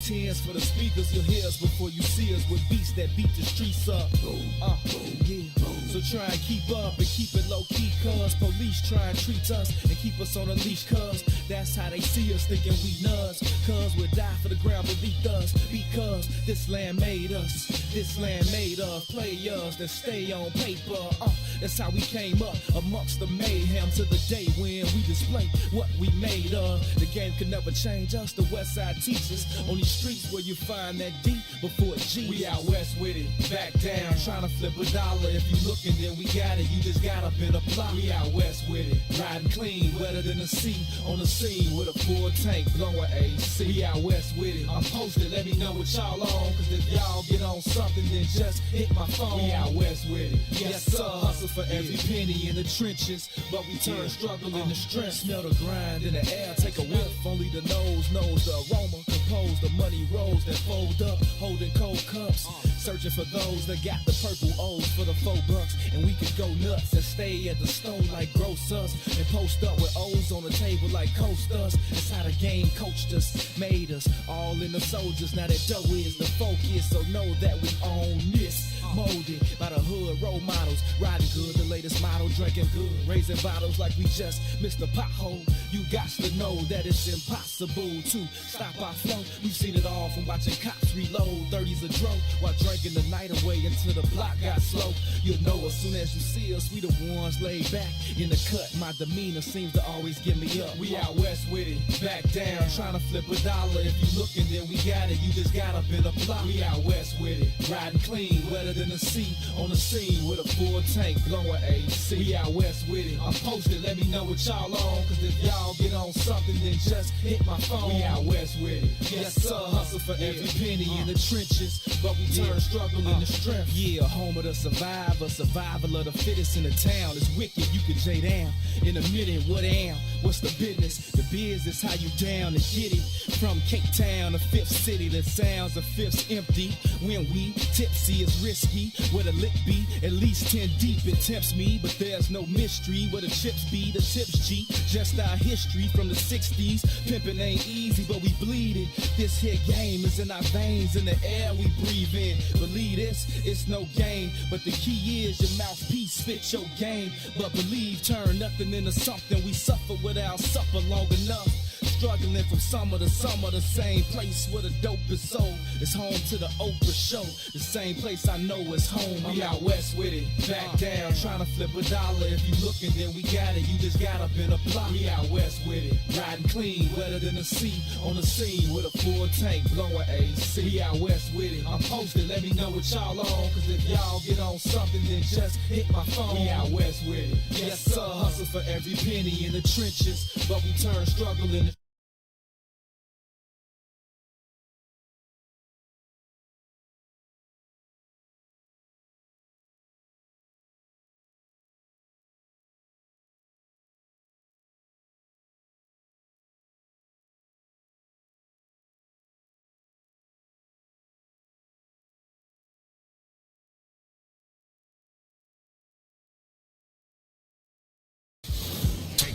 tens for the speakers. You'll hear us before you see us with beats that beat the streets up. Yeah. So try and keep up and keep it low key, cuz police try and treat us and keep us on a leash, cuz that's how they see us, thinking we nuts. Cuz we'll die for the ground beneath us, because this land made us. This land made of players that stay on paper. That's how we came up amongst the mayhem to the day when we display what we made of. The game can never change us, the West Side teaches. On these streets where you find that D before G. We out west with it, back down, trying to flip a dollar. If you looking, then we got it, you just got up in a block. We out west with it, riding clean, wetter than the sea. On the scene with a full tank, blowing AC. We out west with it, I'm posted, let me know what y'all on. Cause if y'all get on something, then just hit my phone. We out west with it, yes sir, hustle for every penny in the trenches, but we turn struggle into strength. Smell the grind in the air, take a whiff. Only the nose knows the aroma. Compose the money rolls that fold up, holding cold cups. Searching for those that got the purple O's for the $4. And we can go nuts and stay at the stone like grocers, and post up with O's on the table like coasters. That's how the game coached us, made us all in the soldiers. Now that dough is the focus, so know that we own this. Molded by the hood role models, riding good, the latest model, drinking good, raising bottles like we just missed a pothole. You got to know that it's impossible to stop our flow. We've seen it all from watching cops reload 30s a dro while drinking the night away until the block got slow. You'll know as soon as you see us, we the ones laid back in the cut. My demeanor seems to always give me up. We out west with it, back down, trying to flip a dollar. If you looking, then we got it, you just got up in a block. We out west with it, riding clean, wetter than the sea. On the scene with a full tank, blowing AC. We out west with it, I'm posted, let me know what y'all on. Cause if y'all get on something, then just hit my phone. We out west with it, yes sir, hustle for every penny in the trenches, but we turn struggle into strength. Yeah, home of the survivor, survival of the fittest in the town. It's wicked, you can J down in a minute. What am? What's the business? The biz is how you down and get it. From Cape Town to Fifth City, the sounds of Fifth's empty. When we tipsy is risky, where the lick be at least 10 deep. It tempts me, but there's no mystery. Where the chips be, the tips G. Just our history from the 60s. Pimpin' ain't easy, but we bleed it. This here game is in our veins, in the air we breathe in. Believe this, it's no game, but the key is your mouthpiece fit your game. But believe, turn nothing into something. We suffer without suffer long enough. Struggling from summer to summer, the same place where the dope is sold. It's home to the Oprah show, the same place I know is home. We out west with it, back down, trying to flip a dollar. If you looking, then we got it, you just got up in a block. We out west with it, riding clean, wetter than the sea. On the scene with a full tank, blowing AC. We out west with it, I'm posted, let me know what y'all on. Cause if y'all get on something, then just hit my phone. We out west with it, yes sir, hustle for every penny in the trenches, but we turn struggle into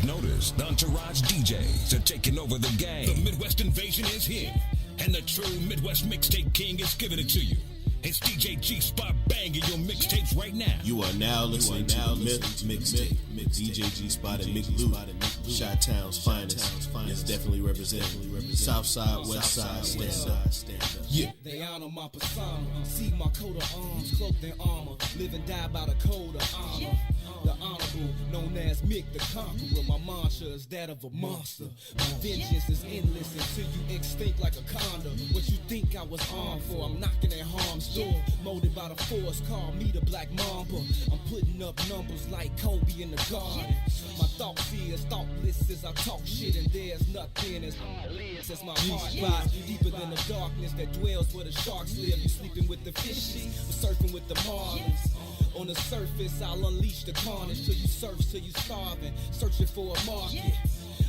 notice. The Entourage DJs are taking over the game. The Midwest invasion is here, and the true Midwest mixtape king is giving it to you. It's DJ G-Spot banging your mixtapes right now. You are now listening to the Myth Mixtape. DJ G-Spot and Mick Lou, Chi-Town's finest. It's definitely representing South Side, West Side, stand up. Yeah. They honor my persona, see my coat of arms, cloaked in armor, live and die by the code of honor. The honorable, known as Mick the Conqueror. My mantra is that of a monster. My vengeance is endless until you extinct like a condor. What you think I was armed for? I'm knocking at harm's door. Molded by the force, call me the Black Mamba. I'm putting up numbers like Kobe in the garden. My thoughts is thoughtless as I talk shit, and there's nothing as heartless as my heart is. Deeper than the darkness that dwells where the sharks live. You sleeping with the fishes, or surfing with the marlins. On the surface, I'll unleash the carnage till you surf, till you starving, searching for a market.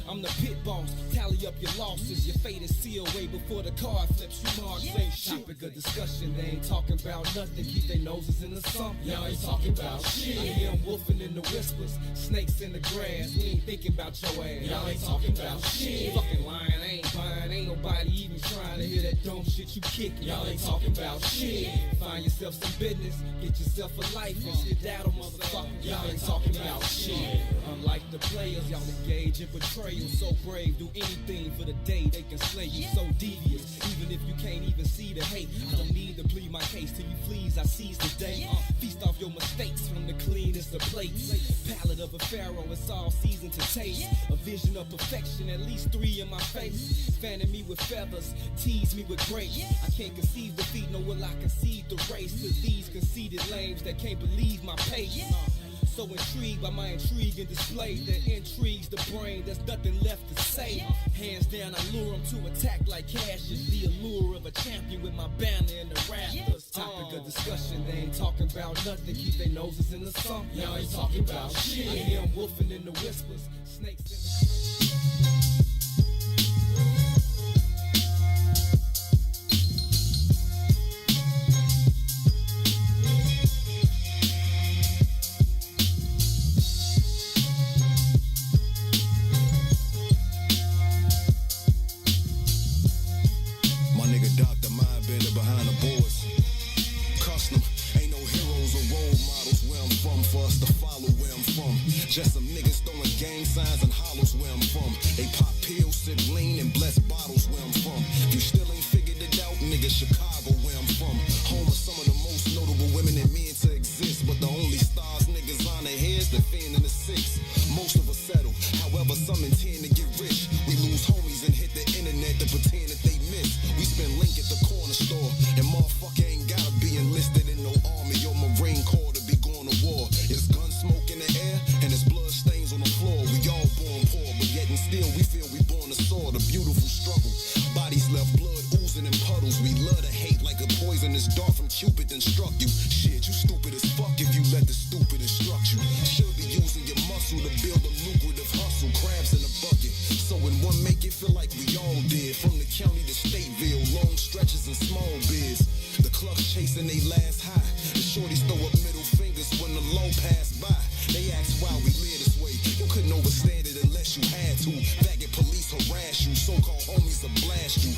I'm the pit boss. Tally up your losses. Your fate is sealed way before the card flips. You marks ain't shit. Topic of discussion. They ain't talking about nothing. Keep their noses in the sump. Y'all ain't talking about shit. I hear them wolfing in the whispers. Snakes in the grass. We ain't thinking about your ass. Y'all ain't talking about shit. Fucking lying. I ain't buying. Ain't nobody even trying to hear that dumb shit you kicking. Y'all ain't talking about shit. Find yourself some business. Get yourself a life and skedaddle, motherfucker. Y'all ain't talking about shit. Unlike the players, y'all engage in betrayal. So brave, do anything for the day they can slay you. So devious, even if you can't even see the hate. I don't need to plead my case till you fleas. I seize the day. Feast off your mistakes from the cleanest of plates. Palate of a pharaoh, it's all seasoned to taste. A vision of perfection, at least 3 in my face. Fanning me with feathers, tease me with grace. I can't conceive defeat, nor will I concede the race to these conceited lames that can't believe my pace. So intrigued by my intrigue and display that intrigues the brain, there's nothing left to say. Hands down, I lure them to attack like cash is the allure of a champion with my banner in the rafters. Topic of discussion, they ain't talking about nothing. Keep their noses in the sump. Y'all ain't talking about shit. I hear them wolfing in the whispers. Snakes in the... Behind the boards, custom, ain't no heroes or role models where I'm from for us to follow where I'm from. Just some niggas throwing gang signs and hollows where I'm from. They pop pills, sip lean, and bless bottles where I'm from. If you still ain't figured it out, nigga, Chicago where I'm from. Home of some of the most notable women and men to exist, but the only stars niggas on their heads, the fin and the six. Most of us settle, however some intend to get rich. We lose homies and hit the internet to pretend that they miss. We spend link at the corner store, and motherfucker ain't gotta be enlisted in no army or Marine Corps to be going to war. It's gun smoke in the air, and it's blood stains on the floor. We all born poor, but yet and still we feel we born to soar. The beautiful struggle, bodies left blood oozing in puddles. We love to hate like a poisonous dart from Cupid then struck you. Shit, you stupid as fuck if you let the stupid instruct you. Should be using your muscle to build a lucrative hustle. Crabs in a bucket, so when one make it feel like we all did. From the county to Stateville, long stretches and small biz. The clucks chasing they last high. The shorties throw up middle fingers when the low pass by. They ask why we live this way. You couldn't overstand it unless you had to. Faggot police harass you, so-called homies will blast you.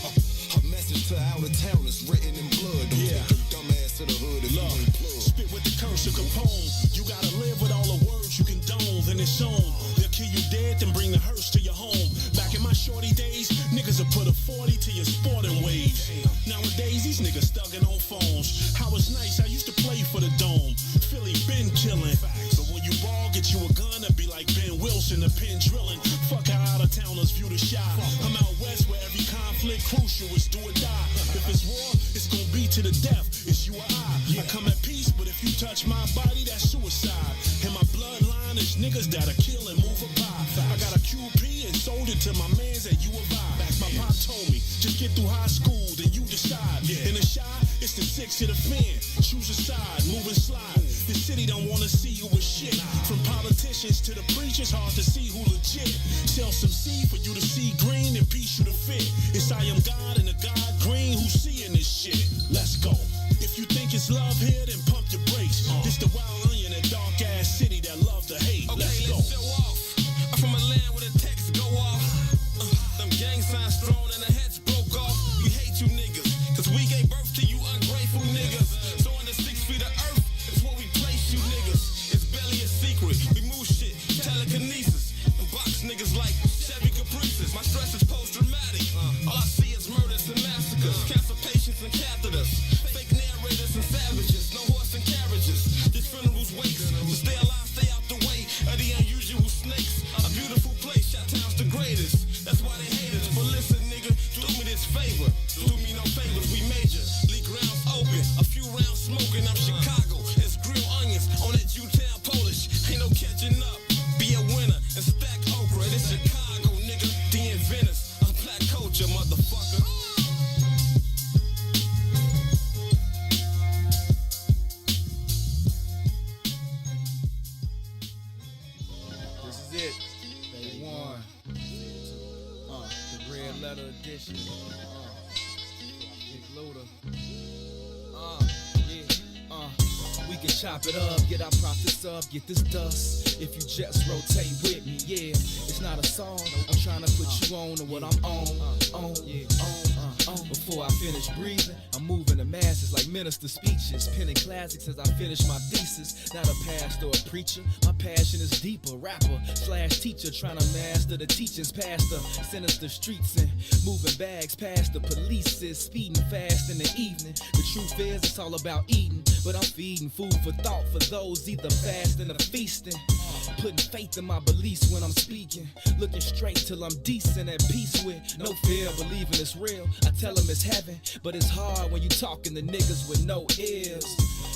A message to out of towners written in blood. Don't take your dumb ass to the hood if you ain't plugged. Spit with the curse of Capone. You gotta live with all the words you condone. Then it's on. They'll kill you dead, then bring the hearse to your home. Back in my shorty days, niggas will put a 40 to your sporting waves. Nowadays, these niggas thugging on phones. How it's nice, I used to play for the Dome. Philly been killing. But when you ball, get you a gun, it'd be like Ben Wilson, the pin drilling. Fuck how out of towners view the shot. I'm out west where every conflict crucial is do or die. If it's war, it's gonna be to the death. It's you or I. I come at peace, but if you touch my body, that's suicide. And my bloodline is niggas that'll kill and move a pie. I got a QP and sold it to my mans at U of I. My pop told me, just get through high school, then you decide. In the shy, it's the 6 to the fan. Choose a side, move and slide. The city don't wanna see you with shit. From politicians to the preachers, hard to see who legit. Sell some seed for you to see green and piece you to fit. It's I am God and the God green who's seeing this shit. Let's go. If you think it's love here, then pump your brakes. This the wild onion, that dark ass city that love to hate. Okay, let's go. show off. I'm from a land where the texts go off. Them gang signs thrown and the heads broke off. We hate you niggas, cause we gave birth to you ungrateful niggas. So in the 6 feet of earth, it's where we place you niggas. It's barely a secret. We move shit, telekinesis. And box niggas like Chevy Caprices. My stress is post-traumatic. All I see is murders and massacres. Cancer patients and catheters. Fake narrators and savages. No horse and carriages. Just funerals, wakes. To stay alive, stay out the way of the unusual snakes. A beautiful place, Chi-Town's the greatest. That's why they hate us. But listen, nigga, do me this favor. Do me no favors, we major. League grounds open, a few rounds smoking. I'm Chicago, it's grilled onions on that U-Town Polish. Ain't no catching up. Be a winner and stack okra. This Chicago, nigga, the inventors of black culture, motherfucker. This is it. Day one. chop it up, get our profits up, get this dust. If you just rotate with me, yeah. It's not a song, I'm trying to put you on to what I'm on. Before I finish breathing, I'm moving the masses like minister speeches, penning classics as I finish my thesis. Not a pastor or a preacher, my passion is deeper. Rapper / teacher, trying to master the teachings past the sinister streets and moving bags past the police is speeding fast in the evening. The truth is it's all about eating, but I'm feeding food for thought for those either fasting or feasting. Putting faith in my beliefs when I'm speaking, looking straight till I'm decent, at peace with no fear, believing it's real. I tell them it's heaven, but it's hard when you talking to niggas with no ears.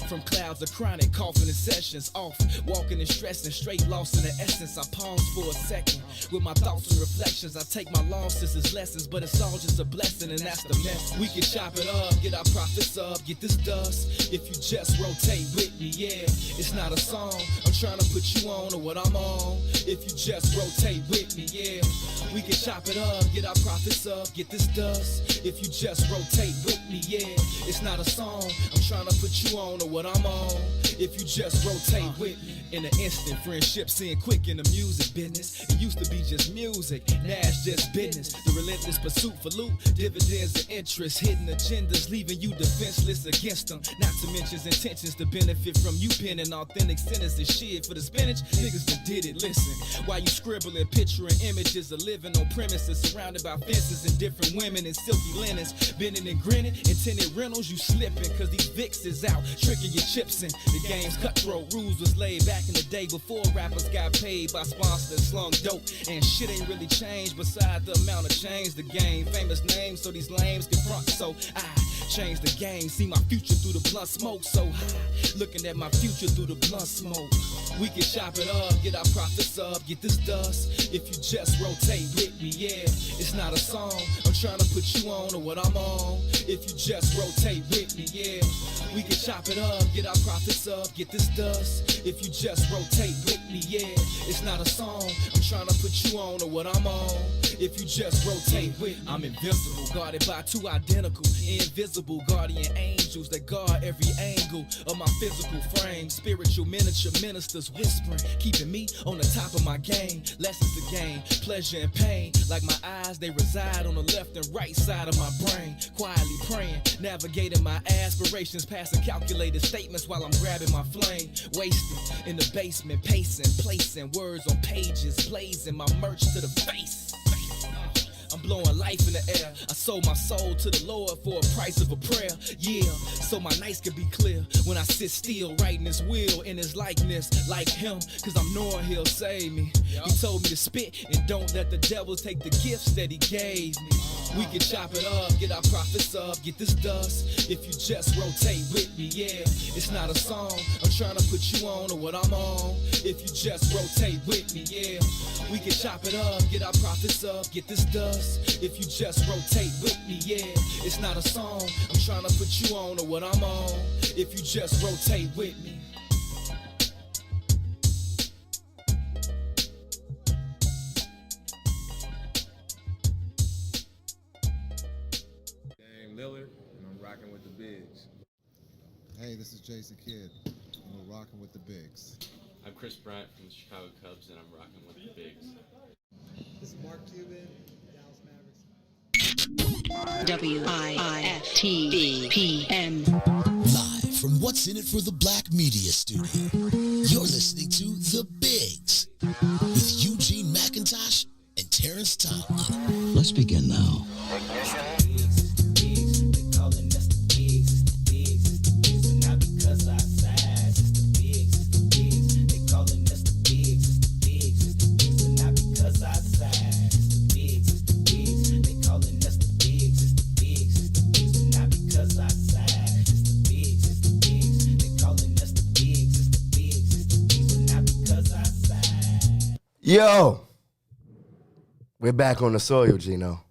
From clouds of chronic coughing and sessions off, walking and stressing, straight lost in the essence. I pause for a second with my thoughts and reflections. I take my losses as lessons, but it's all just a blessing, and that's the mess. We can chop it up, get our profits up, get this dust. If you just rotate with me, yeah. It's not a song, I'm trying to put you on to what I'm on. If you just rotate with me, yeah. We can chop it up, get our profits up, get this dust. If you just rotate with me, yeah. It's not a song, I'm trying to put you on to what I'm on. If you just rotate with me. In an instant, friendship seeing quick in the music business. It used to be just music, now it's just business. The relentless pursuit for loot, dividends and interest, hidden agendas, leaving you defenseless against them. Not to mention intentions to benefit from you penning authentic sentences. Shit for the spinach, niggas that did it. Listen, while you scribbling, picturing images of living on premises, surrounded by fences and different women in silky linens, bending and grinning, intended rentals, you slipping, cause these Vicks is out, tricking your chips in. The game's cutthroat, rules was laid back in the day before rappers got paid by sponsors, slung dope, and shit ain't really changed beside the amount of change the game. Famous names so these lames can front, so I change the game. See my future through the blunt smoke so high, looking at my future through the blunt smoke. We can chop it up, get our profits up, get this dust. If you just rotate with me, yeah. It's not a song, I'm trying to put you on to what I'm on. If you just rotate with me, yeah. We can chop it up, get our profits up, get this dust. If you just rotate with me, yeah. It's not a song, I'm trying to put you on to what I'm on. If you just rotate with me, I'm invincible, guarded by two identical, invisible guardian angels that guard every angle of my physical frame. Spiritual miniature ministers whispering, keeping me on the top of my game. Lessons to gain, pleasure and pain. Like my eyes, they reside on the left and right side of my brain. Quietly praying, navigating my aspirations, passing calculated statements while I'm grabbing my flame. Wasted in the basement, pacing, placing words on pages, blazing my merch to the face. I'm blowing life in the air. I sold my soul to the Lord for a price of a prayer. Yeah, so my nights can be clear when I sit still, writing his will in his likeness, like him, cause I'm knowing he'll save me. He told me to spit and don't let the devil take the gifts that he gave me. We can chop it up, get our profits up, get this dust. If you just rotate with me, yeah. It's not a song, I'm trying to put you on to what I'm on. If you just rotate with me, yeah. We can chop it up, get our profits up, get this dust. If you just rotate with me, yeah. It's not a song, I'm trying to put you on to what I'm on. If you just rotate with me. Lillard, and I'm rocking with the Bigs. Hey, this is Jason Kidd, and we're rocking with the Bigs. I'm Chris Bryant from the Chicago Cubs, and I'm rocking with the Bigs. This is Mark Cuban, Dallas WIIFTBP. Live from What's in It for the Black Media Studio, you're listening to The Bigs with Eugene McIntosh and Terrence Tomlin. Let's begin now. Yo, we're back on the soil, Gino.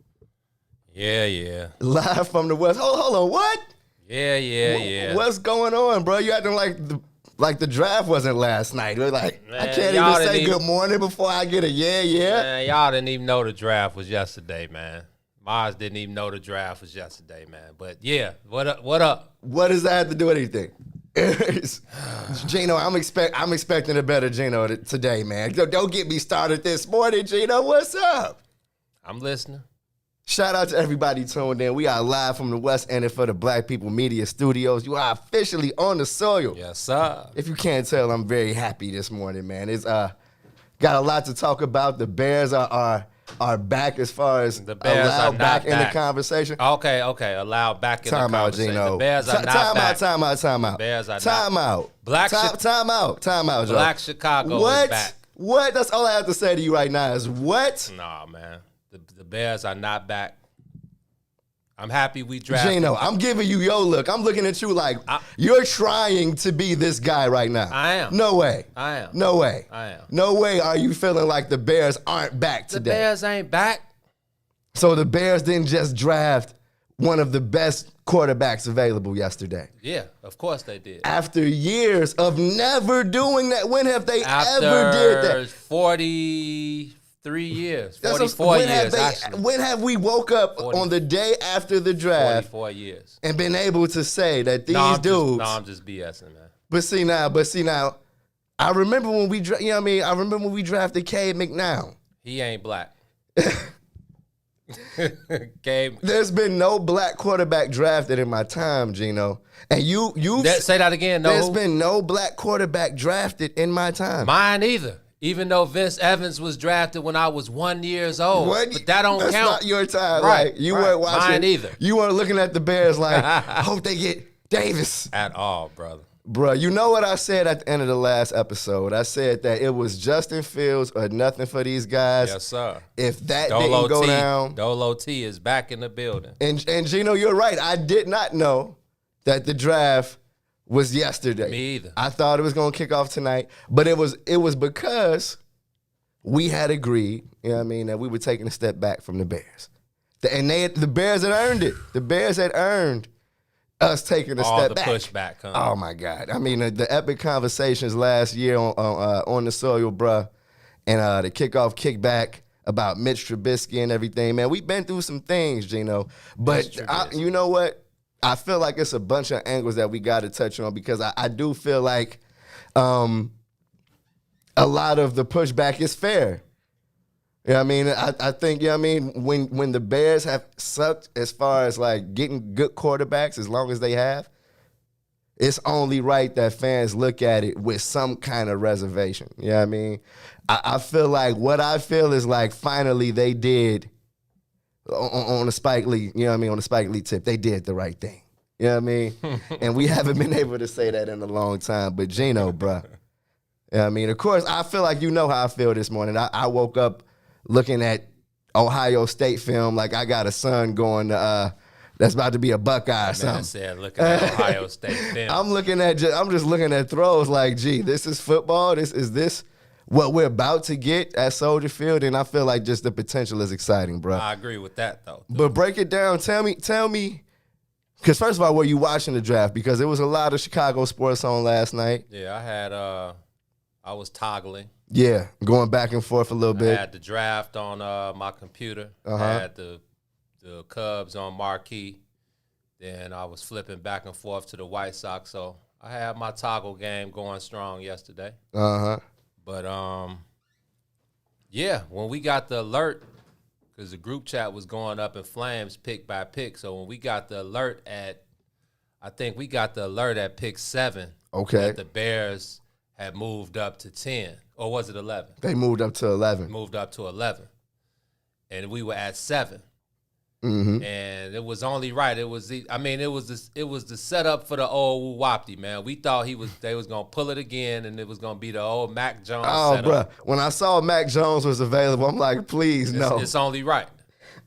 Yeah. Live from the West. Hold on, what? Yeah. What's going on, bro? You acting like the draft wasn't last night. We're like, Man, I can't even say good morning before I get a yeah. Man, y'all didn't even know the draft was yesterday, man. Mars didn't even know the draft was yesterday, man. But yeah, what up? What does that have to do with anything? Gino, I'm expecting a better Gino today, man. Don't get me started this morning, Gino. What's up? I'm listening. Shout out to everybody tuned in. We are live from the West End for the Black People Media Studios. You are officially on the soil. Yes, sir. If you can't tell, I'm very happy this morning, man. It's got a lot to talk about. The Bears are back as far as the Bears allowed are back not in back. the conversation. Okay, allowed back in the conversation. Gino. The Bears are not back. Time out. Bears are time not. out. Time out, Joe. Black Chicago is back. What? That's all I have to say to you right now is what? Nah, man. The Bears are not back. I'm happy we drafted. Gino, I'm giving you your look. I'm looking at you like you're trying to be this guy right now. I am. No way. I am. No way. I am. No way are you feeling like the Bears aren't back today. The Bears ain't back. So the Bears didn't just draft one of the best quarterbacks available yesterday. Yeah, of course they did. After years of never doing that, when have they ever did that? 43 years, 44 years, actually. When have we woke up on the day after the draft 44 years. and been able to say that these dudes... I'm just BSing, man. But see now, I remember when we, I remember when we drafted Cade McNown. He ain't black. Gabe. There's been no black quarterback drafted in my time, Gino. And you say that again. No, there's been no black quarterback drafted in my time. Mine either. Even though Vince Evans was drafted when I was 1 year old. But that don't That's count. That's not your time. Right. Like, you weren't watching. Mine either. You weren't looking at the Bears like, I hope they get Davis. At all, brother. Bruh, you know what I said at the end of the last episode? I said that it was Justin Fields or nothing for these guys. Yes, sir. If that didn't go down. Dolo T is back in the building. And Gino, you're right. I did not know that the draft was yesterday. Me either. I thought it was going to kick off tonight. But it was because we had agreed, that we were taking a step back from the Bears. And the Bears had earned it. The Bears had earned us taking a step back. All the pushback. Huh? Oh, my God. I mean, the epic conversations last year on the soil, bruh, and the kickoff, kickback about Mitch Trubisky and everything, man. We've been through some things, Gino. But you know what? I feel like it's a bunch of angles that we got to touch on because I do feel like a lot of the pushback is fair. I think, when the Bears have sucked as far as like getting good quarterbacks as long as they have, it's only right that fans look at it with some kind of reservation. You know what I mean? I feel like what I feel is like finally they did on the Spike Lee, on the Spike Lee tip, they did the right thing. You know what I mean? And we haven't been able to say that in a long time. But Gino, bruh, of course, I feel like you know how I feel this morning. I woke up looking at Ohio State film like I got a son going to that's about to be a Buckeye or something. Man said, looking at Ohio State film. I'm just looking at throws like, gee, this is football. Is this what we're about to get at Soldier Field? And I feel like just the potential is exciting, bro. I agree with that though. But break it down. Tell me, because first of all, were you watching the draft? Because there was a lot of Chicago sports on last night. Yeah, I was toggling. Yeah, going back and forth a little bit. I had the draft on my computer. I had the Cubs on marquee. Then I was flipping back and forth to the White Sox. So I had my toggle game going strong yesterday. But yeah, when we got the alert, because the group chat was going up in flames pick by pick. So when we got the alert I think we got the alert at pick 7. Okay. That the Bears had moved up to 10. Or was it 11? They moved up to 11. Moved up to 11. And we were at 7. Mm-hmm. And it was only right. It was the setup for the old WIIFTBP, man. We thought they was gonna pull it again, and it was gonna be the old Mac Jones setup. Bro, when I saw Mac Jones was available, I'm like, please no. It's only right.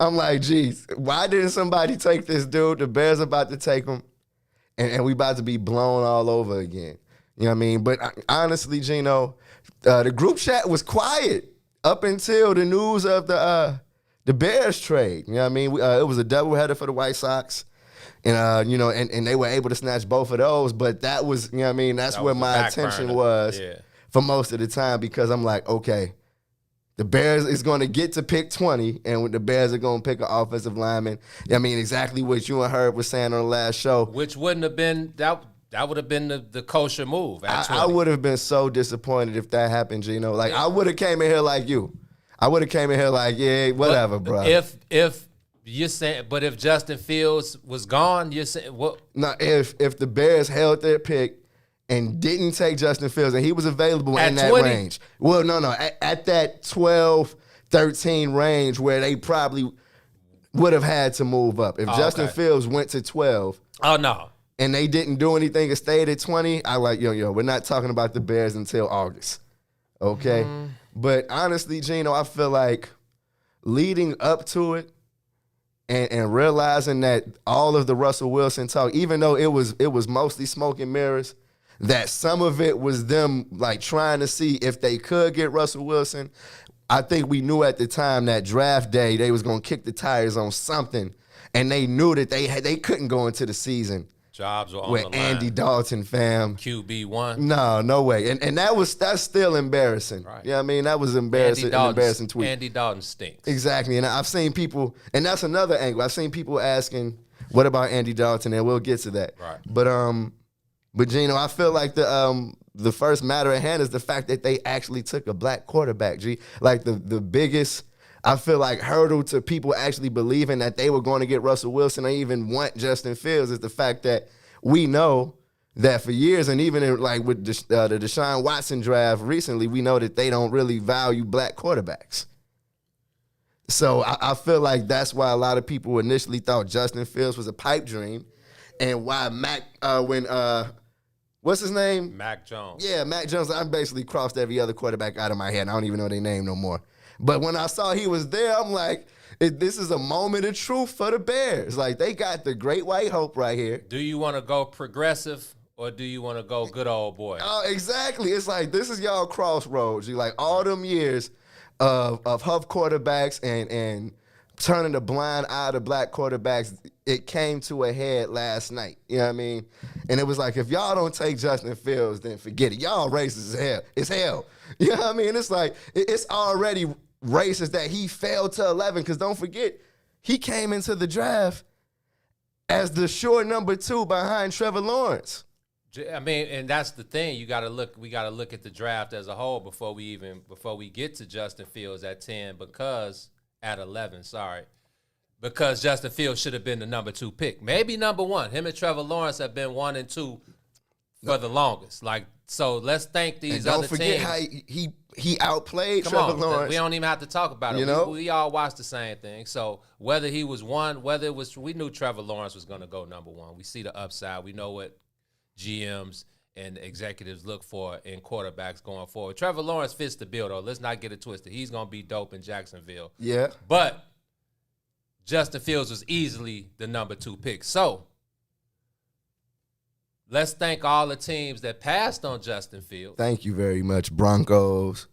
I'm like, geez, why didn't somebody take this dude? The Bears about to take him, and we about to be blown all over again. You know what I mean? But honestly, Gino, the group chat was quiet up until the news of the Bears trade. You know what I mean? It was a doubleheader for the White Sox. And, and they were able to snatch both of those. But that was, you know what I mean? That's where my attention was for most of the time because I'm like, okay, the Bears is going to get to pick 20, and the Bears are going to pick an offensive lineman. I mean, exactly what you and Herb were saying on the last show. Which wouldn't have been, that That would have been the kosher move. I would have been so disappointed if that happened, Gino. Like, I would have came in here like you. I would have came in here like, yeah, whatever, bro. If you're saying, but if Justin Fields was gone, you're saying what? No, if the Bears held their pick and didn't take Justin Fields and he was available in that 20? range. Well, no, at that 12, 13 range where they probably would have had to move up. If Justin Fields went to 12. Oh, no. And they didn't do anything and stayed at 20, I like, yo, we're not talking about the Bears until August. Okay? But honestly, Gino, I feel like leading up to it and realizing that all of the Russell Wilson talk, even though it was mostly smoke and mirrors, that some of it was them like trying to see if they could get Russell Wilson. I think we knew at the time that draft day they was going to kick the tires on something, and they knew that they couldn't go into the season Jobs were on with the line. Andy Dalton, fam. QB1. No way. And that's still embarrassing. Right. You know what I mean? That was embarrassing, an embarrassing tweet. Andy Dalton stinks. Exactly. And I've seen people, and that's another angle. I've seen people asking, what about Andy Dalton? And we'll get to that. Right. But Gino, I feel like the first matter at hand is the fact that they actually took a black quarterback, G. Like the biggest, I feel like, hurdle to people actually believing that they were going to get Russell Wilson or even want Justin Fields is the fact that we know that for years, and even with the Deshaun Watson draft recently, we know that they don't really value black quarterbacks. So I feel like that's why a lot of people initially thought Justin Fields was a pipe dream, and why what's his name? Mac Jones. Yeah, Mac Jones. I basically crossed every other quarterback out of my head. I don't even know their name no more. But when I saw he was there, I'm like, this is a moment of truth for the Bears. Like, they got the great white hope right here. Do you want to go progressive or do you want to go good old boy? Oh, exactly. It's like, this is y'all crossroads. You like all them years of Huff quarterbacks and turning a blind eye to black quarterbacks, it came to a head last night. You know what I mean? And it was like, if y'all don't take Justin Fields, then forget it. Y'all racist as hell. It's hell. You know what I mean? It's like, it's already racist that he fell to 11, because don't forget, he came into the draft as the sure number 2 behind Trevor Lawrence. I mean, and that's the thing. We got to look at the draft as a whole before we get to Justin Fields at 10, because Justin Fields should have been the number 2 pick. Maybe number 1. Him and Trevor Lawrence have been 1 and 2 for the longest. Like, so let's thank these other teams. Don't forget how he outplayed Trevor Lawrence. We don't even have to talk about it. You know? We all watched the same thing. So whether he was 1, we knew Trevor Lawrence was going to go number 1. We see the upside. We know what GMs and executives look for in quarterbacks going forward. Trevor Lawrence fits the bill, though. Let's not get it twisted. He's going to be dope in Jacksonville. Yeah. But Justin Fields was easily the number 2 pick. So let's thank all the teams that passed on Justin Fields. Thank you very much, Broncos,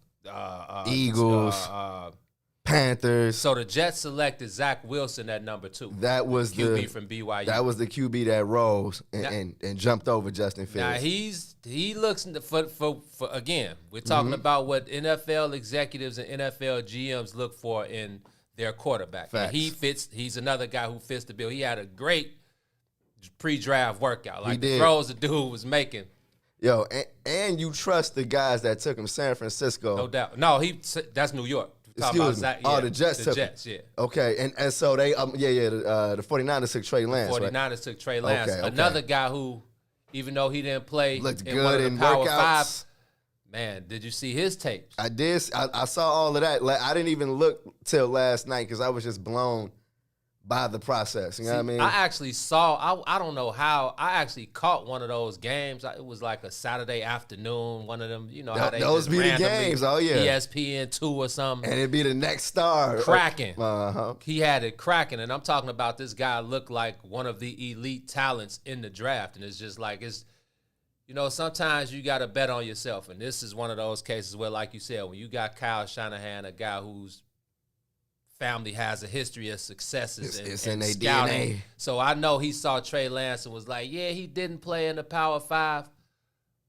Eagles, Panthers. So the Jets selected Zach Wilson at number 2. That was QB from BYU. That was the QB that rose and jumped over Justin Fields. Now he looks for again. We're talking about what NFL executives and NFL GMs look for in their quarterback. And he's another guy who fits the bill. He had a great pre-draft workout. Like the throws the dude was making. Yo, and you trust the guys that took him, San Francisco. No doubt. No, that's New York. Excuse me. The Jets took him. Yeah. Okay, and so they, the 49ers took Trey Lance, The 49ers took Trey Lance. Okay. Another guy who, even though he didn't play looked in good one of the in Power workouts. 5, man, did you see his tapes? I did. I saw all of that. I didn't even look till last night because I was just blown by the process. You know what I mean? I actually saw, I don't know how, I actually caught one of those games. It was like a Saturday afternoon, one of them, you know how they those just be the games. Oh, yeah. ESPN 2 or something. And it'd be the next star. Cracking. Uh-huh. He had it cracking. And I'm talking about this guy looked like one of the elite talents in the draft. And it's just like, sometimes you got to bet on yourself. And this is one of those cases where, like you said, when you got Kyle Shanahan, a guy whose family has a history of successes it's and in their scouting. DNA. So I know he saw Trey Lance and was like, yeah, he didn't play in the Power 5.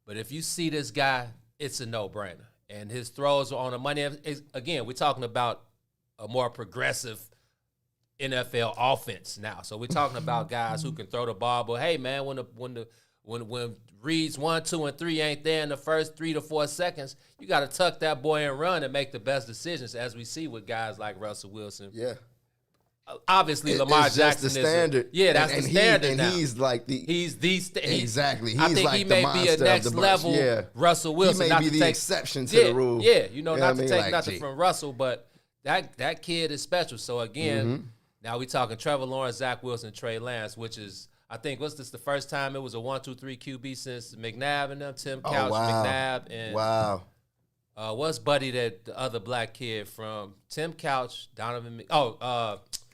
But if you see this guy, it's a no-brainer. And his throws are on the money. Again, we're talking about a more progressive NFL offense now. So we're talking about guys who can throw the ball. But, hey, man, when When reads 1, 2, and 3 ain't there in the first 3 to 4 seconds, you got to tuck that boy and run and make the best decisions, as we see with guys like Russell Wilson. Yeah. Obviously, Lamar it's Jackson just the standard. That's the standard now. He's like exactly. He's I think like he may be a next level Russell Wilson. He may be the exception to the rule. Yeah, not to take like, nothing from Russell, but that kid is special. So again, now we talking Trevor Lawrence, Zach Wilson, Trey Lance, which is, I think, what's this, the first time it was a 1, 2, 3 QB since McNabb and them, Tim Couch, McNabb, and what's Buddy, that the other black kid from Tim Couch, Donovan,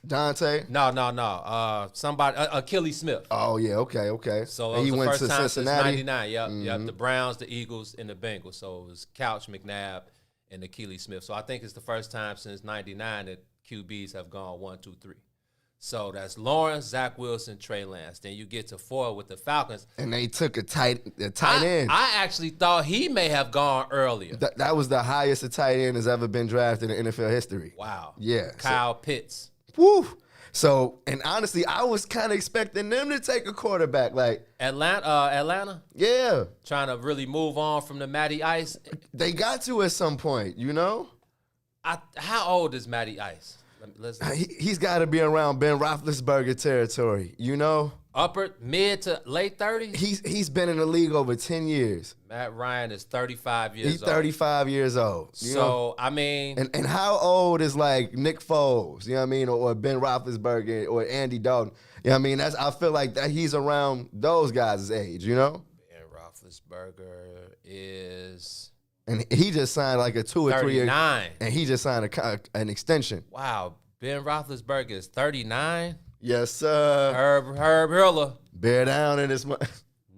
Dante? No. Somebody, Achilles Smith. Oh, yeah, okay. So and he the went first to time Cincinnati? Since 99, yep. The Browns, the Eagles, and the Bengals. So it was Couch, McNabb, and Achilles Smith. So I think it's the first time since 99 that QBs have gone 1, 2, 3. So that's Lawrence, Zach Wilson, Trey Lance. Then you get to 4 with the Falcons. And they took a tight end. I actually thought he may have gone earlier. That was the highest a tight end has ever been drafted in NFL history. Wow. Yeah. Kyle Pitts. Woo. So, and honestly, I was kind of expecting them to take a quarterback. Like Atlanta? Yeah. Trying to really move on from the Matty Ice. They got to at some point, you know? How old is Matty Ice? He's got to be around Ben Roethlisberger territory, you know? Upper, mid to late 30s? He's been in the league over 10 years. Matt Ryan is 35 years old. He's 35 years old. So, I mean... And how old is, like, Nick Foles, you know what I mean? Or Ben Roethlisberger or Andy Dalton. You know what I mean? I feel like that he's around those guys' age, you know? Ben Roethlisberger is... And he just signed like a 2 or 3 year. 39. And he just signed an extension. Wow. Ben Roethlisberger is 39? Yes, sir. Herb Hiller. Bear down in this.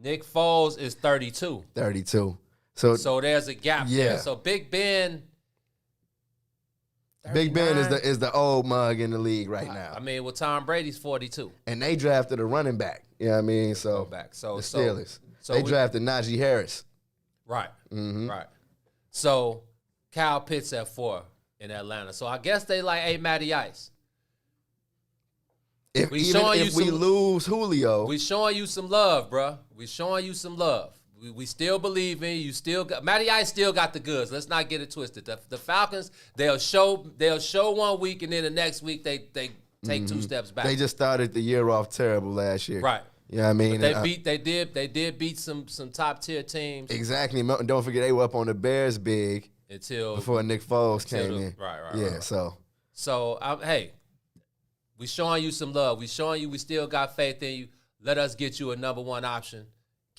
Nick Foles is 32. 32. So there's a gap there. So Big Ben. 39? Big Ben is the old mug in the league right now. I mean, well, Tom Brady's 42. And they drafted a running back. You know what I mean? So go back. So the Steelers. They drafted Najee Harris. Right. Right. So Kyle Pitts at 4 in Atlanta. So I guess they like, hey, Matty Ice. If we lose Julio. We showing you some love, bro. We showing you some love. We still believe in you. Still got Matty Ice still got the goods. Let's not get it twisted. The Falcons, they'll show 1 week and then the next week they take 2 steps back. They just started the year off terrible last year. Right. You know what I mean? But they did beat some top tier teams. Exactly. Don't forget they were up on the Bears big before Nick Foles came in. Right. Yeah. Right. So hey, we showing you some love. We showing you we still got faith in you. Let us get you a number 1 option.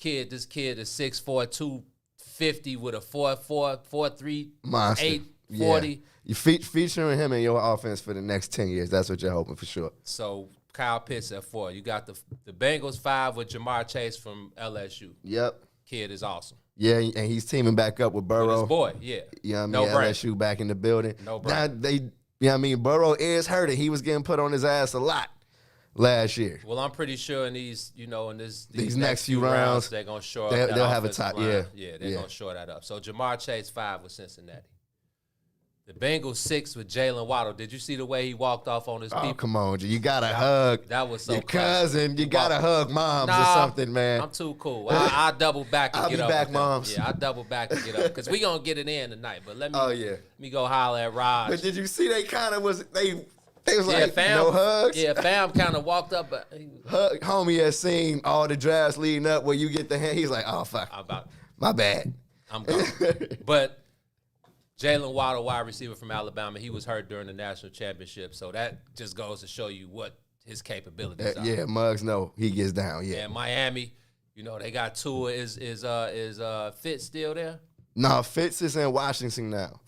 This kid is 6'4", 250 with a 4'4", 4'3", monster. 840. Yeah. You featuring him in your offense for the next 10 years. That's what you're hoping for sure. So Kyle Pitts at 4. You got the Bengals 5 with Jamar Chase from LSU. Yep. Kid is awesome. Yeah, and he's teaming back up with Burrow. With his boy, yeah. You know what I mean? LSU back in the building. No now you know what I mean? Burrow is hurting. He was getting put on his ass a lot last year. Well, I'm pretty sure in these next few rounds, they're gonna shore up they'll have a top. line. They're gonna shore that up. So Jamar Chase 5 with Cincinnati. The Bengals 6 with Jalen Waddle. Did you see the way he walked off on his people? Come on, you gotta hug. That was so your cousin. You gotta hug moms or something, man. I'm too cool. I double back and get up. I'll be back, moms. Yeah, I double back and get up because we gonna get it in tonight. But let me. Let me go holler at Raj. But did you see they kind of was they was like fam, no hugs? Yeah, fam kind of walked up. But homie has seen all the drafts leading up where you get the hand. He's like, oh fuck, my bad. I'm gone. But Jalen Waddle, wide receiver from Alabama, he was hurt during the national championship, so that just goes to show you what his capabilities are. Yeah, Muggs know he gets down. Yeah, and Miami, they got Tua. Is Fitz still there? No, Fitz is in Washington now.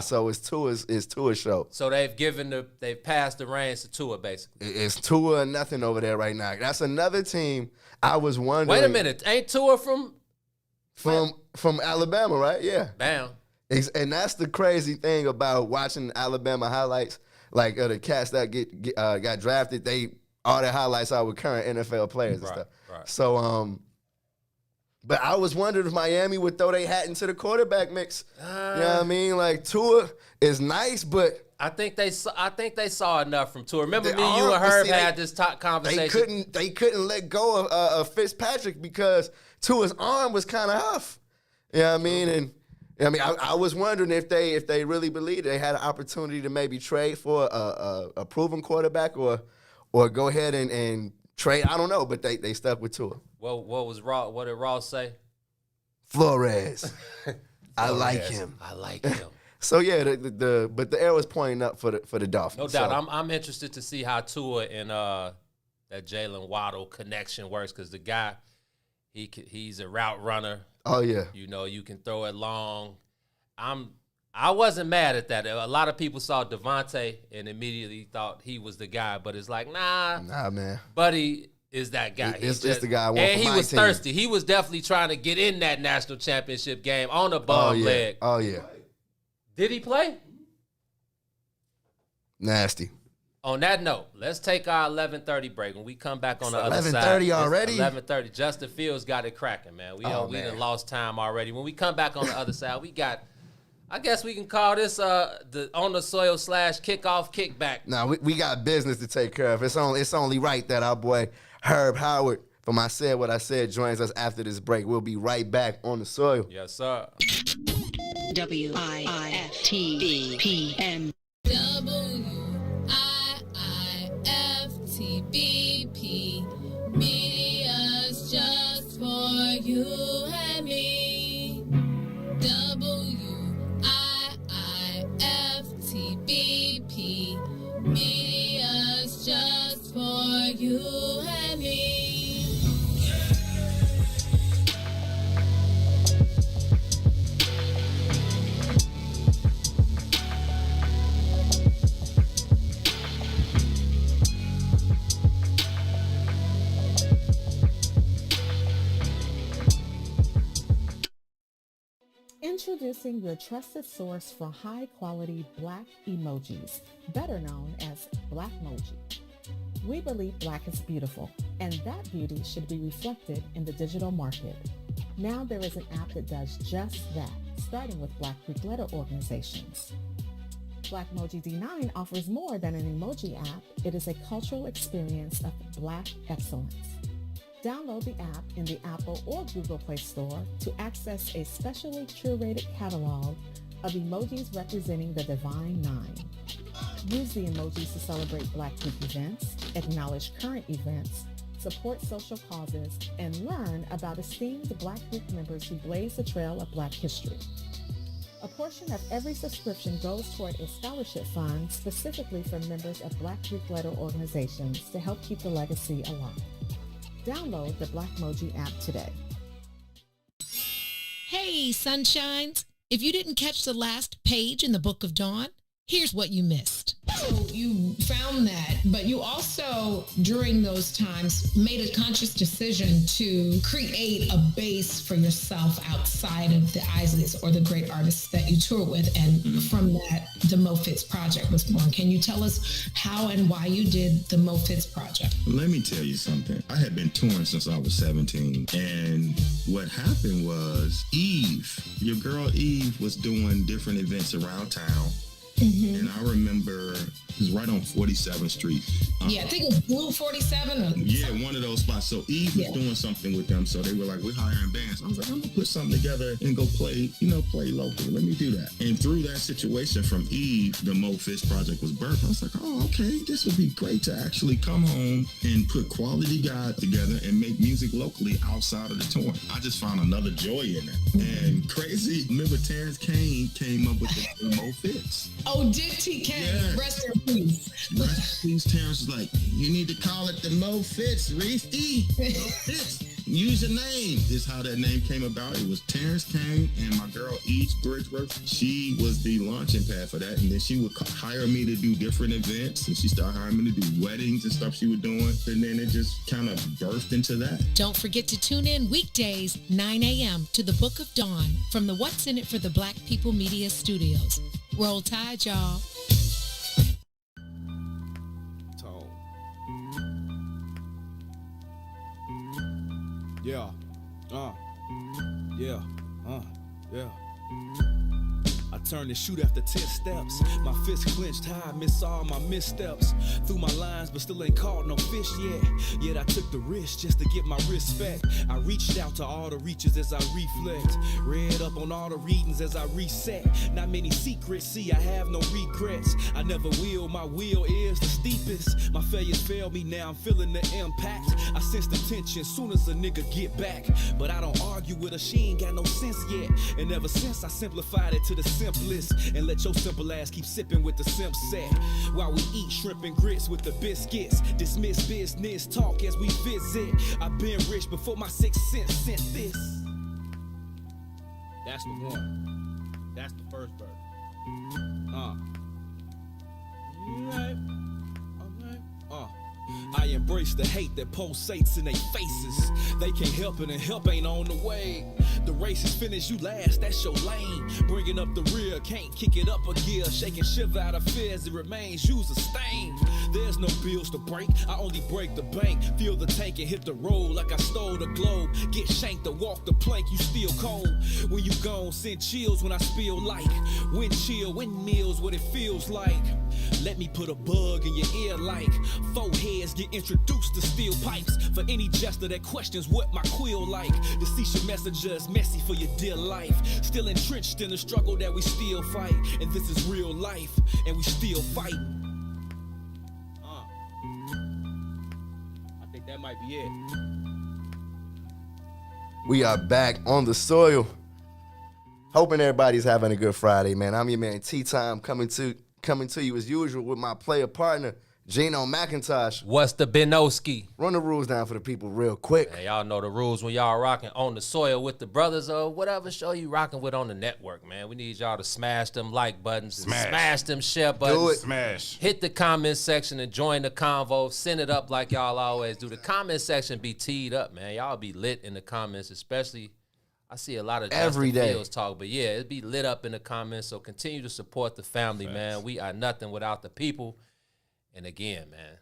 So it's Tua's show. So they've passed the reins to Tua basically. It's Tua and nothing over there right now. That's another team. I was wondering. Wait a minute, ain't Tua from Alabama, right? Yeah. Bam. And that's the crazy thing about watching Alabama highlights, like the cats that got drafted. All their highlights are with current NFL players and stuff. Right. So But I was wondering if Miami would throw their hat into the quarterback mix. You know what I mean? Like Tua is nice, but I think they saw enough from Tua. Remember me, you, and Herb had this top conversation. They couldn't let go of Fitzpatrick because Tua's arm was kind of off. You know what I mean? And I was wondering if they really believed they had an opportunity to maybe trade for a proven quarterback or go ahead and trade. I don't know, but they stuck with Tua. What did Ross say? Flores. I like him. I like him. So yeah, but the arrow is pointing up for the Dolphins. No doubt. So. I'm interested to see how Tua and that Jalen Waddle connection works because the guy he's a route runner. Oh yeah. You know, you can throw it long. I wasn't mad at that. A lot of people saw Devontae and immediately thought he was the guy, but it's like, nah, man. Buddy is that guy. It's the guy I want and for he my was team. thirsty. He was definitely trying to get in that national championship game on a bum leg. Oh yeah. Did he play? Nasty. On that note, let's take our 11:30 break. When we come back on the other side. 11:30 already? 11:30. Justin Fields got it cracking, man. We done lost time already. When we come back on the other side, we got, I guess we can call this the On the Soil / kickoff kickback. Now we got business to take care of. It's only right that our boy Herb Howard from I Said What I Said joins us after this break. We'll be right back on the soil. Yes, sir. WIIFTBP. WIIFTBP. Media's just for you and me. WIIFTBP. Media's just for you and me. Introducing your trusted source for high-quality Black emojis, better known as Blackmoji. We believe Black is beautiful, and that beauty should be reflected in the digital market. Now there is an app that does just that, starting with Black Greek letter organizations. Blackmoji D9 offers more than an emoji app. It is a cultural experience of Black excellence. Download the app in the Apple or Google Play Store to access a specially curated catalog of emojis representing the Divine Nine. Use the emojis to celebrate Black Greek events, acknowledge current events, support social causes, and learn about esteemed Black Greek members who blaze the trail of Black history. A portion of every subscription goes toward a scholarship fund specifically for members of Black Greek letter organizations to help keep the legacy alive. Download the Blackmoji app today. Hey, sunshines. If you didn't catch the last page in the Book of Dawn, here's what you missed. So you found that, but you also, during those times, made a conscious decision to create a base for yourself outside of the Isleys or the great artists that you tour with. And from that, the Mo Fitz Project was born. Can you tell us how and why you did the Mo Fitz Project? Let me tell you something. I had been touring since I was 17. And what happened was Eve, your girl Eve, was doing different events around town. Mm-hmm. And I remember it was right on 47th Street. Yeah, I think it was Blue 47. Yeah, one of those spots. So Eve was doing something with them. So they were like, we're hiring bands. I was like, I'm going to put something together and go play locally. Let me do that. And through that situation from Eve, the Mo Fitz Project was birthed. I was like, oh, okay, this would be great to actually come home and put quality guys together and make music locally outside of the touring. I just found another joy in it. And crazy, remember Terrence came up with the Mo Fitz. Oh, did he? Yeah. Rest in peace. Rest in peace. Terrence was like, you need to call it the Mo Fitz, Reefty. Mo Fitz. Use your name. This is how that name came about. It was Terrence Kane and my girl Eve Bridgeworth. She was the launching pad for that. And then she would hire me to do different events. And she started hiring me to do weddings and stuff she was doing. And then it just kind of birthed into that. Don't forget to tune in weekdays, 9 a.m. to the Book of Dawn from the What's in It for the Black People Media Studios. Roll Tide, y'all. Yeah. Yeah, yeah. I turn and shoot after 10 steps. My fist clenched high, miss all my missteps. Threw my lines, but still ain't caught no fish yet I took the risk just to get my respect. I reached out to all the reaches as I reflect. Read up on all the readings as I reset. Not many secrets, see I have no regrets. I never will, my will is the steepest. My failures fail me, now I'm feeling the impact. I sense the tension soon as a nigga get back. But I don't argue with her, she ain't got no sense yet. And ever since I simplified it to the simplest. And let your simple ass keep sipping with the simp set. While we eat shrimp and grits with the biscuits. Dismiss business talk as we visit. I've been rich before my 6 cents sent this. That's the one. That's the first verse. Alright. I embrace the hate that pulsates in their faces. They can't help it and help ain't on the way. The race is finished, you last, that's your lane. Bringing up the rear, can't kick it up a gear. Shaking shiver out of fear as it remains, use a stain. There's no bills to break, I only break the bank. Feel the tank and hit the road like I stole the globe. Get shanked or walk the plank, you still cold. When you gone, send chills when I spill like wind chill, windmills, what it feels like. Let me put a bug in your ear like 4 heads get introduced to steel pipes. For any jester that questions what my quill like. Deceased messenger is messy for your dear life. Still entrenched in the struggle that we still fight. And this is real life, and we still fight. I think that might be it. We are back on the soil. Hoping everybody's having a good Friday, man. I'm your man T-Time coming to you as usual with my player partner, Gino McIntosh. What's the Benoski? Run the rules down for the people real quick. Man, y'all know the rules when y'all rocking on the soil with the brothers or whatever show you rocking with on the network, man. We need y'all to smash them like buttons, smash them share buttons. Do it. Smash. Hit the comment section and join the convo. Send it up like y'all always do. The comment section be teed up, man. Y'all be lit in the comments, especially. I see a lot of every Justin day Fields talk, but yeah, it'd be lit up in the comments. So continue to support the family, man. We are nothing without the people. And again, man,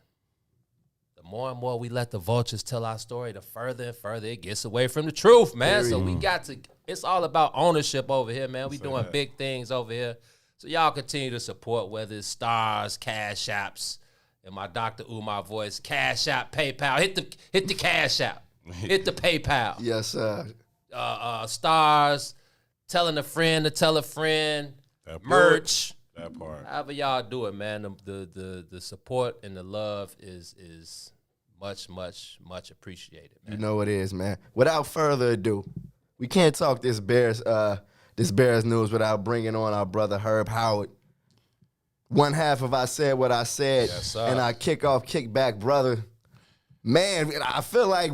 the more and more we let the vultures tell our story, the further and further it gets away from the truth, man. So we got to, it's all about ownership over here, man. We doing big things over here. So y'all continue to support, whether it's stars, cash apps, and my Dr. Umar voice, cash app, PayPal. Hit the cash app. Hit the PayPal. Yes, sir. Stars, telling a friend to tell a friend, merch. That part. However y'all do it, man. The support and the love is much, much, much appreciated, man. You know it is, man. Without further ado, we can't talk this Bears news without bringing on our brother Herb Howard. One half of I Said What I Said, yes, sir. And our kick back brother. Man, I feel like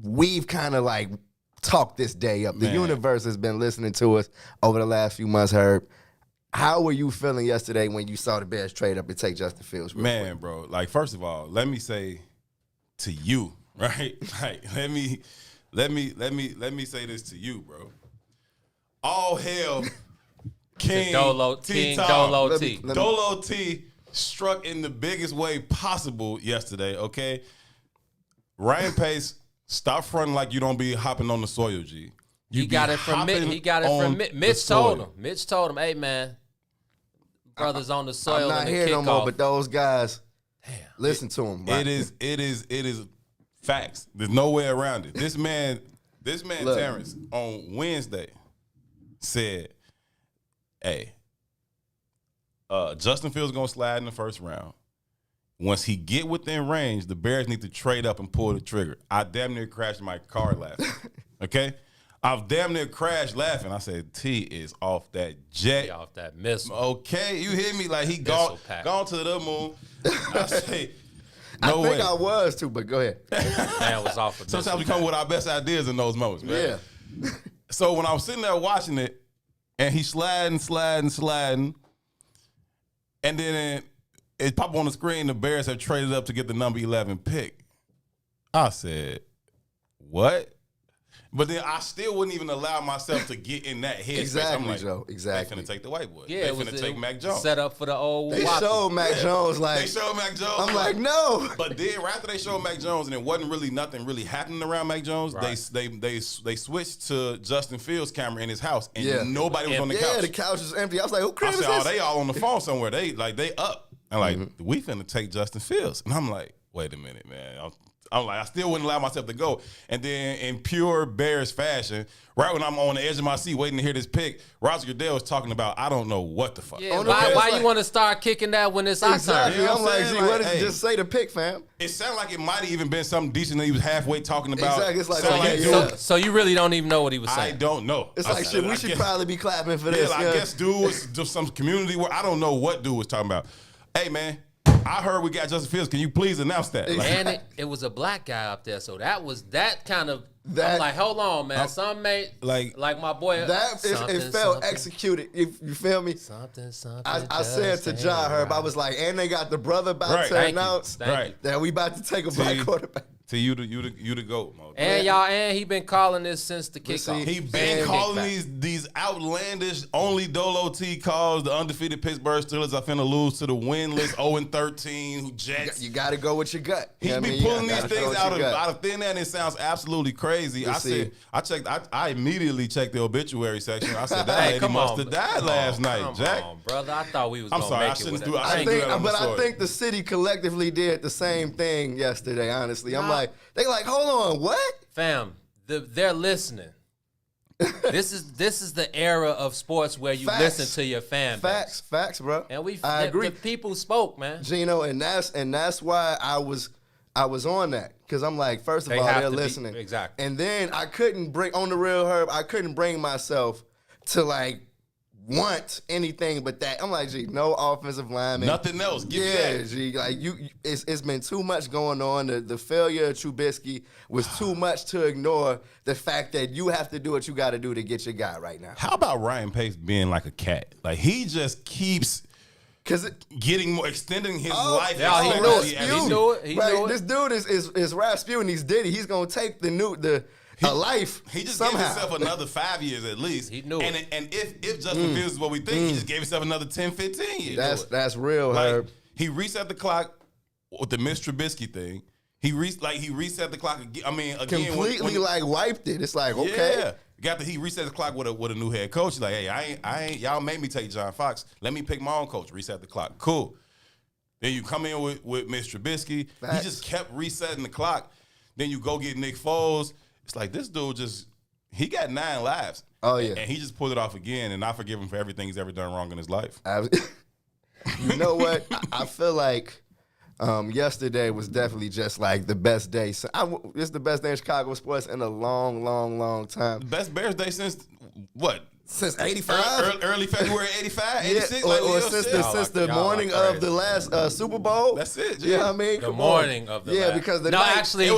we've kind of like talked this day up. The universe has been listening to us over the last few months, Herb. How were you feeling yesterday when you saw the Bears trade up and take Justin Fields? Man, quick? bro, like first of all, let me say to you, right? Like let me say this to you, bro. All hail King Dolo T. Dolo T. Dolo T struck in the biggest way possible yesterday, okay? Ryan Pace, stop fronting like you don't be hopping on the soil, G. He got it from Mitch told him. Mitch told him, hey, man, brothers on the soil. I'm not here no more, but those guys, listen to him. Right? It is facts. There's no way around it. This man Look. Terrence, on Wednesday said, hey, Justin Fields going to slide in the first round. Once he get within range, the Bears need to trade up and pull the trigger. I damn near crashed my car laughing. Okay? I've damn near crashed laughing. I said, T is off that jet. He off that missile. Okay, you hear me? Like he gone to the moon. I say, no I think way. I was too, but go ahead. Man was off of Sometimes we come with our best ideas in those moments, man. Yeah. So when I was sitting there watching it, and he's sliding, and then it popped on the screen, the Bears have traded up to get the number 11 pick. I said, what? But then I still wouldn't even allow myself to get in that headspace. Exactly, I'm like, Joe. Exactly. They finna take the white boy. Yeah, they finna take Mac Jones. Set up for the old. They showed Mac Jones like. They showed Mac Jones. I'm like, no. But then right after they showed Mac Jones, and it wasn't really nothing really happening around Mac Jones. Right. They switched to Justin Fields' camera in his house, and nobody was on the couch. Yeah, the couch was empty. I was like, who crib I is said, this? they all on the phone somewhere. They up. And like, we finna take Justin Fields. And I'm like, wait a minute, man. I'm like, I still wouldn't allow myself to go. And then in pure Bears fashion, right when I'm on the edge of my seat waiting to hear this pick, Roger Goodell was talking about, I don't know what the fuck. Yeah, why you want to start kicking that when it's our turn? Exactly. I'm like, gee, what did you just say to pick, fam? It sounded like it might have even been something decent that he was halfway talking about. Exactly. It's like, so you really don't even know what he was saying? I don't know. It's like, shit, we should probably be clapping for this. I guess dude was just some community where I don't know what dude was talking about. Hey, man. I heard we got Justin Fields. Can you please announce that? And it was a black guy up there, so that was that kind of. I'm like, hold on, man. Some made like my boy. It felt executed. You feel me? Something. I said to John Herb, I was like, and they got the brother about to announce that we about to take a black quarterback. To you to GOAT, Mo. And he been calling this since the kickoff. He been calling these outlandish only Dolo T calls. The undefeated Pittsburgh Steelers are finna lose to the winless 0-13 Jets. You got to go with your gut. He be pulling these things out of thin air, and it sounds absolutely crazy. I immediately checked the obituary section. I said that lady must have died last night, Jack. Come on, brother. I thought we was. I'm sorry, I shouldn't do that. But I think the city collectively did the same thing yesterday. Honestly, I'm like, they like, hold on, what? Fam, they're listening. This is the era of sports where you listen to your fan base. Facts, bro. And I agree. The people spoke, man. Gino, and that's why I was on that, because I'm like, first of all, they're listening. Exactly. And then I couldn't bring myself to like want anything but that. I'm like, gee, no offensive lineman, nothing else. Give me that. Gee, like it's been too much going on. The failure of Trubisky was too much to ignore the fact that you have to do what you got to do to get your guy right now. How about Ryan Pace being like a cat? Like, he just keeps getting more, extending his life. He knew it. This dude is Rasputin. He's Diddy. He's gonna take life. He just somehow. gave himself another 5 years at least. He knew it. And if Justin Fields is what we think, he just gave himself another 10, 15 years. That's real, Herb. He reset the clock with the Mitch Trubisky thing. He reset the clock again. I mean, again, completely wiped it. It's like, okay. Yeah. He reset the clock with a new head coach. He's like, hey, I ain't y'all made me take John Fox. Let me pick my own coach. Reset the clock. Cool. Then you come in with Mitch Trubisky. Facts. He just kept resetting the clock. Then you go get Nick Foles. It's like, this dude he got 9 lives. Oh, yeah. And he just pulled it off again, and I forgive him for everything he's ever done wrong in his life. You know what? I feel like yesterday was definitely just like the best day. So it's the best day in Chicago sports in a long, long, long time. The best Bears day since what? Since 85? Early February 85, 86? Or since the morning of the last Super Bowl. That's it. You know what I mean? The morning of the last. Because the night. Actually,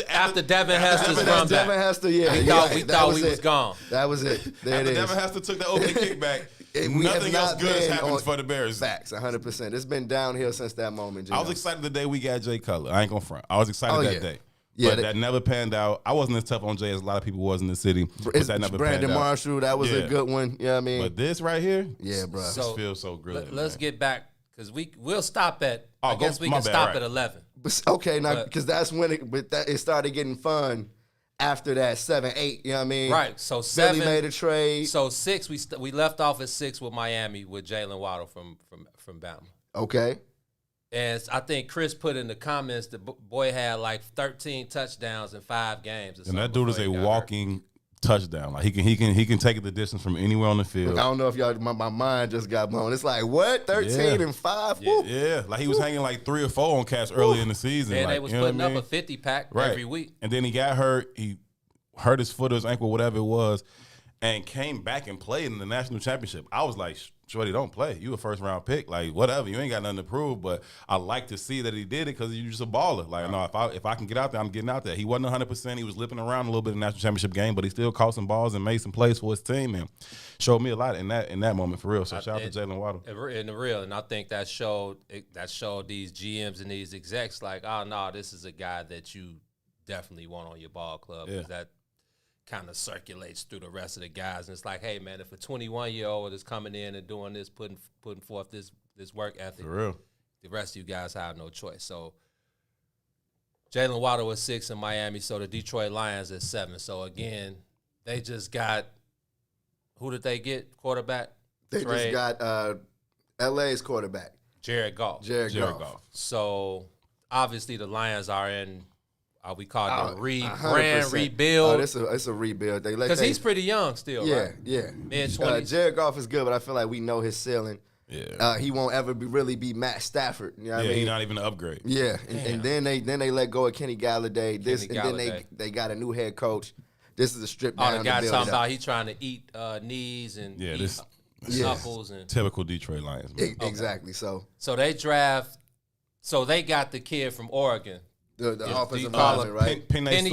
after Devin Hester's run back. Devin Hester, we thought we was gone. That was it. There it is. Devin Hester took the opening kickback. Nothing else good has happened for the Bears. Facts, 100%. It's been downhill since that moment, Gino. I was excited the day we got Jay Cutler. I ain't gonna front. I was excited that day. Yeah, but that never panned out. I wasn't as tough on Jay as a lot of people was in the city. But that never Brandon panned out. Marshall, that was a good one. You know what I mean? But this right here, bro. This feels so good. Let's get back, because we'll stop at. I guess we can stop at 11. Okay, now because that's when it started getting fun. After that 7-8, you know what I mean? Right. So 7 Billy made a trade. So 6, we left off at 6 with Miami with Jalen Waddle from Bama. Okay. And I think Chris put in the comments the boy had like 13 touchdowns in 5 games. And that dude is a walking touchdown. Like he can take it the distance from anywhere on the field. I don't know if y'all, my mind just got blown. It's like, what? 13 and 5? Yeah. Like he was hanging like 3 or 4 on cats early in the season. And like, they was putting up a 50-pack every week. And then he got hurt. He hurt his foot or his ankle, whatever it was, and came back and played in the national championship. I was like, Shorty, don't play. You a first-round pick. Like, whatever. You ain't got nothing to prove, but I like to see that he did it because you're just a baller. Like, no, if I can get out there, I'm getting out there. He wasn't 100%. He was lipping around a little bit in the national championship game, but he still caught some balls and made some plays for his team and showed me a lot in that moment for real. So shout out to Jalen Waddle. In the real, and I think that showed these GMs and these execs like, oh, no, this is a guy that you definitely want on your ball club. Yeah. That kind of circulates through the rest of the guys. And it's like, hey, man, if a 21-year-old is coming in and doing this, putting forth this work ethic, For real. the rest of you guys have no choice. So Jalen Waddle was 6 in Miami, so the Detroit Lions is 7. So, again, they just got – who did they get, quarterback? They just got LA's quarterback. Jared Goff. Jared Goff. So, obviously, the Lions are in – we call it the 100%. rebuild. It's a rebuild. Because he's pretty young still, right? Yeah. Mid-20s. Jared Goff is good, but I feel like we know his ceiling. Yeah. He won't ever really be Matt Stafford. You know what I mean? He's not even an upgrade. Yeah, and then they let go of Kenny Galladay. Then they got a new head coach. This is a strip down. All the guys talking up. about he trying to eat knees and eat knuckles and typical Detroit Lions. Man. Exactly. So they draft. So they got the kid from Oregon. The offensive lineman, right? Penei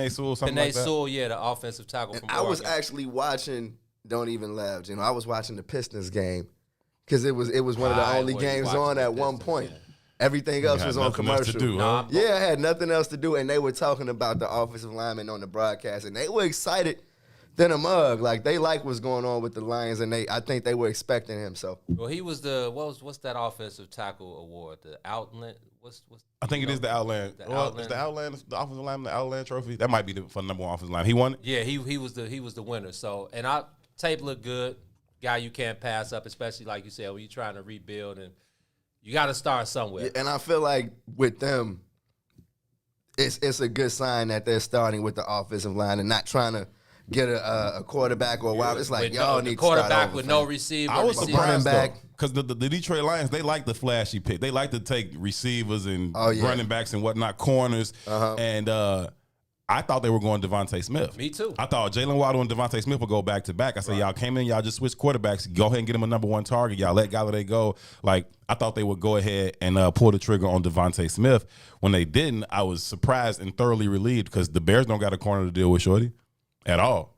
Sewell, something like that. Sewell, yeah, the offensive tackle from Oregon. I was actually watching. Don't even laugh, I was watching the Pistons game because it was one of the only games on at one point. Yeah. Everything else was on commercial. Huh? Yeah, I had nothing else to do, and they were talking about the offensive lineman on the broadcast, and they were excited than a mug. Like they like what's going on with the Lions, and I think they were expecting him. So well, he was what's that offensive tackle award? The Outland. I think it is the Outland. Is the Outland the offensive lineman the Outland trophy? That might be for the number one offensive lineman. He won it. Yeah, he was the winner. So tape looked good. Guy you can't pass up, especially like you said when you're trying to rebuild and you got to start somewhere. Yeah, and I feel like with them, it's a good sign that they're starting with the offensive line and not trying to get a quarterback or a wide. It's like y'all need quarterback with no receiver. I was surprised back because the Detroit Lions, they like the flashy pick. They like to take receivers and running backs and whatnot, corners, and I thought they were going Devontae Smith. Me too. I thought Jalen Waddle and Devontae Smith would go back to back. I said, y'all came in, y'all just switched quarterbacks. Go ahead and get him a number one target. Y'all let Galladay go. Like, I thought they would go ahead and pull the trigger on Devontae Smith. When they didn't, I was surprised and thoroughly relieved because the Bears don't got a corner to deal with Shorty at all.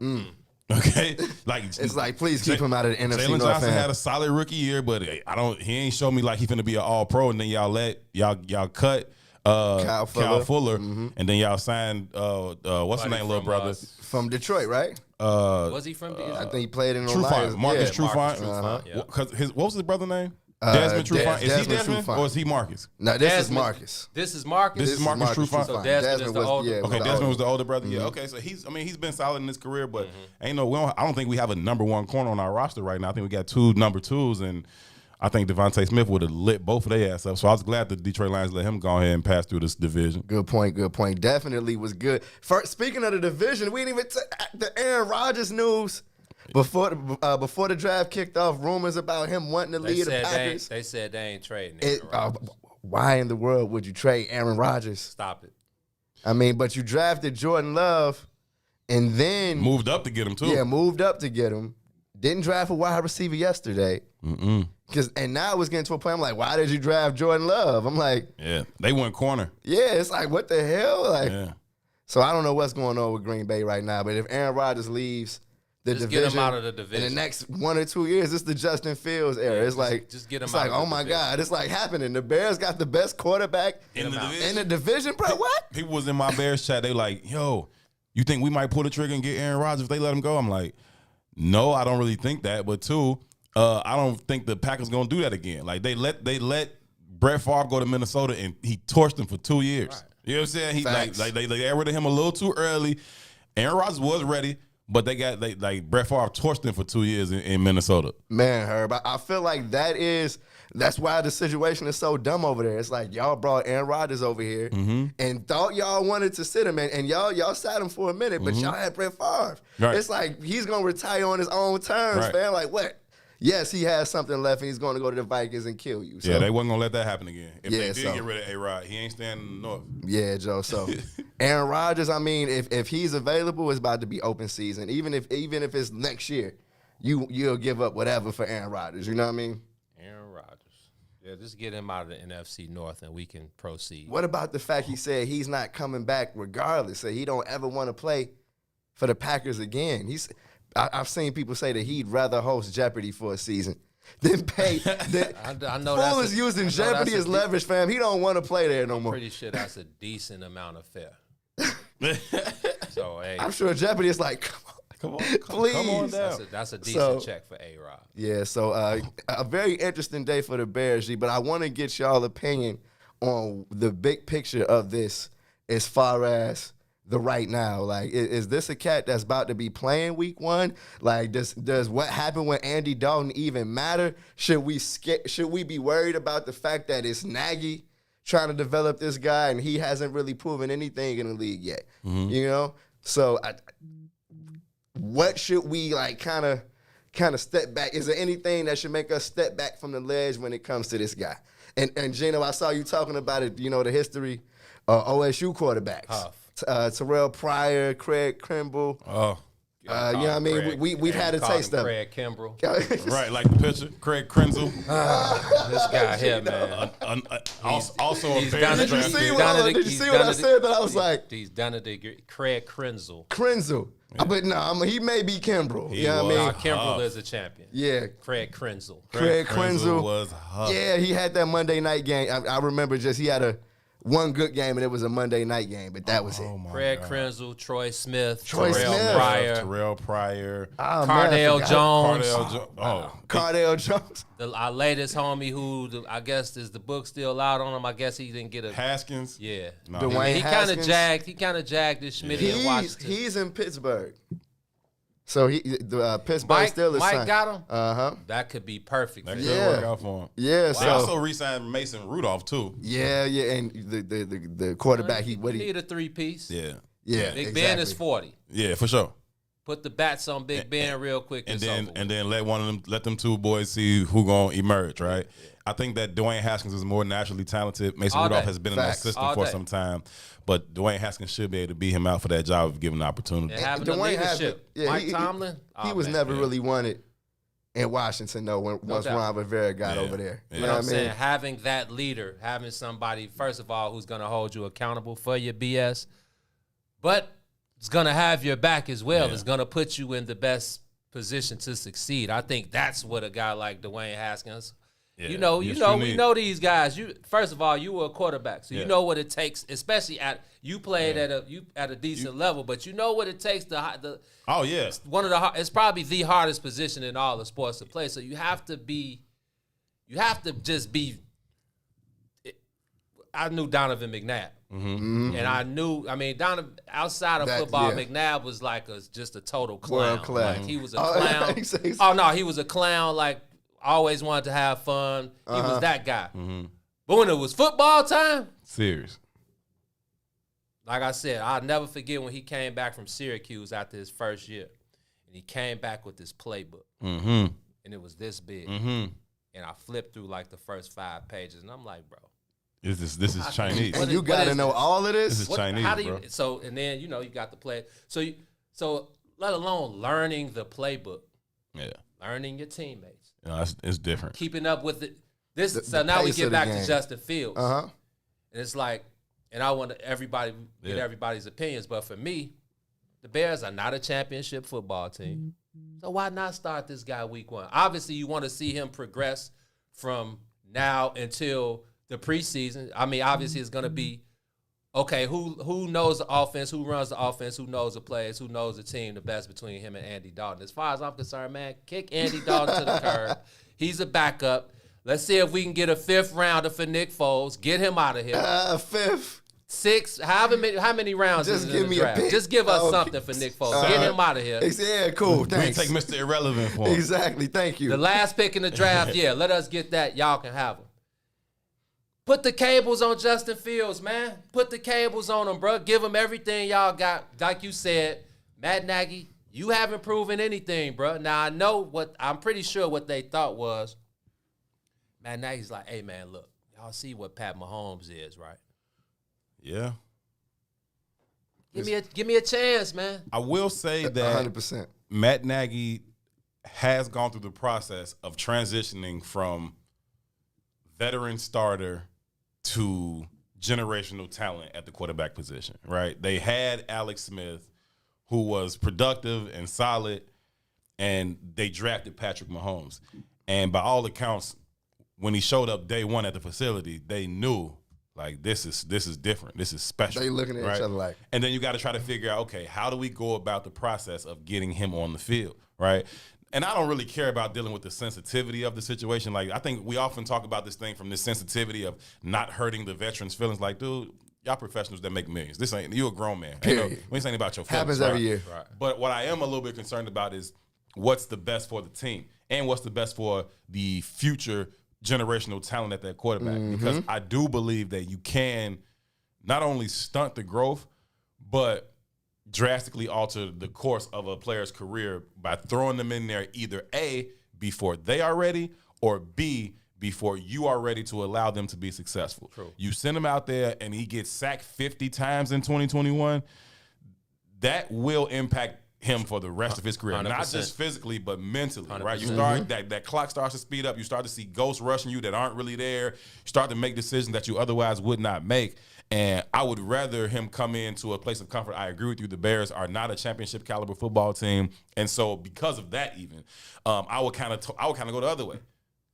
Okay, like it's like please keep him out of the NFC. Jalen Johnson had a solid rookie year, but he ain't show me like he finna be an all pro. And then y'all cut Kyle Fuller, and then y'all signed what's his name, little brother from Detroit, right? Was he from? I think he played in Trufant, Marcus Trufant. What was his brother name? Desmond Trufant. Is he Desmond or is he Marcus? No, this is Marcus. This is Marcus. This is Marcus Trufant. So Desmond is the older. Okay, Desmond was the older brother. Yeah. Okay, so he's been solid in his career, but I don't think we have a number one corner on our roster right now. I think we got 2 number 2s, and I think Devontae Smith would have lit both of their ass up. So I was glad the Detroit Lions let him go ahead and pass through this division. Good point. Definitely was good. Speaking of the division, we didn't even the Aaron Rodgers news. Before the draft kicked off, rumors about him wanting to lead the Packers. They said they ain't trading Aaron Rodgers. Why in the world would you trade Aaron Rodgers? Stop it. I mean, but you drafted Jordan Love and then moved up to get him too. Yeah, moved up to get him. Didn't draft a wide receiver yesterday. And now it's getting to a point, I'm like, why did you draft Jordan Love? I'm like, yeah, they went corner. Yeah, it's like, what the hell? Like, so I don't know what's going on with Green Bay right now, but if Aaron Rodgers leaves the just division, get him out of the division. In the next 1 or 2 years, it's the Justin Fields era. It's like, just get him it's out like, of the oh my division. God, it's like happening. The Bears got the best quarterback in the division, bro. What? People was in my Bears chat. They like, yo, you think we might pull the trigger and get Aaron Rodgers if they let him go? I'm like, no, I don't really think that. But 2, I don't think the Packers gonna do that again. Like they let Brett Favre go to Minnesota and he torched them for 2 years. Right. You know what I'm saying? He like they got rid of him a little too early. Aaron Rodgers was ready, but they Brett Favre torched him for 2 years in Minnesota. Man, Herb, I feel like that's why the situation is so dumb over there. It's like y'all brought Aaron Rodgers over here and thought y'all wanted to sit him, and y'all sat him for a minute, but y'all had Brett Favre. Right. It's like he's gonna retire on his own terms, man. Like what? Yes, he has something left, and he's going to go to the Vikings and kill you. So. Yeah, they wasn't going to let that happen again. If they did get rid of A-Rod, he ain't staying in the North. Yeah, Joe. So, Aaron Rodgers, I mean, if he's available, it's about to be open season. Even if it's next year, you'll give up whatever for Aaron Rodgers. You know what I mean? Aaron Rodgers. Yeah, just get him out of the NFC North, and we can proceed. What about the fact he said he's not coming back regardless? So he don't ever want to play for the Packers again. I've seen people say that he'd rather host Jeopardy for a season than pay. I know Fool is using Jeopardy as leverage, fam. He don't want to play there no more. I'm pretty sure that's a decent amount of fare. So, I'm sure Jeopardy is like, come on, please. Come on down. That's a decent check for A-Rod. Yeah, so a very interesting day for the Bears, G, but I want to get y'all opinion on the big picture of this as far as the right now. Like, is this a cat that's about to be playing week 1? Like, does what happened with Andy Dalton even matter? Should we be worried about the fact that it's Nagy trying to develop this guy and he hasn't really proven anything in the league yet? You know? So what should we like kind of step back? Is there anything that should make us step back from the ledge when it comes to this guy? And Gino, I saw you talking about it, you know, the history OSU quarterbacks. Terrell Pryor, Craig Kimbrell. You know what I mean? We've had a taste of Craig Kimbrell. Right, like the picture, Craig Krenzel. This guy here, man. Also a Bears. Did you see what I said? That I was like, he's done it. Craig Krenzel. Yeah. But no, he may be Kimbrell. You know what I mean? Kimbrell is a champion. Yeah. Craig Krenzel. Craig Krenzel was hot. Yeah, he had that Monday night game. I remember he had one good game, and it was a Monday night game, but that was it. Craig Krenzel, Troy Smith, Terrell Pryor, Cardale Jones. Cardale Jones. Our latest homie who I guess is the book still out on him. I guess he didn't get a Haskins. Yeah. No, Dwayne Haskins. He kind of jagged this Schmitty in Washington. He's in Pittsburgh. So Pittsburgh still is Mike got him? Uh-huh. That could be perfect. That could work out for him. Yeah. They also re-signed Mason Rudolph too. Yeah, and the quarterback he need a 3-piece. Yeah. Big Ben is 40. Yeah, for sure. Put the bats on Big Ben real quick. And then let them two boys see who gonna emerge, right? Yeah. I think that Dwayne Haskins is more naturally talented. Mason Rudolph has been in that system for some time. But Dwayne Haskins should be able to beat him out for that job if given the opportunity. And having the leadership. Mike Tomlin. He was never really wanted in Washington, though, once Ron Rivera got over there. You know what I'm saying? Having that leader, having somebody, first of all, who's going to hold you accountable for your BS, but it's going to have your back as well. It's going to put you in the best position to succeed. I think that's what a guy like Dwayne Haskins. Yeah, we know these guys. First of all, you were a quarterback, so you know what it takes. Especially you played at a decent level, but you know what it takes. It's probably the hardest position in all the sports to play. So you have to just be. I knew Donovan McNabb, and Donovan outside of football, McNabb was like just a total clown. Like he was a clown. He was a clown. Like. Always wanted to have fun. He was that guy. But when it was football time, serious. Like I said, I'll never forget when he came back from Syracuse after his first year. And he came back with this playbook. And it was this big. And I flipped through like the first 5 pages. And I'm like, bro. This is Chinese. And you got to know all of this? This is Chinese, bro. So, and then, you got to play. So let alone learning the playbook. Yeah. Learning your teammates. It's different. Keeping up with it. Now we get back to Justin Fields. And it's like, and I want everybody get everybody's opinions, but for me, the Bears are not a championship football team. So why not start this guy week 1? Obviously, you want to see him progress from now until the preseason. I mean, obviously, it's going to be, okay, who knows the offense, who runs the offense, who knows the players, who knows the team the best between him and Andy Dalton. As far as I'm concerned, man, kick Andy Dalton to the curb. He's a backup. Let's see if we can get a 5th rounder for Nick Foles. Get him out of here. 5th. 6. How many rounds is it in the draft? Just give us something for Nick Foles. Get him out of here. Yeah, cool. Thanks. We take Mr. Irrelevant for him. Exactly. Thank you. The last pick in the draft, let us get that. Y'all can have him. Put the cables on Justin Fields, man. Put the cables on him, bro. Give him everything y'all got. Like you said, Matt Nagy, you haven't proven anything, bro. Now, I'm pretty sure what they thought was, Matt Nagy's like, hey, man, look, y'all see what Pat Mahomes is, right? Yeah. Give me a chance, man. I will say that 100%. Matt Nagy has gone through the process of transitioning from veteran starter to generational talent at the quarterback position, right? They had Alex Smith, who was productive and solid, and they drafted Patrick Mahomes. And by all accounts, when he showed up day 1 at the facility, they knew Like this is different. This is special. They looking at each other like. And then you got to try to figure out, okay, how do we go about the process of getting him on the field, right? And I don't really care about dealing with the sensitivity of the situation. Like I think we often talk about this thing from this sensitivity of not hurting the veterans' feelings. Like, dude, y'all professionals that make millions. This ain't you a grown man. Period. We ain't saying about your feelings. Happens every year. Right. But what I am a little bit concerned about is what's the best for the team and what's the best for the future generational talent at that quarterback. Because I do believe that you can not only stunt the growth, but drastically alter the course of a player's career by throwing them in there either A, before they are ready, or B, before you are ready to allow them to be successful. True. You send him out there and he gets sacked 50 times in 2021, that will impact him for the rest of his career. 100%. Not just physically, but mentally, 100%. Right? You start that clock starts to speed up. You start to see ghosts rushing you that aren't really there. You start to make decisions that you otherwise would not make. And I would rather him come into a place of comfort. I agree with you. The Bears are not a championship caliber football team. And so because of that even, I would kind of go the other way.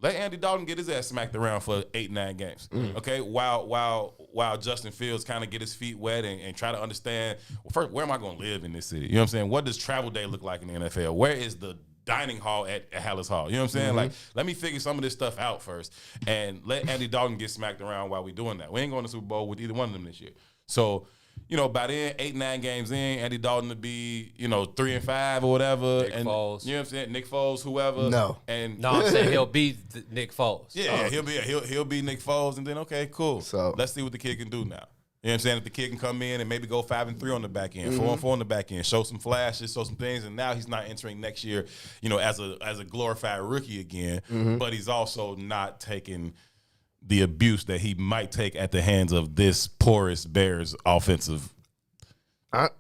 Let Andy Dalton get his ass smacked around for 8-9 games, okay? While Justin Fields kind of get his feet wet and try to understand, well, first, where am I going to live in this city? You know what I'm saying? What does travel day look like in the NFL? Where is the dining hall at Hallis Hall? You know what I'm saying? Like, let me figure some of this stuff out first and let Andy Dalton get smacked around while we're doing that. We ain't going to the Super Bowl with either one of them this year. So, you know, by then, 8-9 games in, Andy Dalton to be, 3-5 or whatever. Nick Foles. You know what I'm saying? Nick Foles, whoever. No. I'm saying he'll be Nick Foles. Yeah, he'll be Nick Foles, and then okay, cool. So let's see what the kid can do now. You know what I'm saying? If the kid can come in and maybe go 5-3 on the back end, 4-4 on the back end, show some flashes, show some things, and now he's not entering next year, as a glorified rookie again, but he's also not taking the abuse that he might take at the hands of this porous Bears offensive.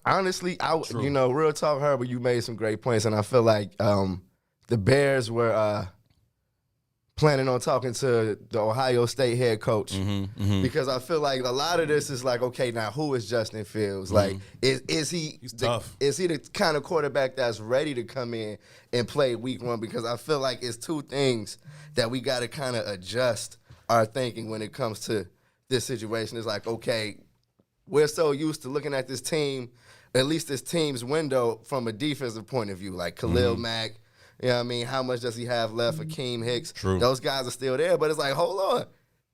Honestly, real talk, Herbert, you made some great points, and I feel like the Bears were planning on talking to the Ohio State head coach because I feel like a lot of this is like, okay, now who is Justin Fields? Like, is he tough? Is he the kind of quarterback that's ready to come in and play week one? Because I feel like it's two things that we got to kind of adjust our thinking when it comes to this situation. It's like, okay, we're so used to looking at this team, at least this team's window from a defensive point of view, like Khalil Mack, you know what I mean? How much does he have left? Akeem Hicks. True. Those guys are still there, but it's like, hold on.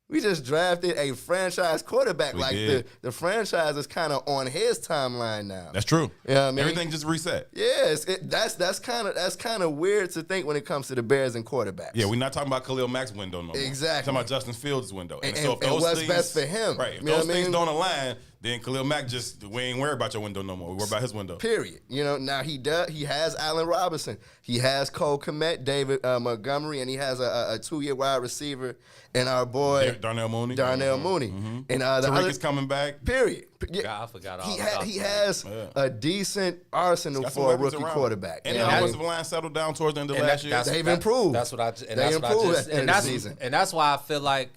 We just drafted a franchise quarterback. The franchise is kind of on his timeline now. That's true. You know what I mean? Everything just reset. Yeah, that's kind of weird to think when it comes to the Bears and quarterbacks. Yeah, we're not talking about Khalil Mack's window no more. Exactly. We're talking about Justin Fields' window. And so if those what's things, best for him. Right. If You know those what I things mean? don't align, then Khalil Mack we ain't worried about your window no more. We worry about his window. Period. Now he has Allen Robinson. He has Cole Kmet, David Montgomery, and he has a 2-year wide receiver and our boy Darnell Mooney. And Tariq is coming back. Period. God, I forgot all about He has a decent arsenal for a rookie quarterback. And the offensive line settled down towards the end of last year. They've improved. That's what I that's why I feel like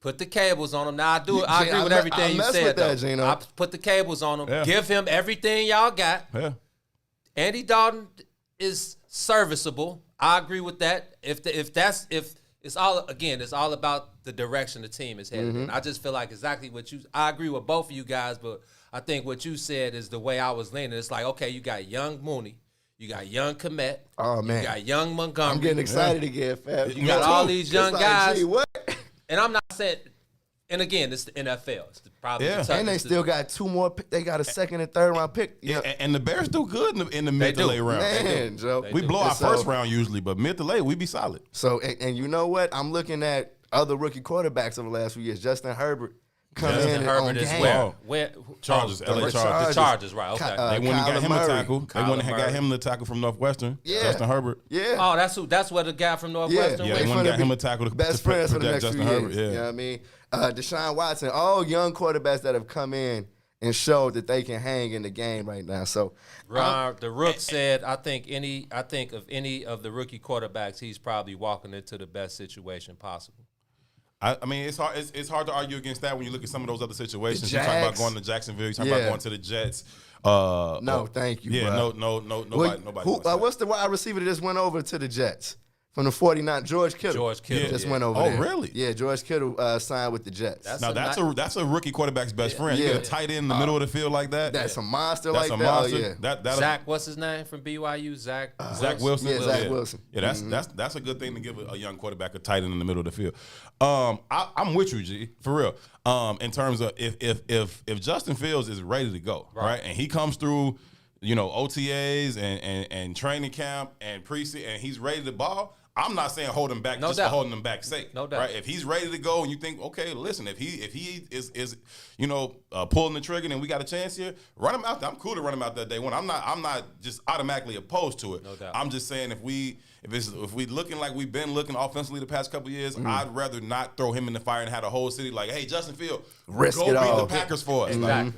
put the cables on him. Now I agree with everything you said. Though. I put the cables on him. Yeah. Give him everything y'all got. Yeah. Andy Dalton is serviceable. I agree with that. If it's all about the direction the team is headed in. I just feel like exactly I agree with both of you guys, but I think what you said is the way I was leaning. It's like, okay, you got young Mooney, you got young Kmet, oh man, you got young Montgomery. I'm getting excited again, fam. You got all these young guys. Gee, what? And I'm not saying, and again, it's the NFL. It's probably the toughest. And they still got 2 more. They got a 2nd and 3rd round pick. Yeah, and the Bears do good in the mid to late round. Man, Joe, we blow our first round usually, but mid to late we be solid. So, and you know what? I'm looking at other rookie quarterbacks over the last few years. Justin Herbert. Justin Herbert is where Chargers, LA Chargers. The Chargers, right? Okay. They wouldn't have got him a tackle. They wouldn't have got him the tackle from Northwestern. Yeah. Justin Herbert. Yeah. Oh, that's where the guy from Northwestern. Yeah, they wouldn't got him a tackle. Best friends for the next Justin few Herbert. years. You know what I mean? Deshaun Watson, all young quarterbacks that have come in and showed that they can hang in the game right now. So, the Rook said, I think of any of the rookie quarterbacks, he's probably walking into the best situation possible. I mean, it's hard. It's hard to argue against that when you look at some of those other situations. You talk about going to Jacksonville. You talk about going to the Jets. No, thank you. Yeah, bro. nobody. What's the wide receiver that just went over to the Jets? From the 49, George Kittle. George Kittle just went over Oh, there. really? Yeah, George Kittle signed with the Jets. That's a rookie quarterback's best friend. You get a tight end in the middle of the field like that. That's a monster That's like a that. monster. Oh, yeah. Zach, what's his name from BYU? Zach Wilson. Yeah, Zach Wilson. Yeah, that's a good thing to give a young quarterback a tight end in the middle of the field. I'm with you, G, for real. In terms of if Justin Fields is ready to go, right, and he comes through, OTAs and training camp and preseason, and he's ready to ball. I'm not saying hold him back for holding him back sake. No doubt. Right? If he's ready to go and you think, okay, listen, if he is pulling the trigger and we got a chance here, run him out there. I'm cool to run him out there day one. I'm not just automatically opposed to it. No doubt. I'm just saying if we looking like we've been looking offensively the past couple of years, I'd rather not throw him in the fire and have the whole city like, hey, Justin Field, risk go it beat all. the Packers for us. Exactly.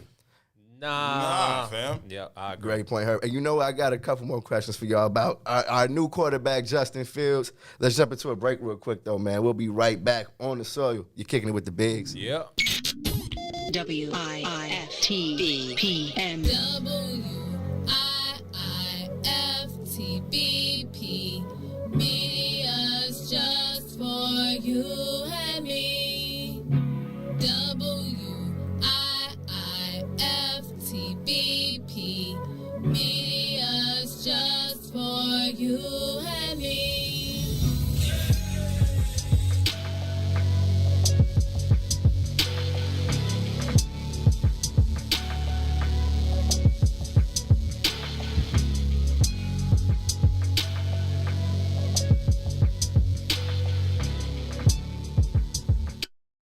Nah, fam. Yeah, I agree. Great point, Herb. And you know what? I got a couple more questions for y'all about our new quarterback, Justin Fields. Let's jump into a break real quick, though, man. We'll be right back on the soil. You're kicking it with the bigs. Yeah. WIIFTBP. WIIFTBP. Media's just for you and me. WIIFTBP. Media's just for you and me.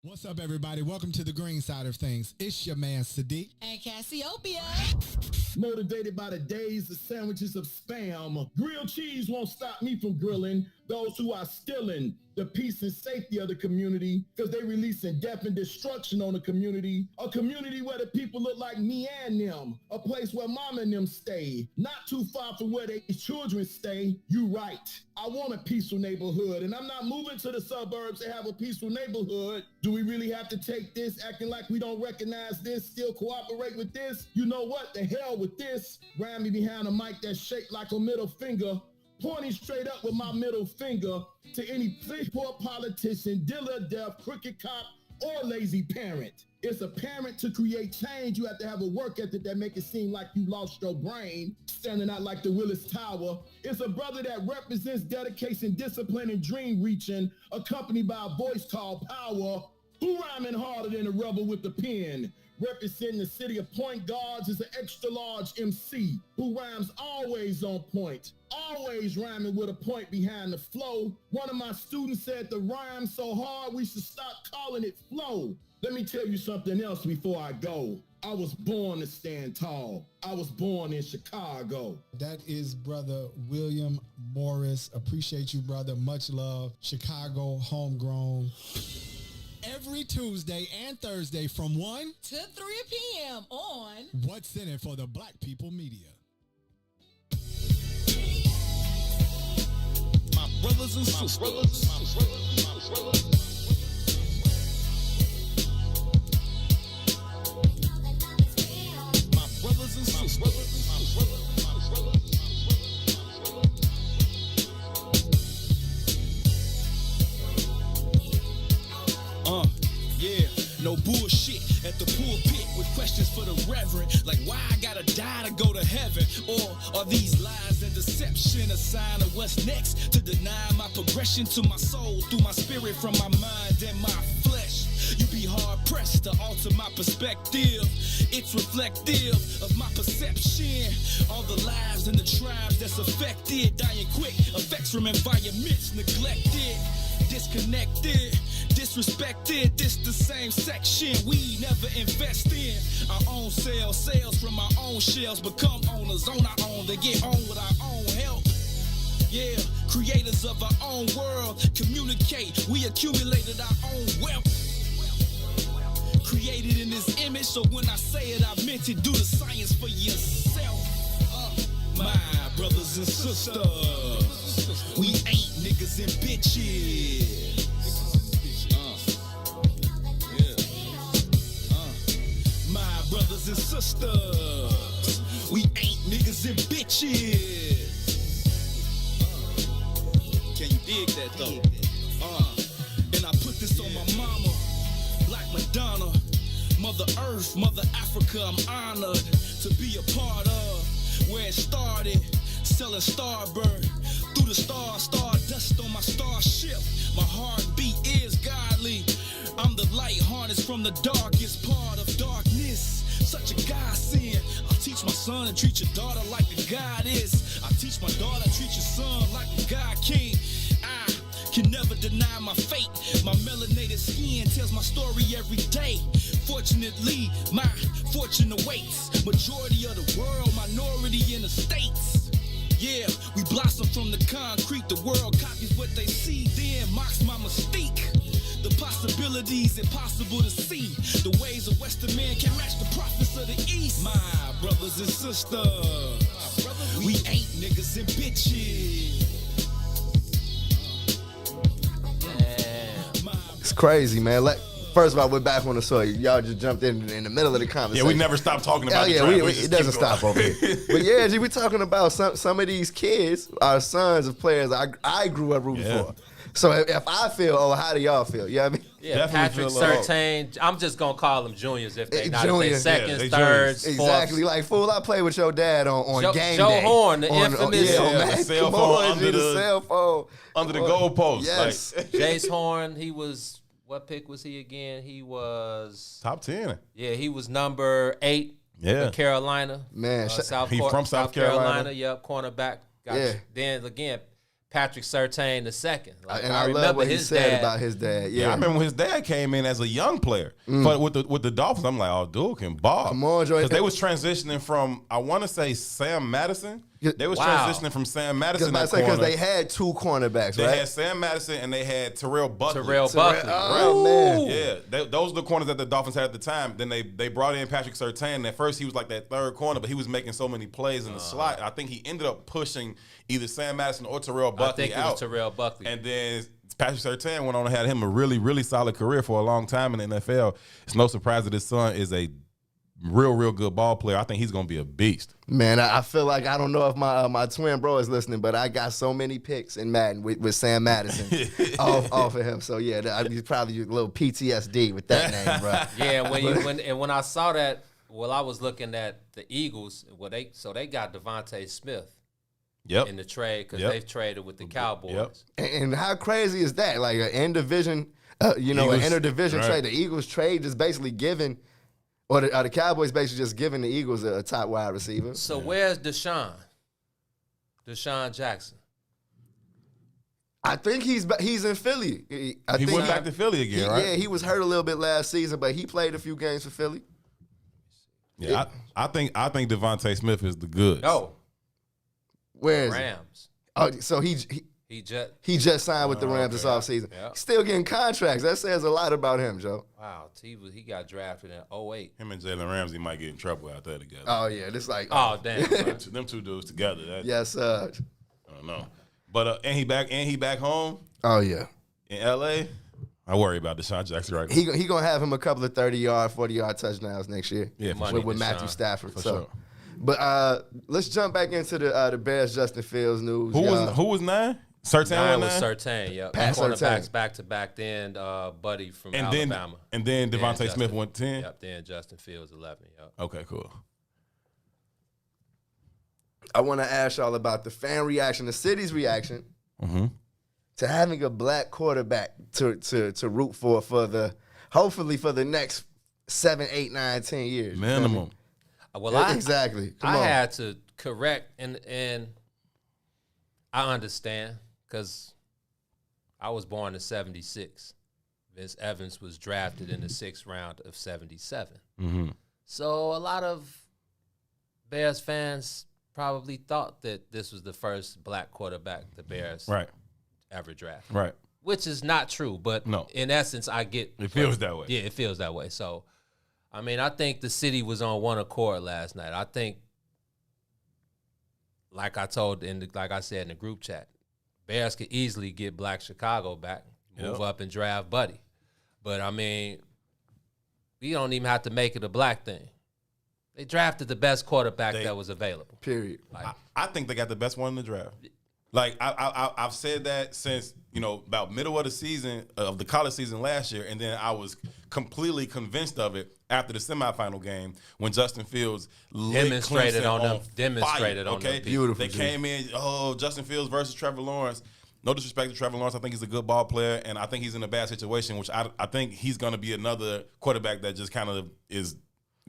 What's up, everybody? Welcome to the green side of things. It's your man, Sadiq. And Cassiopeia. Motivated by the days of sandwiches of spam, grilled cheese won't stop me from grilling those who are stealing the peace and safety of the community because they releasing death and destruction on the community. A community where the people look like me and them. A place where mama and them stay. Not too far from where their children stay. You right. I want a peaceful neighborhood, and I'm not moving to the suburbs to have a peaceful neighborhood. Do we really have to take this, acting like we don't recognize this, still cooperate with this? You know what? The hell with this. Ram me behind a mic that's shaped like a middle finger, pointing straight up with my middle finger to any poor politician, dealer, deaf, crooked cop, or lazy parent. It's apparent to create change, you have to have a work ethic that make it seem like you lost your brain, standing out like the Willis Tower. It's a brother that represents dedication, discipline, and dream reaching, accompanied by a voice called power, who rhyming harder than a rebel with the pen. Representing the city of Point Guards is an extra large MC who rhymes always on point, always rhyming with a point behind the flow. One of my students said the rhyme so hard we should stop calling it flow. Let me tell you something else before I go. I was born to stand tall. I was born in Chicago. That is Brother William Morris. Appreciate you, brother. Much love. Chicago, homegrown. Every Tuesday and Thursday from 1 to 3 p.m. on What's in It for the Black People Media. My brothers and sisters. My brothers and sisters. Yeah, no bullshit at the pulpit with questions for the reverend, like why I gotta die to go to heaven, or are these lies and deception a sign of what's next, to deny my progression to my soul through my spirit from my mind and my flesh. You be hard pressed to alter my perspective. It's reflective of my perception. All the lives and the tribes that's affected, dying quick, effects from environments neglected, disconnected, disrespected. This the same section we never invest in. Our own sales from our own shells, become owners on our own. They get on with our own help. Yeah, creators of our own world, communicate. We accumulated our own wealth. Created in this image, so when I say it, I meant it. Do the science for yourself. My brothers and sisters, we ain't niggas and bitches. My brothers and sisters, we ain't niggas and bitches. Can you dig that though. And I put this on my mama, Black Madonna, Mother Earth, Mother Africa. I'm honored to be a part of where it started, selling Starburn through the stars, stardust on my starship. My heartbeat is godly. I'm the light harness from the darkest part of darkness. Such a godsend. I teach my son to treat your daughter like a goddess. I teach my daughter to treat your son like a god king. I can never deny my fate. My melanated skin tells my story every day. Fortunately, my fortune awaits. Majority of the world, minority in the states. Yeah, we blossom from the concrete. The world copies what they see, then mocks my mystique. The possibilities impossible to see. The ways of Western man can match the prophets of the East. My brothers and sisters, we ain't niggas and bitches. It's crazy, man. First of all, we're back on the soil. Y'all just jumped in the middle of the conversation. Yeah, we never stopped talking about the draft. it doesn't stop over here. But yeah, G, we're talking about some of these kids are sons of players I grew up rooting for. So if I feel, how do y'all feel? You know what I mean? Yeah, Patrick Surtain. I'm just going to call them juniors if they not if they seconds, thirds, exactly. Fourths. Like, fool, I played with your dad on game Joe day. Horn, the infamous. The cell phone under the cell phone. Under the goalpost. Yes. Like. Jace Horn, he was, what pick was he again? He was top 10. Yeah, he was number 8 in Carolina. Man, from South Carolina. Yep, cornerback. Yeah. Then again, Patrick Surtain the second. And I remember what he said about his dad. Yeah, I remember when his dad came in as a young player. But with the Dolphins, I'm like, oh, dude can ball. Come on, Joey. Because they was transitioning from, I want to say Sam Madison. They was transitioning from Sam Madison. Because they had two cornerbacks, They right? had Sam Madison and they had Terrell Buckley. Oh, man. Yeah, those are the corners that the Dolphins had at the time. Then they brought in Patrick Surtain. At first, he was like that third corner, but he was making so many plays in the slot. I think he ended up pushing either Sam Madison or Terrell Buckley I think it was Terrell Buckley. And then Patrick Surtain went on and had him a really, really solid career for a long time in the NFL. It's no surprise that his son is a real good ball player. I think he's going to be a beast. Man, I feel like, I don't know if my twin bro is listening, but I got so many picks in Madden with Sam Madison off of him. So yeah, he's probably a little PTSD with that name, bro. Yeah, when I saw that, I was looking at the Eagles. They got Devontae Smith. Yep. In the trade because they've traded with the Cowboys. Yep. And how crazy is that? Like an in-division, an interdivision trade. The Eagles trade is basically giving, or the Cowboys basically just giving the Eagles a top wide receiver. So where's Deshaun Jackson? I think he's in Philly. He went back to Philly again, right? Yeah, he was hurt a little bit last season, but he played a few games for Philly. Yeah, I think Devontae Smith is the goods. No. Where is Rams? Oh, so he just signed with the Rams this offseason. Yep. Still getting contracts. That says a lot about him, Joe. Wow, he got drafted in 2008. Him and Jalen Ramsey might get in trouble out there together. Oh yeah, this like damn. Them two dudes together. Yes, sir. I don't know, but and he back home. Oh yeah, in L.A. I worry about Deshaun Jackson right now. He gonna have him a couple of 30-yard, 40-yard touchdowns next year. Yeah, with Matthew Stafford. For sure. But let's jump back into the Bears Justin Fields news. Who was 9? Surtain 9 was Surtain, yep. Pat Cornerbacks back-to-back, then Buddy from Alabama. And then Devontae Smith went 10? Yep, then Justin Fields 11, yep. Okay, cool. I want to ask y'all about the fan reaction, the city's reaction to having a black quarterback to root for hopefully for the next 7, 8, 9, 10 years. Minimum. Well, exactly. I had to correct, and I understand because I was born in 76. Vince Evans was drafted in the 6th round of 77. Mm-hmm. So a lot of Bears fans probably thought that this was the first black quarterback the Bears ever drafted. Right. Which is not true, but in essence, I get it feels that way. Yeah, it feels that way. So, I mean, I think the city was on one accord last night. I think, like I said in the group chat, Bears could easily get Black Chicago back, move up and draft Buddy. But I mean, we don't even have to make it a black thing. They drafted the best quarterback that was available. Period. I think they got the best one in the draft. Like I've said that since about middle of the season of the college season last year, and then I was completely convinced of it after the semifinal game when Justin Fields demonstrated on them. Okay, beautiful. They came in. Oh, Justin Fields versus Trevor Lawrence. No disrespect to Trevor Lawrence. I think he's a good ball player, and I think he's in a bad situation, which I think he's going to be another quarterback that just kind of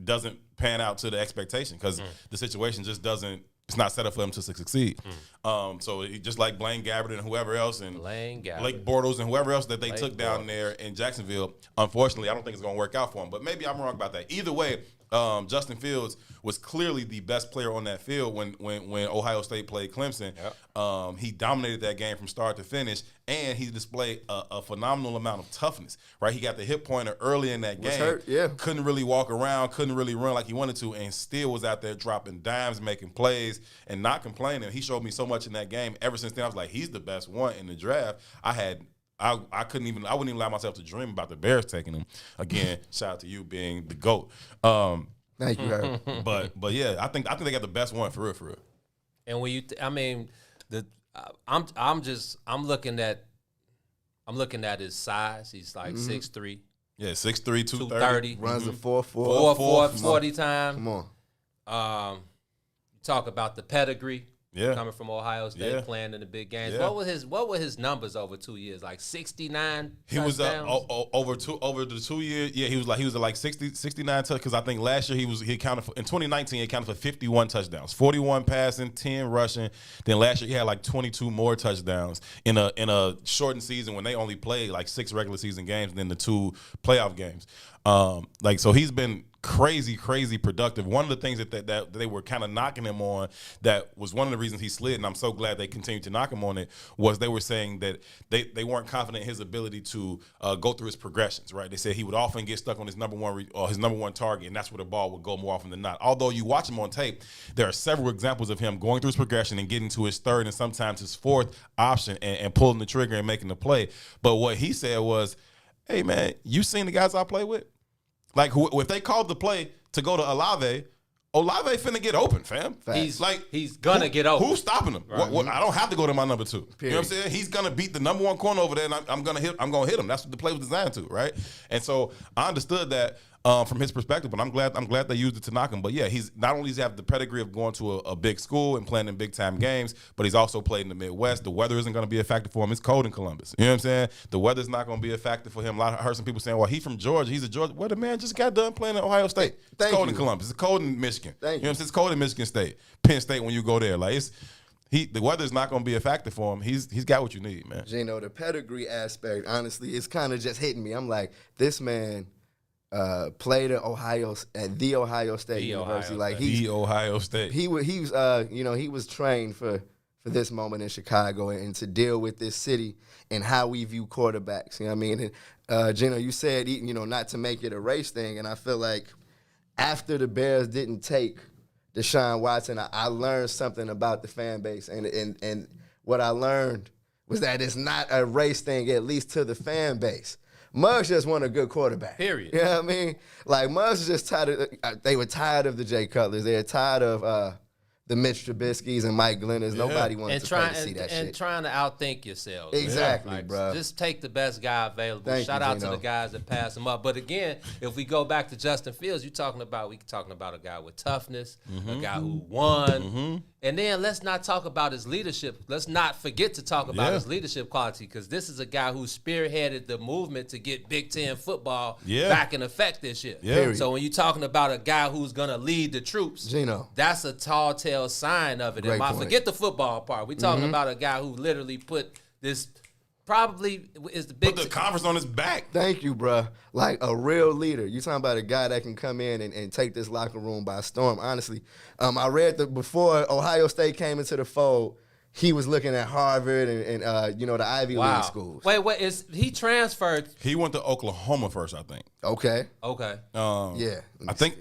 doesn't pan out to the expectation because the situation just doesn't. It's not set up for him to succeed. So just like Blaine Gabbert and whoever else, and Blake Bortles and whoever else that they took down there in Jacksonville, unfortunately, I don't think it's going to work out for him. But maybe I'm wrong about that. Either way, Justin Fields was clearly the best player on that field when Ohio State played Clemson. Yep. He dominated that game from start to finish, and he displayed a phenomenal amount of toughness. Right, he got the hip pointer early in that game. Hurt, yeah. Couldn't really walk around, couldn't really run like he wanted to, and still was out there dropping dimes, making plays, and not complaining. He showed me so much in that game. Ever since then, I was like, he's the best one in the draft. I wouldn't even allow myself to dream about the Bears taking him. Again, shout out to you being the GOAT. Thank you, Harry. But yeah, I think they got the best one for real. And when I'm looking at his size. He's like 6'3". Yeah, 6'3", 230. Runs a 4.4 40 times. Come on. You talk about the pedigree. Yeah. Coming from Ohio State, playing in the big games. Yeah. What were his numbers over 2 years? Like 69 He was over the 2 years. Yeah, he was at like 69 touchdowns. Because I think last year he accounted for, in 2019 he accounted for 51 touchdowns, 41 passing, 10 rushing. Then last year he had like 22 more touchdowns in a shortened season when they only played like 6 regular season games and then the 2 playoff games. So he's been crazy productive. One of the things that they were kind of knocking him on, that was one of the reasons he slid, and I'm so glad they continued to knock him on it, was they were saying that they weren't confident in his ability to go through his progressions, right? They said he would often get stuck on his number one target, and that's where the ball would go more often than not. Although you watch him on tape, there are several examples of him going through his progression and getting to his third and sometimes his fourth option and pulling the trigger and making the play. But what he said was, hey man, you seen the guys I play with? Like, if they called the play to go to Olave finna get open, fam. He's gonna get open. Who's stopping him? Right. I don't have to go to my number 2. Period. You know what I'm saying? He's gonna beat the number 1 corner over there, and I'm gonna hit him. That's what the play was designed to, right? And so I understood that from his perspective, but I'm glad they used it to knock him. But yeah, he's not only does he have the pedigree of going to a big school and playing in big time games, but he's also played in the Midwest. The weather isn't going to be a factor for him. It's cold in Columbus. You know what I'm saying? The weather's not going to be a factor for him. I heard some people saying, well, he's from Georgia. He's a Georgia. Well, the man just got done playing at Ohio State. It's cold in Columbus. It's cold in Michigan. You know what I'm saying? It's cold in Michigan State. Penn State when you go there. Like, the weather's not going to be a factor for him. He's got what you need, man. Gino, the pedigree aspect, honestly, it's kind of just hitting me. I'm like, this man played at the Ohio State University. The Ohio State. He was trained for this moment in Chicago and to deal with this city and how we view quarterbacks. You know what I mean? And, Gino, you said, not to make it a race thing, and I feel like after the Bears didn't take Deshaun Watson, I learned something about the fan base, and what I learned was that it's not a race thing, at least to the fan base. Muggs just want a good quarterback. Period. You know what I mean? Like, Muggs is just tired of, they were tired of the Jay Cutlers. They were tired of the Mitch Trubisky's and Mike Glenners. Nobody wanted to see that shit. And trying to outthink yourselves. Exactly, bro. Just take the best guy available. Shout out to the guys that pass him up. But again, if we go back to Justin Fields, we talking about a guy with toughness, a guy who won. And then let's not talk about his leadership. Let's not forget to talk about his leadership quality, because this is a guy who spearheaded the movement to get Big Ten football back in effect this year. So when you're talking about a guy who's going to lead the troops, Gino, that's a tall tale sign of it. Forget the football part. We're talking about a guy who literally put this probably is the big... Put the conference on his back. Thank you, bro. Like a real leader. You're talking about a guy that can come in and take this locker room by storm. Honestly, I read that before Ohio State came into the fold, he was looking at Harvard and the Ivy League schools. Wait, is he transferred? He went to Oklahoma first, I think. Okay. Yeah.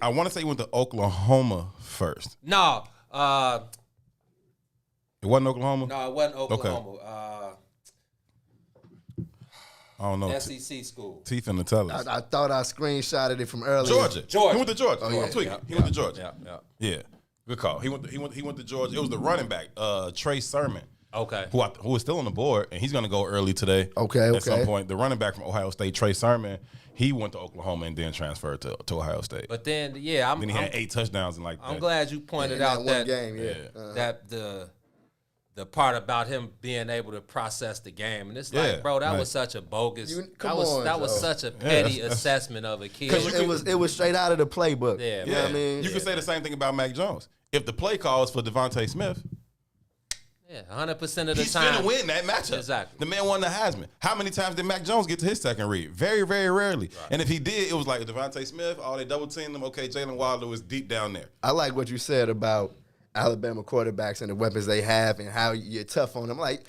I want to say he went to Oklahoma first. No. It wasn't Oklahoma? No, it wasn't Oklahoma. Okay. I don't know. SEC school. Teeth in the tellers. I thought I screenshotted it from earlier. Georgia. He went to Georgia. Oh, yeah. I'm tweaking. He went to Georgia. Yeah. Good call. He went to Georgia. It was the running back, Trey Sermon. Okay. Who is still on the board, and he's going to go early today. Okay. At some point, the running back from Ohio State, Trey Sermon, he went to Oklahoma and then transferred to Ohio State. But then, then he had 8 touchdowns and I'm glad you pointed out that game, that the part about him being able to process the game, and it's like, bro, that was such a bogus. That was such a petty assessment of a kid. It was straight out of the playbook. Yeah, you know what I mean, you can say the same thing about Mac Jones. If the play calls for Devontae Smith. Yeah, 100% of the He's time. He's finna win that matchup. Exactly. The man won the Heisman. How many times did Mac Jones get to his second read? Very, very rarely. Right. And if he did, it was like Devontae Smith, they double teamed him. Okay, Jalen Wilder was deep down there. I like what you said about Alabama quarterbacks and the weapons they have and how you're tough on them. Like,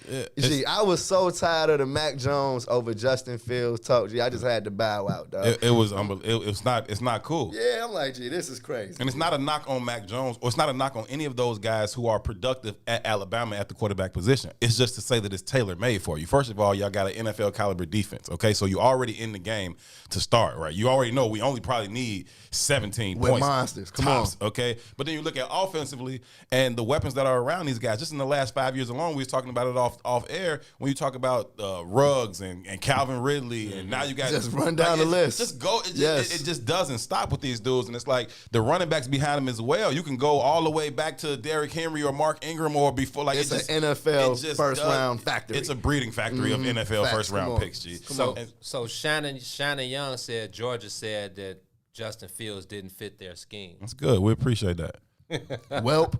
I was so tired of the Mac Jones over Justin Fields talk. I just had to bow out, dog. It was unbelievable. It's not cool. Yeah, I'm like, this is crazy. And it's not a knock on Mac Jones, or it's not a knock on any of those guys who are productive at Alabama at the quarterback position. It's just to say that it's tailor-made for you. First of all, y'all got an NFL caliber defense, okay? So you already in the game to start, right? You already know we only probably need 17 with points. Monsters. Come tops, on. Okay? But then you look at offensively and the weapons that are around these guys. Just in the last 5 years alone, we was talking about it off air when you talk about Ruggs and Calvin Ridley, and now you got just run down the list. Just go. It just doesn't stop with these dudes, and it's like the running backs behind them as well. You can go all the way back to Derrick Henry or Mark Ingram or before. Like it's an NFL first round factory. It's a breeding factory of NFL first round picks. G. So Shannon Young said Georgia said that Justin Fields didn't fit their scheme. That's good. We appreciate that. Welp,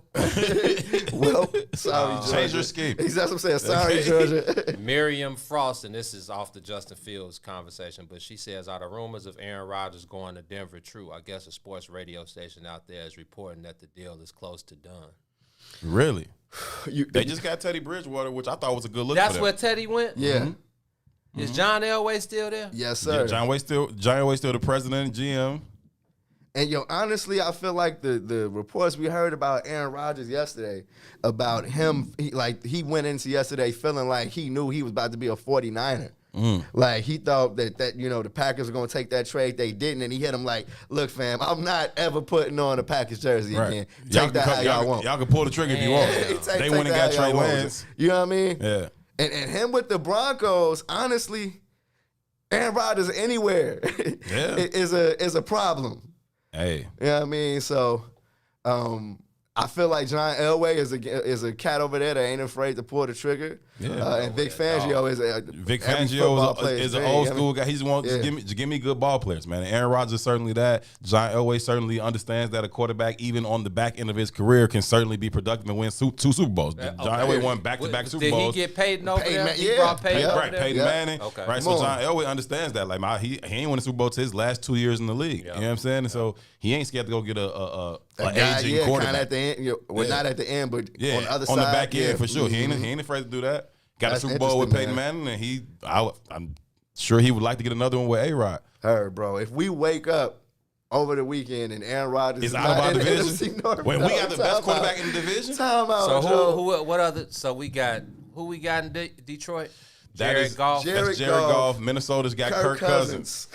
sorry, Georgia. Change your scheme. That's what I'm saying. Sorry, Georgia. Miriam Frost, and this is off the Justin Fields conversation, but she says, are the rumors of Aaron Rodgers going to Denver true? I guess a sports radio station out there is reporting that the deal is close to done. Really? They just got Teddy Bridgewater, which I thought was a good look. That's where Teddy went? Yeah. Mm-hmm. Is John Elway still there? Yes, sir. Yeah, John Elway still the president and GM. And honestly, I feel like the reports we heard about Aaron Rodgers yesterday, about him, he went into yesterday feeling like he knew he was about to be a 49er. Like he thought that the Packers were gonna take that trade. They didn't, and he hit him like, "Look, fam, I'm not ever putting on a Packers jersey again. Take that how y'all want. Y'all can pull the trigger if you want." They went and got Trey Lance. You know what I mean? Yeah. And him with the Broncos, honestly, Aaron Rodgers anywhere is a problem. Hey. You know what I mean? So I feel like John Elway is a cat over there that ain't afraid to pull the trigger. Yeah. And Vic Fangio is an old school guy. He's one just give me good ball players, man. And Aaron Rodgers is certainly that. John Elway certainly understands that a quarterback, even on the back end of his career, can certainly be productive and win 2 Super Bowls. John Elway won back-to-back Super Bowls. Did he get Peyton over there? He brought Peyton over there? Peyton Manning. Okay. Right. So John Elway understands that. Like he ain't won a Super Bowl to his last 2 years in the league. You know what I'm saying? And so he ain't scared to go get an aging quarterback. Kind of at the end. Not at the end, but on the other side. On the back end, for sure. He ain't afraid to do that. Got a Super Bowl with Peyton Manning, and I'm sure he would like to get another one with A-Rod. Heard, bro. If we wake up over the weekend and Aaron Rodgers is out of our division, when we got the best quarterback in the division, time out. So what other? So we got who we got in Detroit? Jared Goff. That's Jared Goff. Minnesota's got Kirk Cousins.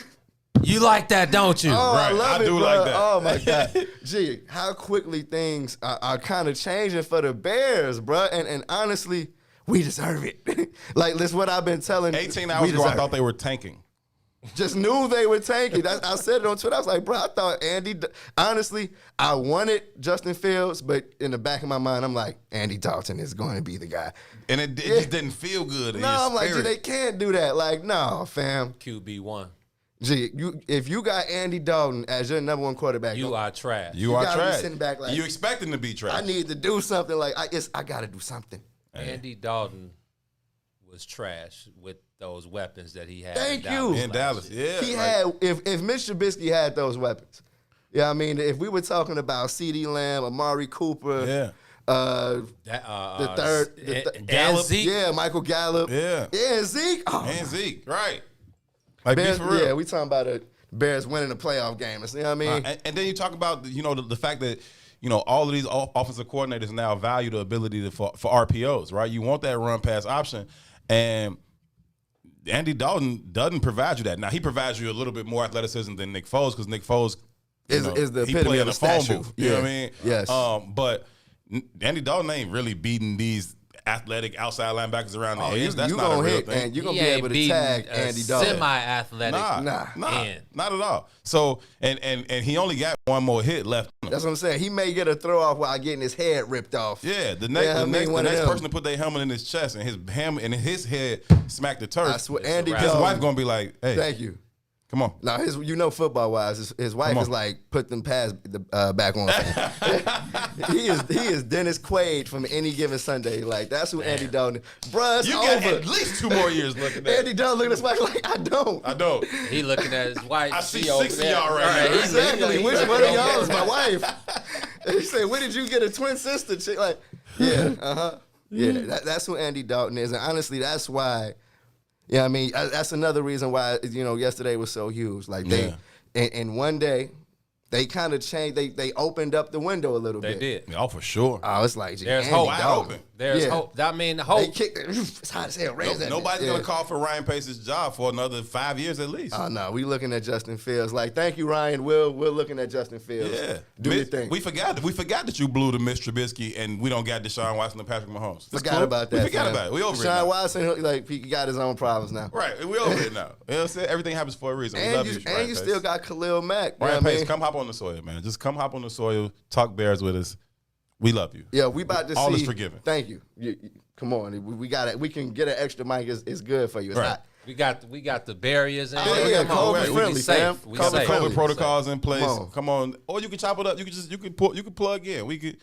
You like that, don't you? Oh, right. I love I it, do bro. like that. Oh my God. Gee, how quickly things are kind of changing for the Bears, bro. And honestly, we deserve it. Like, that's what I've been telling. 18 hours ago, I thought they were tanking. Just knew they were tanking. I said it on Twitter. I was like, bro, I thought honestly, I wanted Justin Fields, but in the back of my mind, I'm like, Andy Dalton is going to be the guy. And it just didn't feel good. No, I'm like, they can't do that. Like, no, fam. QB1. Gee, if you got Andy Dalton as your number one quarterback, you are trash. You are trash. Sitting back like, you expect him to be trash. I need to do something. Like I got to do something. Andy Dalton was trash with those weapons that he had. Thank you. In Dallas, yeah. He had if Mitch Trubisky had those weapons. Yeah, I mean, if we were talking about CeeDee Lamb, Amari Cooper, Gallup, Zeke. Yeah, Michael Gallup. Yeah, and Zeke. Oh. And Zeke, right. Like, Bears, be for real. Yeah, we talking about the Bears winning a playoff game. You know what I mean? And then you talk about the fact that all of these offensive coordinators now value the ability for RPOs, right? You want that run pass option, and Andy Dalton doesn't provide you that. Now he provides you a little bit more athleticism than Nick Foles, because Nick Foles is the he epitome play of in the the phone statue. booth. You know what I mean? Yes. But Andy Dalton ain't really beating these athletic outside linebackers around the Oh, edge. That's you not a gonna real hit, thing. and you gonna be able to tag Andy Dalton. Semi-athletic. Not at all. So and he only got one more hit left. That's what I'm saying. He may get a throw off while getting his head ripped off. Yeah, the next person to put their helmet in his chest and his head smack the turf. I swear, Andy his Dalton, wife gonna be like, "Hey, thank you." Come on. Now, football wise, his wife is like, put them pads back on. he is Dennis Quaid from Any Given Sunday. Like, that's who Andy Dalton. Bruh, it's you over. got at least 2 more years looking at Andy Dalton looking at his wife like, I don't. He looking at his wife. I see 6 of y'all right now. Exactly. Which one of y'all is my wife? He said, when did you get a twin sister? Chick? Like, yeah, Yeah, that's who Andy Dalton is. And honestly, that's why. Yeah, I mean, that's another reason why, yesterday was so huge. Like, in one day, they kind of changed. They opened up the window a little bit. They did. Oh, for sure. Oh, it's like, there's Andy hope. Dalton. There's hope. I mean, the hope. They kicked it. It's hot as hell. Nobody's going to call for Ryan Pace's job for another 5 years at least. Oh, no. We looking at Justin Fields. Like, thank you, Ryan. We're looking at Justin Fields. Yeah. Do your thing. We forgot that you blew to Mitch Trubisky and we don't got Deshaun Watson and Patrick Mahomes. Forgot about that. We forgot about it. We over it now. Deshaun Watson, like, he got his own problems now. Right. We over it now. You know what I'm saying? Everything happens for a reason. We love you, And you still got Khalil Mack. Ryan Pace, come hop on the soil, man. Just come hop on the soil. Talk Bears with us. We love you. Yeah, we about to All see. is forgiven. Thank you. Come on, we got it. We can get an extra mic. It's good for you. It's not. We got the barriers in Yeah, there. COVID friendly, fam. COVID protocols in place. Come on. Or you can chop it up. You can plug in. We could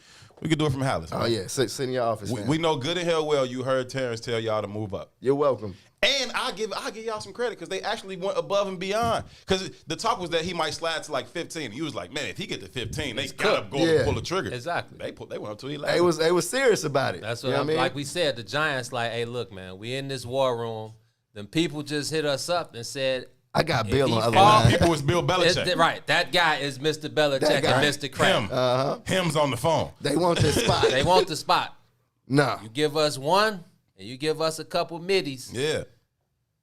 do it from Hallis. Oh yeah, sit in your office. We know good and hell well you heard Terrence tell y'all to move up. You're welcome. And I'll give y'all some credit because they actually went above and beyond. Because the talk was that he might slide to like 15. He was like, man, if he get to 15, they gotta go and pull the trigger. Exactly. They went up to 11. They was serious about it. That's what I mean. Like we said, the Giants like, hey, look, man, we in this war room. Them people just hit us up and said, I got Bill on the other line. People is Bill Belichick. Right. That guy is Mr. Belichick and Mr. Kraft. Him's on the phone. They want this spot. They want the spot. No. You give us one and you give us a couple middies. Yeah.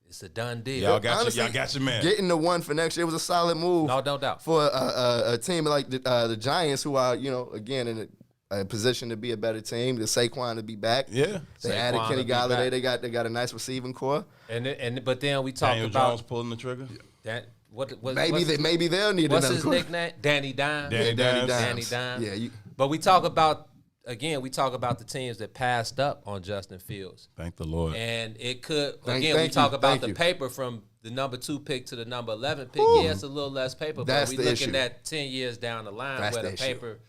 It's a done deal. Y'all got your man. Getting the one for next year was a solid move. No doubt. For a team like the Giants, who are, again, in a position to be a better team. The Saquon to be back. Yeah. They added Kenny Galladay. They got a nice receiving core. But then we talked Daniel about Jones pulling the trigger. That maybe they'll need what's another his nickname? Danny Dimes. Danny Dimes. Yeah. But we talk about the teams that passed up on Justin Fields. Thank the Lord. And it could we talk about the paper from the number 2 pick to the number 11 pick. Ooh. Yeah, it's a little less paper, but we're looking at 10 years down the line where the paper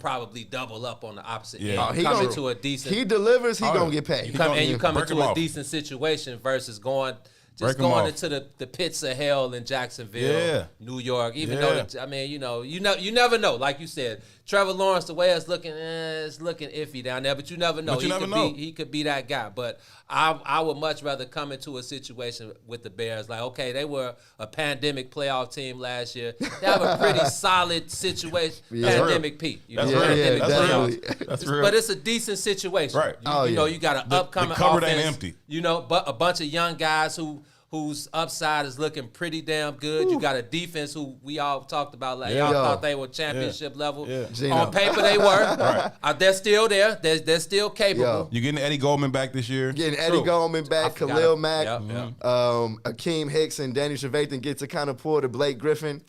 probably double up on the opposite end. You come into a decent. He delivers. He gonna get paid. You come into a decent situation versus going into the pits of hell in Jacksonville, New York. Even though you never know. Like you said, Trevor Lawrence, the way it's looking iffy down there. But you never know. He could be that guy. But I would much rather come into a situation with the Bears. Like, okay, they were a pandemic playoff team last year. They have a pretty solid situation. Pandemic Pete. That's real. But it's a decent situation. Right. You got an upcoming the cupboard offense. Ain't empty. But a bunch of young guys whose upside is looking pretty damn good. You got a defense who we all talked about. Like y'all thought they were championship level. Yeah. On paper they were. Right. They're still there. They're still capable. You getting Eddie Goldman back this year? Getting Eddie Goldman back, Khalil Mack, Akeem Hicks, and Danny Trevathan get to kind of pull the Blake Griffin.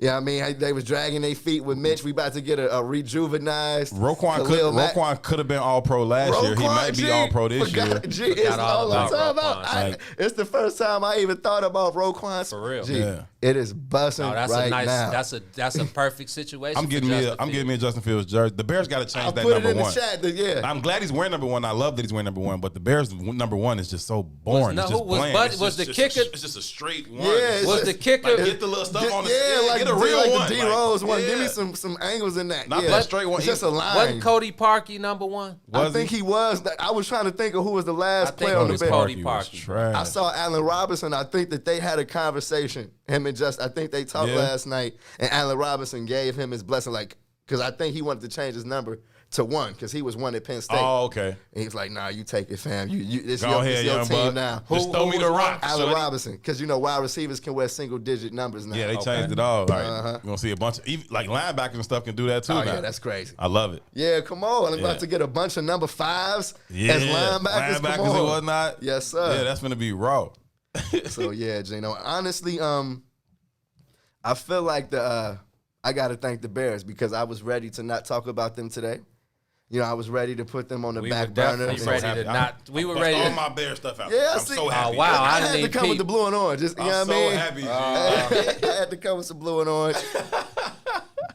Yeah, I mean, they was dragging their feet with Mitch. We about to get a rejuvenized Roquan could have been All-Pro last year. He might be All-Pro this year. It's all I'm talking about. It's the first time I even thought about Roquan. For real. It is busting now. That's a perfect situation. I'm getting me a Justin Fields jersey. The Bears got to change that number one. Chat, I'm glad he's wearing number one. I love that he's wearing number one, but the Bears number one is just so boring. It's just bland. Was the kicker? It's just a straight one. Yeah, was the kicker? Get the little stuff on the like get a real like one. The D Rose one. Give me some angles in that. Not that straight one. It's just a line. Wasn't Cody Parkey number one? I think he was. I was trying to think of who was the last player on the bench. Cody Parkey. I saw Allen Robinson. I think that they had a conversation. Him and I think they talked last night, and Allen Robinson gave him his blessing, like, because I think he wanted to change his number to 1 because he was 1 at Penn State. Oh, okay. And he's like, nah, you take it, fam. It's Go ahead, it's your young team buck. now. Just throw me the rock. Allen Robinson, because wide receivers can wear single-digit numbers now. Yeah, they changed it all. Like, you're going to see a bunch of, even, like linebackers and stuff can do that too now. Yeah, that's crazy. I love it. Yeah, come on. I'm about to get a bunch of number 5s as linebackers. Come on. and whatnot. Yes, sir. Yeah, that's going to be raw. So, yeah, Gino. Honestly, I feel like I got to thank the Bears because I was ready to not talk about them today. I was ready to put them on the back burner. We were ready. All my Bear stuff out. Yeah, I'm so happy. Oh, wow. I had to come with the blue and orange. Just, you know what I mean? happy. I had to come with some blue and orange.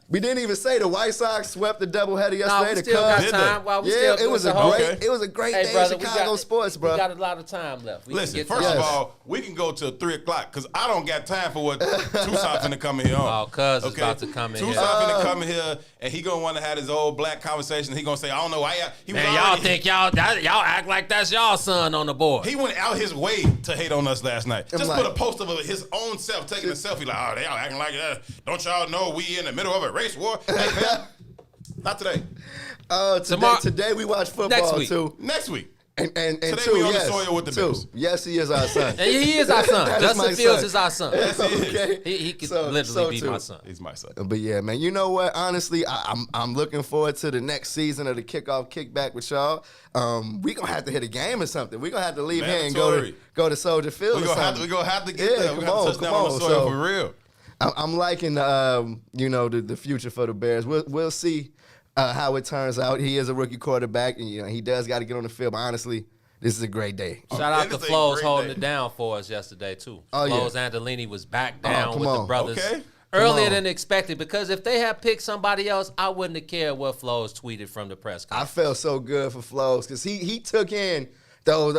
We didn't even say the White Sox swept the doubleheader yesterday. We still got time. Well, it was a great day in Chicago sports, bro. We got a lot of time left. Listen, first of all, we can go till 3 o'clock because I don't got time for what Tucson finna come in here on. Oh, Cuz is about to come in here. Tucson finna come in here and he gonna want to have his old black conversation. He gonna say, I don't know why y'all think y'all act like that's y'all son on the board. He went out his way to hate on us last night. Just put a post of his own self taking a selfie like, oh, they all acting like that. Don't y'all know we in the middle of a race war? Hey, man, not today. Today we watch football too. Next week. And today two, we on yes, the soil with the Bills. Yes, he is our son. And he is our son. Justin Fields is our son. Yes, okay. He could literally be my son. He's my son. But yeah, man, you know what? Honestly, I'm looking forward to the next season of the kickoff kickback with y'all. We gonna have to hit a game or something. We gonna have to leave here and go to Soldier Field. We gonna have to get there. We gonna touch down on the soil for real. I'm liking the future for the Bears. We'll see how it turns out. He is a rookie quarterback, and he does got to get on the field. But honestly, this is a great day. Shout out to Flo's holding it down for us yesterday too. Flo's Andolini was back down with the brothers earlier than expected because if they had picked somebody else, I wouldn't have cared what Flo's tweeted from the press conference. I felt so good for Flo's because he took in those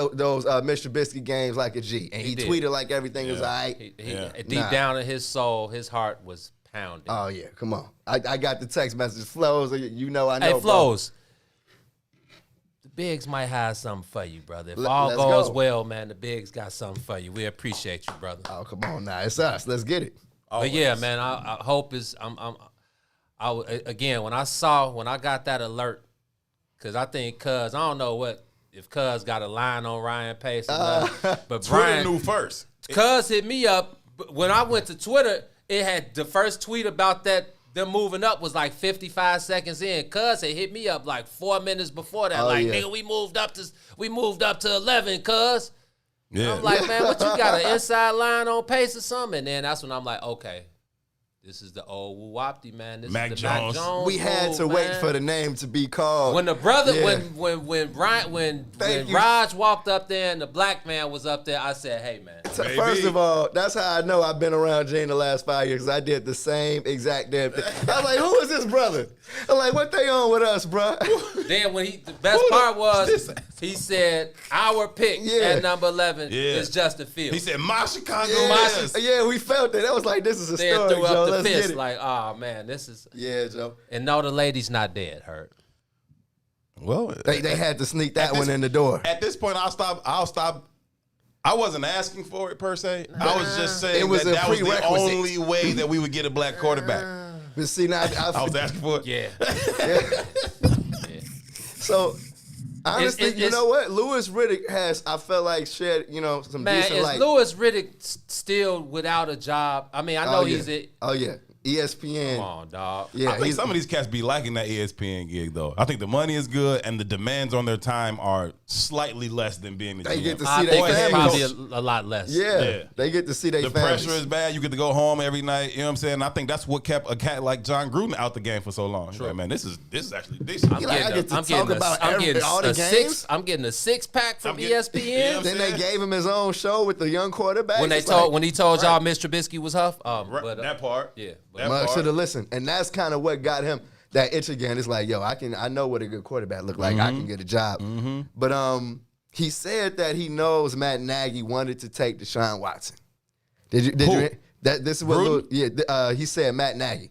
Mr. Trubisky games like a G, and he tweeted like everything was all right. Deep down in his soul, his heart was pounding. Oh yeah, come on! I got the text message, Flows. I know. Hey, Flows, the Bigs might have something for you, brother. If all goes well, man, the Bigs got something for you. We appreciate you, brother. Oh, come on now, it's us. Let's get it. But yeah, man, I hope again when I got that alert, because I think I don't know if Cuz got a line on Ryan Pace or not, but Brian knew first. Cuz hit me up when I went to Twitter. It had the first tweet about them moving up was like 55 seconds in. Cuz had hit me up like 4 minutes before that. Nigga, we moved up to 11, Cuz. Yeah. I'm like, man, what you got an inside line on Pace or something? And then that's when I'm like, okay. This is the old WIIFTBP, man. This Mac is the Jones. Mac Jones. We had to wait for the name to be called. When the brother, when Raj walked up there and the black man was up there, I said, hey, man. First of all, that's how I know I've been around Gene the last 5 years, because I did the same exact damn thing. I was like, who is this brother? I'm like, what they on with us, bro? Then the best part was, he said, our pick at number 11 is Justin Fields. He said, my Chicago. Yeah, we felt it. That was like, this is a then story, threw up Joe. the Let's fist get it. like, oh, man, this is. Yeah, Joe. And no, the lady's not dead, Hurt. Well, they had to sneak that one in the door. At this point, I'll stop. I wasn't asking for it per se. I was just saying that was the only way that we would get a black quarterback. But see, now I was asking for it. Yeah. So honestly, you know what? Louis Riddick has, I felt like, shared, some decent light. Is Louis Riddick still without a job? I mean, I know he's it. Oh yeah. ESPN. Come on, dog. Yeah, I think some of these cats be liking that ESPN gig, though. I think the money is good, and the demands on their time are slightly less than being the GM. They get to see their family. families. Probably a lot less. Yeah, they get to see their The families. pressure is bad. You get to go home every night. You know what I'm saying? I think that's what kept a cat like John Gruden out the game for so long. Sure. Like, man, this is actually decent. I'm getting all the games. I'm getting a 6-pack from ESPN. Then they gave him his own show with the young quarterback. When he told y'all Mr. Trubisky was Huff. That part. Yeah. Mug should have listened. And that's kind of what got him that itch again. It's like, yo, I know what a good quarterback look like. I can get a job. But he said that he knows Matt Nagy wanted to take Deshaun Watson. Did you this is what he said, Matt Nagy.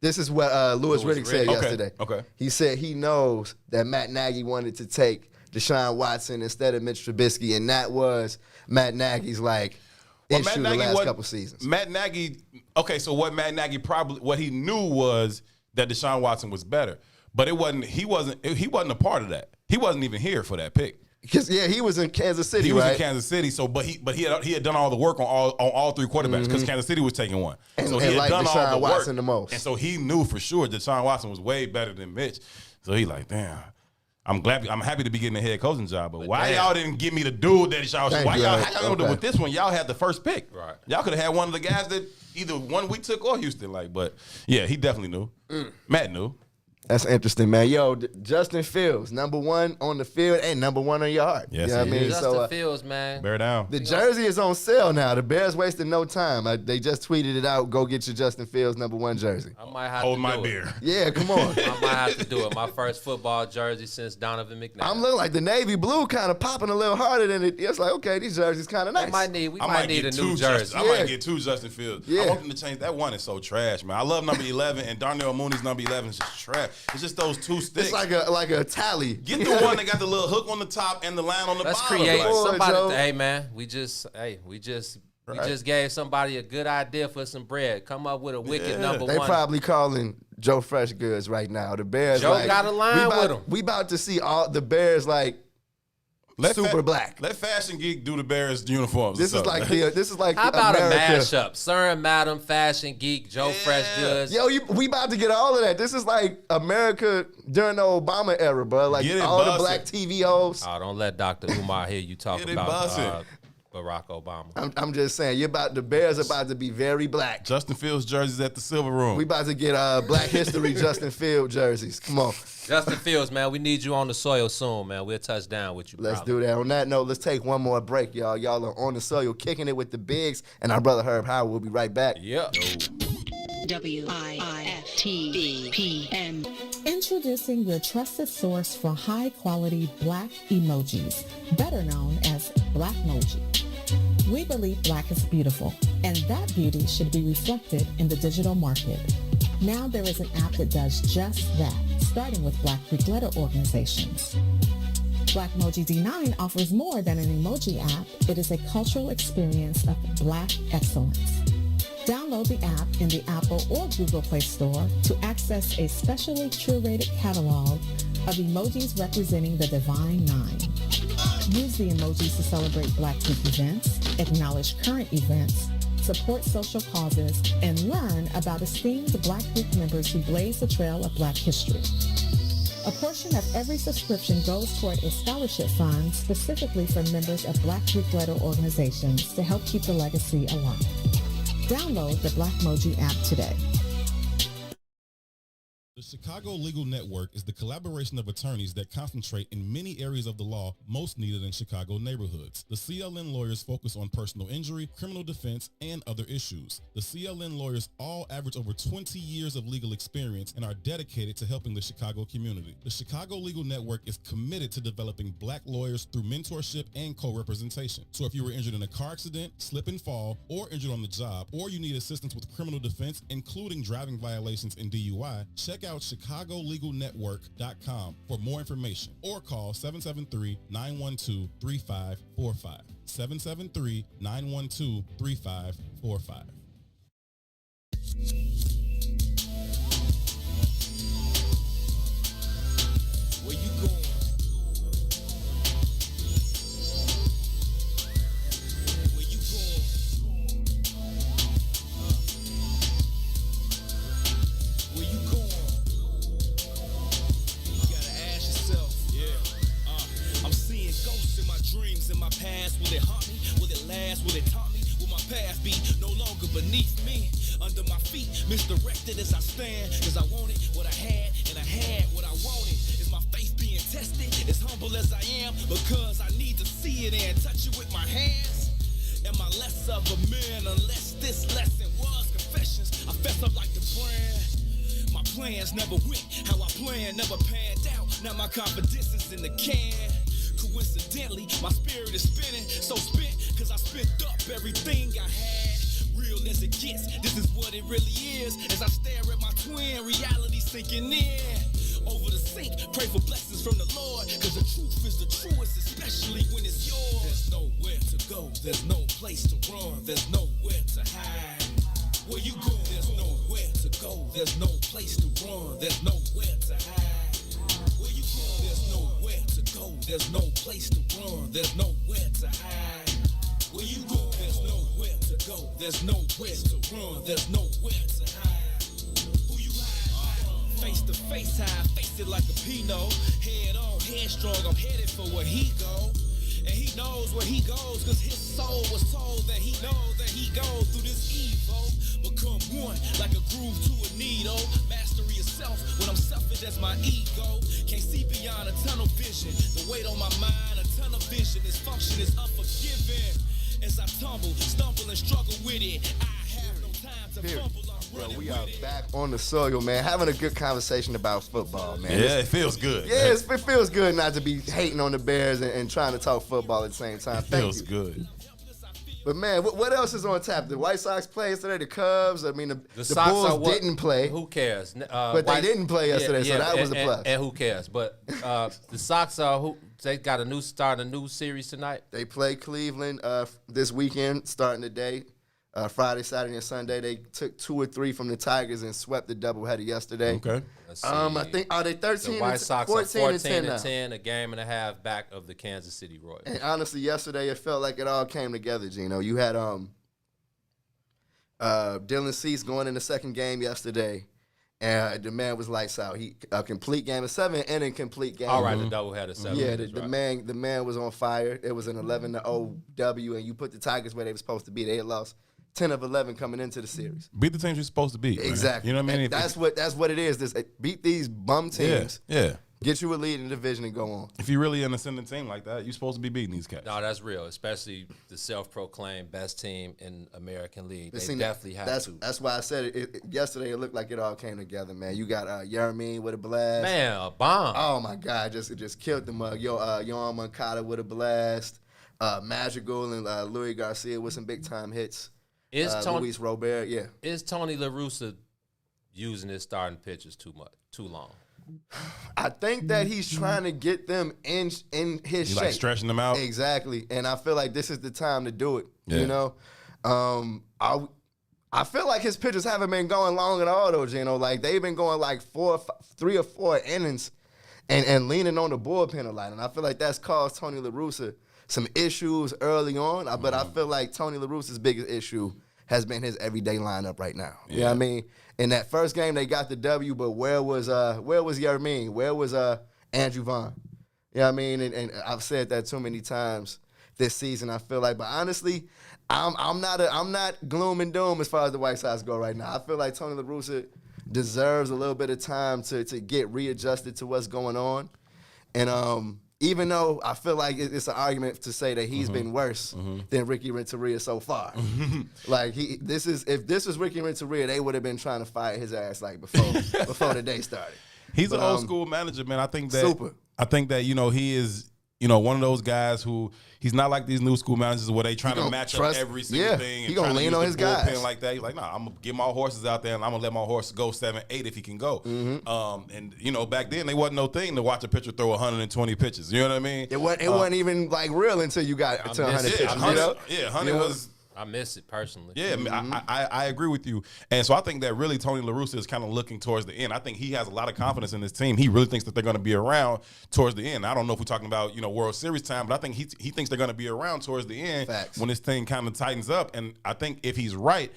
This is what Louis Riddick said yesterday. Okay. He said he knows that Matt Nagy wanted to take Deshaun Watson instead of Mitch Trubisky, and that was Matt Nagy's issue the last couple seasons. Matt Nagy, okay, so what Matt Nagy what he knew was that Deshaun Watson was better. But he wasn't a part of that. He wasn't even here for that pick. Because he was in Kansas City. He was in Kansas City. So, but he had done all the work on all three quarterbacks because Kansas City was taking one. So he had done all the work. The most. And so he knew for sure that Deshaun Watson was way better than Mitch. So he like, damn. I'm happy to be getting a head coaching job, but why y'all didn't give me the dude that y'all? Why y'all with this one? Y'all had the first pick. Right. Y'all could have had one of the guys that either one we took or Houston. But yeah, he definitely knew. Matt knew. That's interesting, man. Yo, Justin Fields, number 1 on the field and number 1 on your heart. Yes, you know what I mean? Justin Fields, man. Bear down. The jersey is on sale now. The Bears wasted no time. They just tweeted it out. Go get your Justin Fields number 1 jersey. I might have Hold to my do beer. It. Yeah, come on. I might have to do it. My first football jersey since Donovan McNabb. I'm looking like the navy blue kind of popping a little harder than it. It's like, okay, these jerseys kind of nice. We might need a new jersey. I might get 2 Justin Fields. Yeah. I want them to change. That one is so trash, man. I love number 11, and Darnell Mooney's number 11 is just trash. It's just those 2 sticks. It's like a tally. Get the one that got the little hook on the top and the line on the Let's bottom. create somebody. Joe. Hey man, we just gave somebody a good idea for some bread. Come up with a wicked number 1. They probably calling Joe Fresh Goods right now. The Bears. Joe got a line with him. We about to see all the Bears super black. Let Fashion Geek do the Bears uniforms. This is like how about America. A mashup? Sir and Madam, Fashion Geek, Joe Fresh Goods. Yo, we about to get all of that. This is like America during the Obama era, bro. Like all the black TV hosts. Oh, don't let Dr. Umar hear you talk about Barack Obama. I'm just saying, the Bears are about to be very black. Justin Fields jerseys at the Silver Room. We about to get Black History Justin Fields jerseys. Come on. Justin Fields, man, we need you on the soil soon, man. We'll touch down with you. Let's do that. On that note, let's take one more break, y'all. Y'all are on the soil, kicking it with the bigs, and our brother Herb Howard will be right back. Yeah. WIIFTBP. Introducing your trusted source for high-quality black emojis, better known as Blackmoji. We believe black is beautiful, and that beauty should be reflected in the digital market. Now there is an app that does just that, starting with Black Greek letter organizations. Blackmoji D9 offers more than an emoji app. It is a cultural experience of black excellence. Download the app in the Apple or Google Play Store to access a specially curated catalog of emojis representing the Divine Nine. Use the emojis to celebrate Black Greek events, acknowledge current events, support social causes, and learn about esteemed Black Greek members who blaze the trail of Black history. A portion of every subscription goes toward a scholarship fund specifically for members of Black Greek letter organizations to help keep the legacy alive. Download the Blackmoji app today. The Chicago Legal Network is the collaboration of attorneys that concentrate in many areas of the law most needed in Chicago neighborhoods. The CLN lawyers focus on personal injury, criminal defense, and other issues. The CLN lawyers all average over 20 years of legal experience and are dedicated to helping the Chicago community. The Chicago Legal Network is committed to developing black lawyers through mentorship and co-representation. So if you were injured in a car accident, slip and fall, or injured on the job, or you need assistance with criminal defense, including driving violations and DUI, check out ChicagoLegalNetwork.com for more information or call 773-912-3545. 773-912-3545. Where you going? Where you going? Where you going? You gotta ask yourself. Yeah. I'm seeing ghosts in my dreams, in my past. Will it haunt me? Will it last? Will it taunt me? Will my path be no longer beneath me? Under my feet, misdirected as I stand. Cause I wanted what I had, and I had what I wanted. Is my faith being tested? As humble as I am, because I need to see it and touch it with my hands. Am I less of a man unless this lesson was confessions? I fess up like the brand. My plans never went how I planned, never panned out. Now my confidence is in the can. Coincidentally, my spirit is spinning, so spent, cause I spent up everything I had. Real as it gets, this is what it really is. As I stare at my twin, reality sinking in. Over the sink, pray for blessings from the Lord, cause the truth is the truest, especially when it's yours. There's nowhere to go, there's no place to run, there's nowhere to hide. Where you go, there's nowhere to go, there's no place to run, there's nowhere to hide. There's no place to run, there's nowhere to hide. Where you go? There's nowhere to go. There's nowhere to run, there's nowhere to hide. Who you hide? Face to face, I face it like a Pinot. Head on, headstrong, I'm headed for where he go. And he knows where he goes, cause his soul was told that he knows that he goes through this evil. Become one, like a groove to a needle. Mastery of self, when I'm selfish as my ego. Can't see beyond a tunnel vision. The weight on my mind, a tunnel vision. This function is unforgiving. As I tumble, stumble, and struggle with it, I have no time to fumble. Bro, we are back on the soil, man, having a good conversation about football, man. Yeah, it feels good. Yeah, it feels good not to be hating on the Bears and trying to talk football at the same time. It feels good. But, man, what else is on tap? The White Sox play yesterday, the Cubs. I mean, the Bulls didn't play. Who cares? But they didn't play yesterday, so that was a plus. And who cares? But the Sox they got a new series tonight. They play Cleveland this weekend, starting today. Friday, Saturday, and Sunday. They took 2 or 3 from the Tigers and swept the doubleheader yesterday. Okay. I think, are they 13 the White Sox 14 are 14 and 10, a game and a half back of the Kansas City Royals. And honestly, yesterday it felt like it all came together, Gino. You had Dylan Cease going in the second game yesterday, and the man was lights out. He a complete game, a 7-inning complete game. All right, the doubleheader 7. Yeah, the man was on fire. It was an 11-0 W, and you put the Tigers where they were supposed to be. They had lost 10 of 11 coming into the series. Beat the teams you're supposed to beat. Exactly. Man. You know what I mean? That's what it is. Beat these bum teams. Yeah. Get you a lead in the division and go on. If you're really an ascending team like that, you're supposed to be beating these cats. No, that's real, especially the self-proclaimed best team in American League. They definitely have to. That's why I said it yesterday. It looked like it all came together, man. You got Yermin with a blast. Man, a bomb. Oh, my God. Just killed the mug. Yohan Moncada with a blast. Magical and Louis Garcia with some big-time hits. Luis Robert, yeah. Is Tony La Russa using his starting pitchers too long? I think that he's trying to get them in his shape. Like stretching them out? Exactly. And I feel like this is the time to do it, yeah. You know? I feel like his pitchers haven't been going long at all, though, Gino. Like, they've been going like 3 or 4 innings and leaning on the bullpen a lot. And I feel like that's caused Tony La Russa some issues early on, but I feel like Tony La Russa's biggest issue has been his everyday lineup right now. Yeah. You know what I mean? In that first game, they got the W, but where was Yermin? Where was Andrew Vaughn? You know what I mean? And I've said that too many times this season, I feel like. But honestly, I'm not gloom and doom as far as the White Sox go right now. I feel like Tony La Russa deserves a little bit of time to get readjusted to what's going on. And even though I feel like it's an argument to say that he's been worse than Ricky Renteria so far. Like if this was Ricky Renteria, they would have been trying to fire his ass like before the day started. He's an old school manager, man. I think that super. I think that he is one of those guys who he's not like these new school managers where they trying to match up every single thing. He gonna lean on his guys like that. He's like, nah, I'm gonna get my horses out there and I'm gonna let my horse go 7-8 if he can go. And back then they wasn't no thing to watch a pitcher throw 120 pitches. You know what I mean? It wasn't even like real until you got to 100 pitches. 100 was. I miss it personally. Yeah, I agree with you. And so I think that really Tony La Russa is kind of looking towards the end. I think he has a lot of confidence in this team. He really thinks that they're going to be around towards the end. I don't know if we're talking about, World Series time, but I think he thinks they're going to be around towards the end. Facts. When this thing kind of tightens up. And I think if he's right,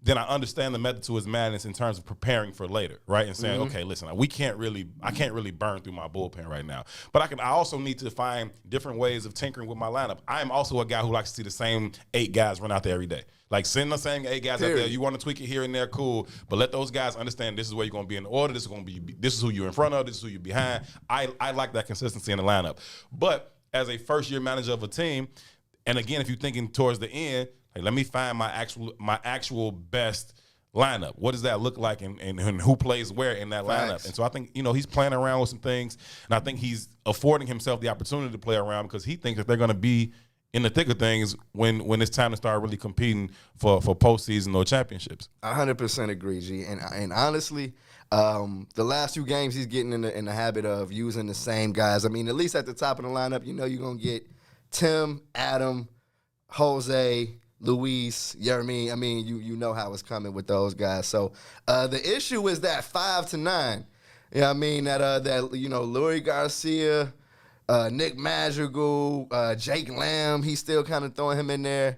then I understand the method to his madness in terms of preparing for later, right? And saying, okay, listen, I can't really burn through my bullpen right now. But I also need to find different ways of tinkering with my lineup. I am also a guy who likes to see the same 8 guys run out there every day. Like send the same 8 guys out there. You want to tweak it here and there, cool. But let those guys understand this is where you're going to be in order. This is who you're in front of. This is who you're behind. I like that consistency in the lineup. But as a first-year manager of a team, and again, if you're thinking towards the end, like, let me find my actual best lineup. What does that look like, and who plays where in that lineup? And so I think he's playing around with some things, and I think he's affording himself the opportunity to play around because he thinks that they're going to be in the thick of things when it's time to start really competing for postseason or championships. 100% agree, G. And honestly, the last 2 games he's getting in the habit of using the same guys. I mean, at least at the top of the lineup, you're going to get Tim, Adam, Jose, Luis, Yermin. I mean, you know how it's coming with those guys. So the issue is that 5 to 9. Yeah, I mean that Louis Garcia, Nick Madrigal, Jake Lamb, he's still kind of throwing him in there.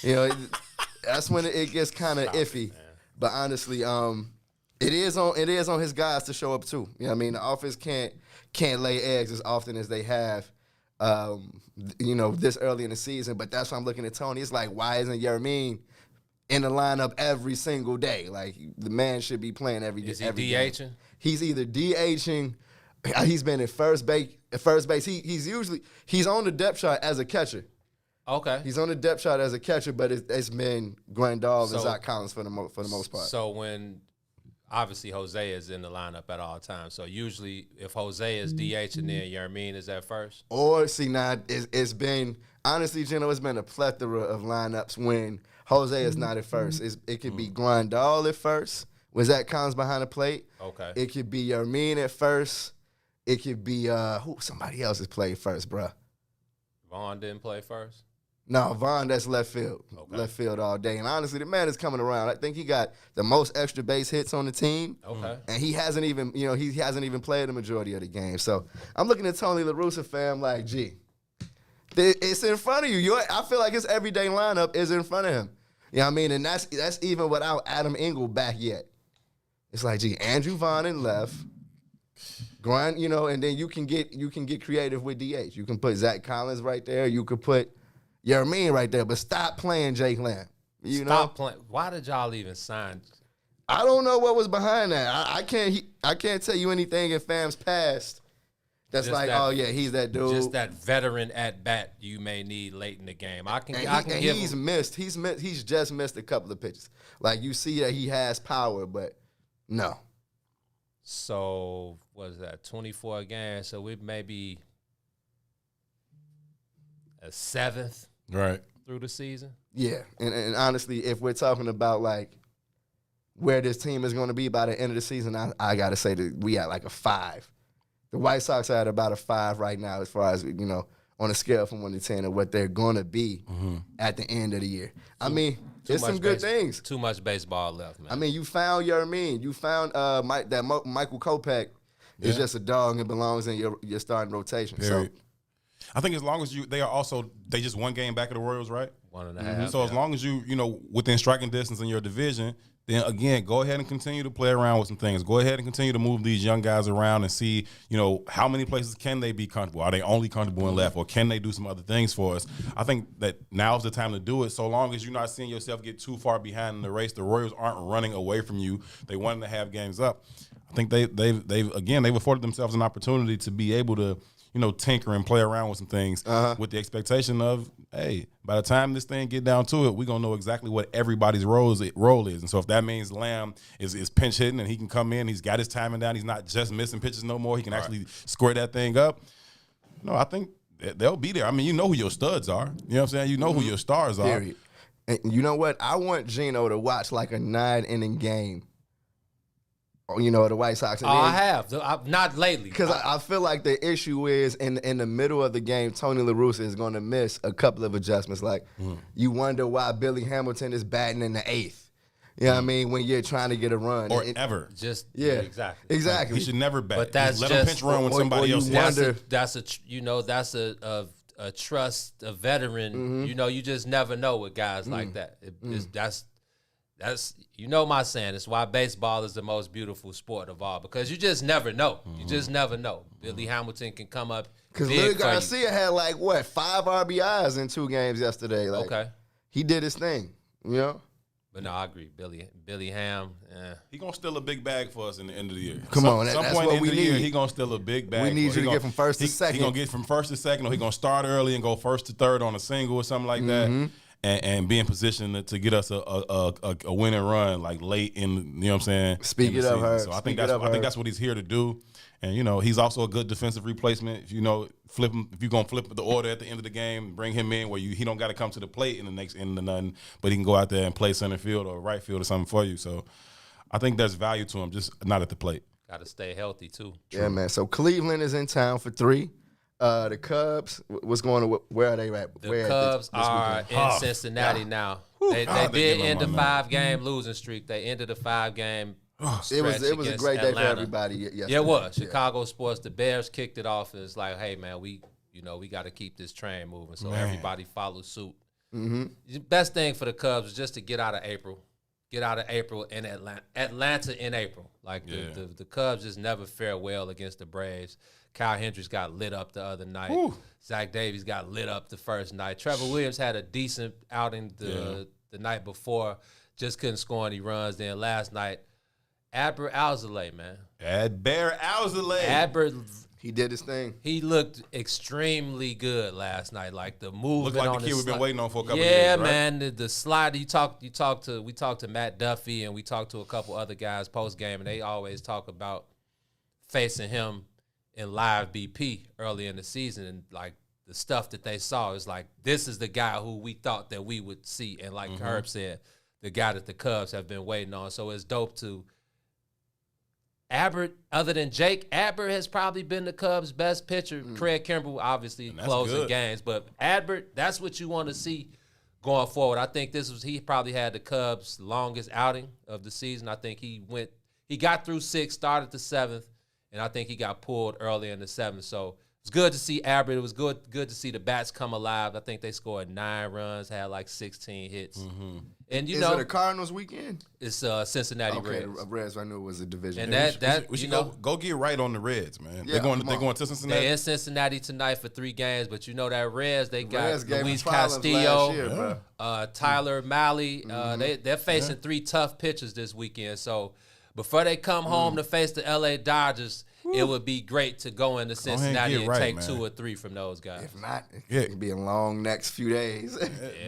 You know, that's when it gets kind of iffy. But honestly, it is on his guys to show up too. You know what I mean? The offense can't lay eggs as often as they have, this early in the season. But that's why I'm looking at Tony. It's like, why isn't Yermine in the lineup every single day? Like, the man should be playing every day. Is he DHing? He's either DHing. He's been at first base. He's on the depth chart as a catcher. Okay. He's on the depth chart as a catcher, but it's been Grandal and Zach Collins for the most part. So when obviously Jose is in the lineup at all times. So usually if Jose is DH and then Yermine is at first. Or see now it's been honestly, Gino, it's been a plethora of lineups when Jose is not at first. It could be Grandal at first. Was that Collins behind the plate? Okay. It could be Yermine at first. It could be somebody else has played first, bruh. Vaughn didn't play first? No, Vaughn, that's left field. Okay. Left field all day. And honestly, the man is coming around. I think he got the most extra base hits on the team. Okay. And he hasn't even played the majority of the game. So I'm looking at Tony La Russa, fam, like, gee, it's in front of you. I feel like his everyday lineup is in front of him. You know what I mean? And that's even without Adam Engel back yet. It's like, gee, Andrew Vaughn in left. Grind, and then you can get creative with DH. You can put Zach Collins right there. You could put Yermine right there, but stop playing Jake Lamb. Stop playing. Why did y'all even sign? I don't know what was behind that. I can't tell you anything in Fam's past that's Just like, that, oh yeah, he's that dude. Just that veteran at bat you may need late in the game. He's just missed a couple of pitches. Like, you see that he has power, but no. So what is that? 24 games. So we maybe a seventh right through the season. Yeah, and honestly, if we're talking about like where this team is going to be by the end of the season, I got to say that we at like a 5. The White Sox are at about a 5 right now as far as, on a scale from 1 to 10 of what they're going to be at the end of the year. I mean, there's some good things. Too much baseball left, man. I mean, you found Yermine. You found Michael Kopech is just a dog and belongs in your starting rotation. Period. So I think as long as they just one game back of the Royals, right? 1.5. So as long as you within striking distance in your division, then again, go ahead and continue to play around with some things. Go ahead and continue to move these young guys around and see, how many places can they be comfortable? Are they only comfortable in left, or can they do some other things for us? I think that now's the time to do it. So long as you're not seeing yourself get too far behind in the race, the Royals aren't running away from you. They wanted to have games up. I think they've afforded themselves an opportunity to be able to, tinker and play around with some things with the expectation of, hey, by the time this thing get down to it, we're going to know exactly what everybody's role is. And so if that means Lamb is pinch hitting and he can come in, he's got his timing down, he's not just missing pitches no more, he can actually square that thing up. I think they'll be there. I mean, you know who your studs are. You know what I'm saying? You know who your stars are. Period. And you know what? I want Gino to watch like a 9-inning game. The White Sox. And I have. Not lately. Because I feel like the issue is in the middle of the game, Tony La Russa is going to miss a couple of adjustments. Like, you wonder why Billy Hamilton is batting in the 8th. You know what I mean? When you're trying to get a run. Or ever. Exactly. Like, he should never bat. But that's let him pinch run when somebody else is. That's a trust, a veteran. You just never know with guys like that. That's my saying. It's why baseball is the most beautiful sport of all, because you just never know. You just never know. Billy Hamilton can come up. Because Lil Garcia had 5 RBIs in 2 games yesterday. Okay. He did his thing, But no, I agree. Billy Ham, he gonna steal a big bag for us in the end of the year. Come on, some that's point what in we the need. Year, he gonna steal a big bag. We need you to get from first to second. He gonna get from first to second, or he gonna start early and go first to third on a single or something like that. And be in position to get us a winning run like late in, you know what I'm saying? Speak it up, Herb. So I think that's what he's here to do. And he's also a good defensive replacement. If if you're gonna flip the order at the end of the game, bring him in where he don't got to come to the plate in the next end of nothing, but he can go out there and play center field or right field or something for you. So I think there's value to him, just not at the plate. Got to stay healthy too. Yeah, man. So Cleveland is in town for 3. The Cubs, what's going on? Where are they at? The Cubs are in Cincinnati now. They did end a 5-game losing streak. They ended a 5-game It was a great day for everybody. Yesterday. Yeah, it was. Chicago sports. The Bears kicked it off. It's like, hey man, we got to keep this train moving. So everybody follow suit. Mm-hmm. The best thing for the Cubs is just to get out of April. Get out of April in Atlanta in April. Like the Cubs just never fare well against the Braves. Kyle Hendricks got lit up the other night. Woo. Zach Davies got lit up the first night. Trevor Williams had a decent outing the night before. Just couldn't score any runs. Then last night, Adbert Alzolay, man. Adbert Alzolay. Adbert, he did his thing. He looked extremely good last night. Like the movement Looked like on the kid we've been waiting on for a couple of years. years, Yeah, right? man. The slide. We talked to Matt Duffy and we talked to a couple other guys post game, and they always talk about facing him in live BP early in the season, and like the stuff that they saw is like, this is the guy who we thought that we would see, and like Herb said, the guy that the Cubs have been waiting on. So it's dope to Adbert. Other than Jake, Adbert has probably been the Cubs' best pitcher. Craig Kimbrell obviously closing games, but Adbert, that's what you want to see going forward. I think he probably had the Cubs' longest outing of the season. I think he got through 6, started the 7th, and I think he got pulled early in the 7th. So it's good to see Adbert. It was good to see the bats come alive. I think they scored 9 runs, had like 16 hits. Mm-hmm. And is it a Cardinals weekend? It's Cincinnati Reds. Reds. I knew it was a division. And we should go get right on the Reds, man. Yeah, they're going to Cincinnati. They're in Cincinnati tonight for 3 games, but you know that Reds, they got Reds Luis Castillo, Tyler Malley. They're facing 3 tough pitchers this weekend. So before they come home to face the LA Dodgers, it would be great to go into Cincinnati and take 2 or 3 from those guys. If not, it could be a long next few days.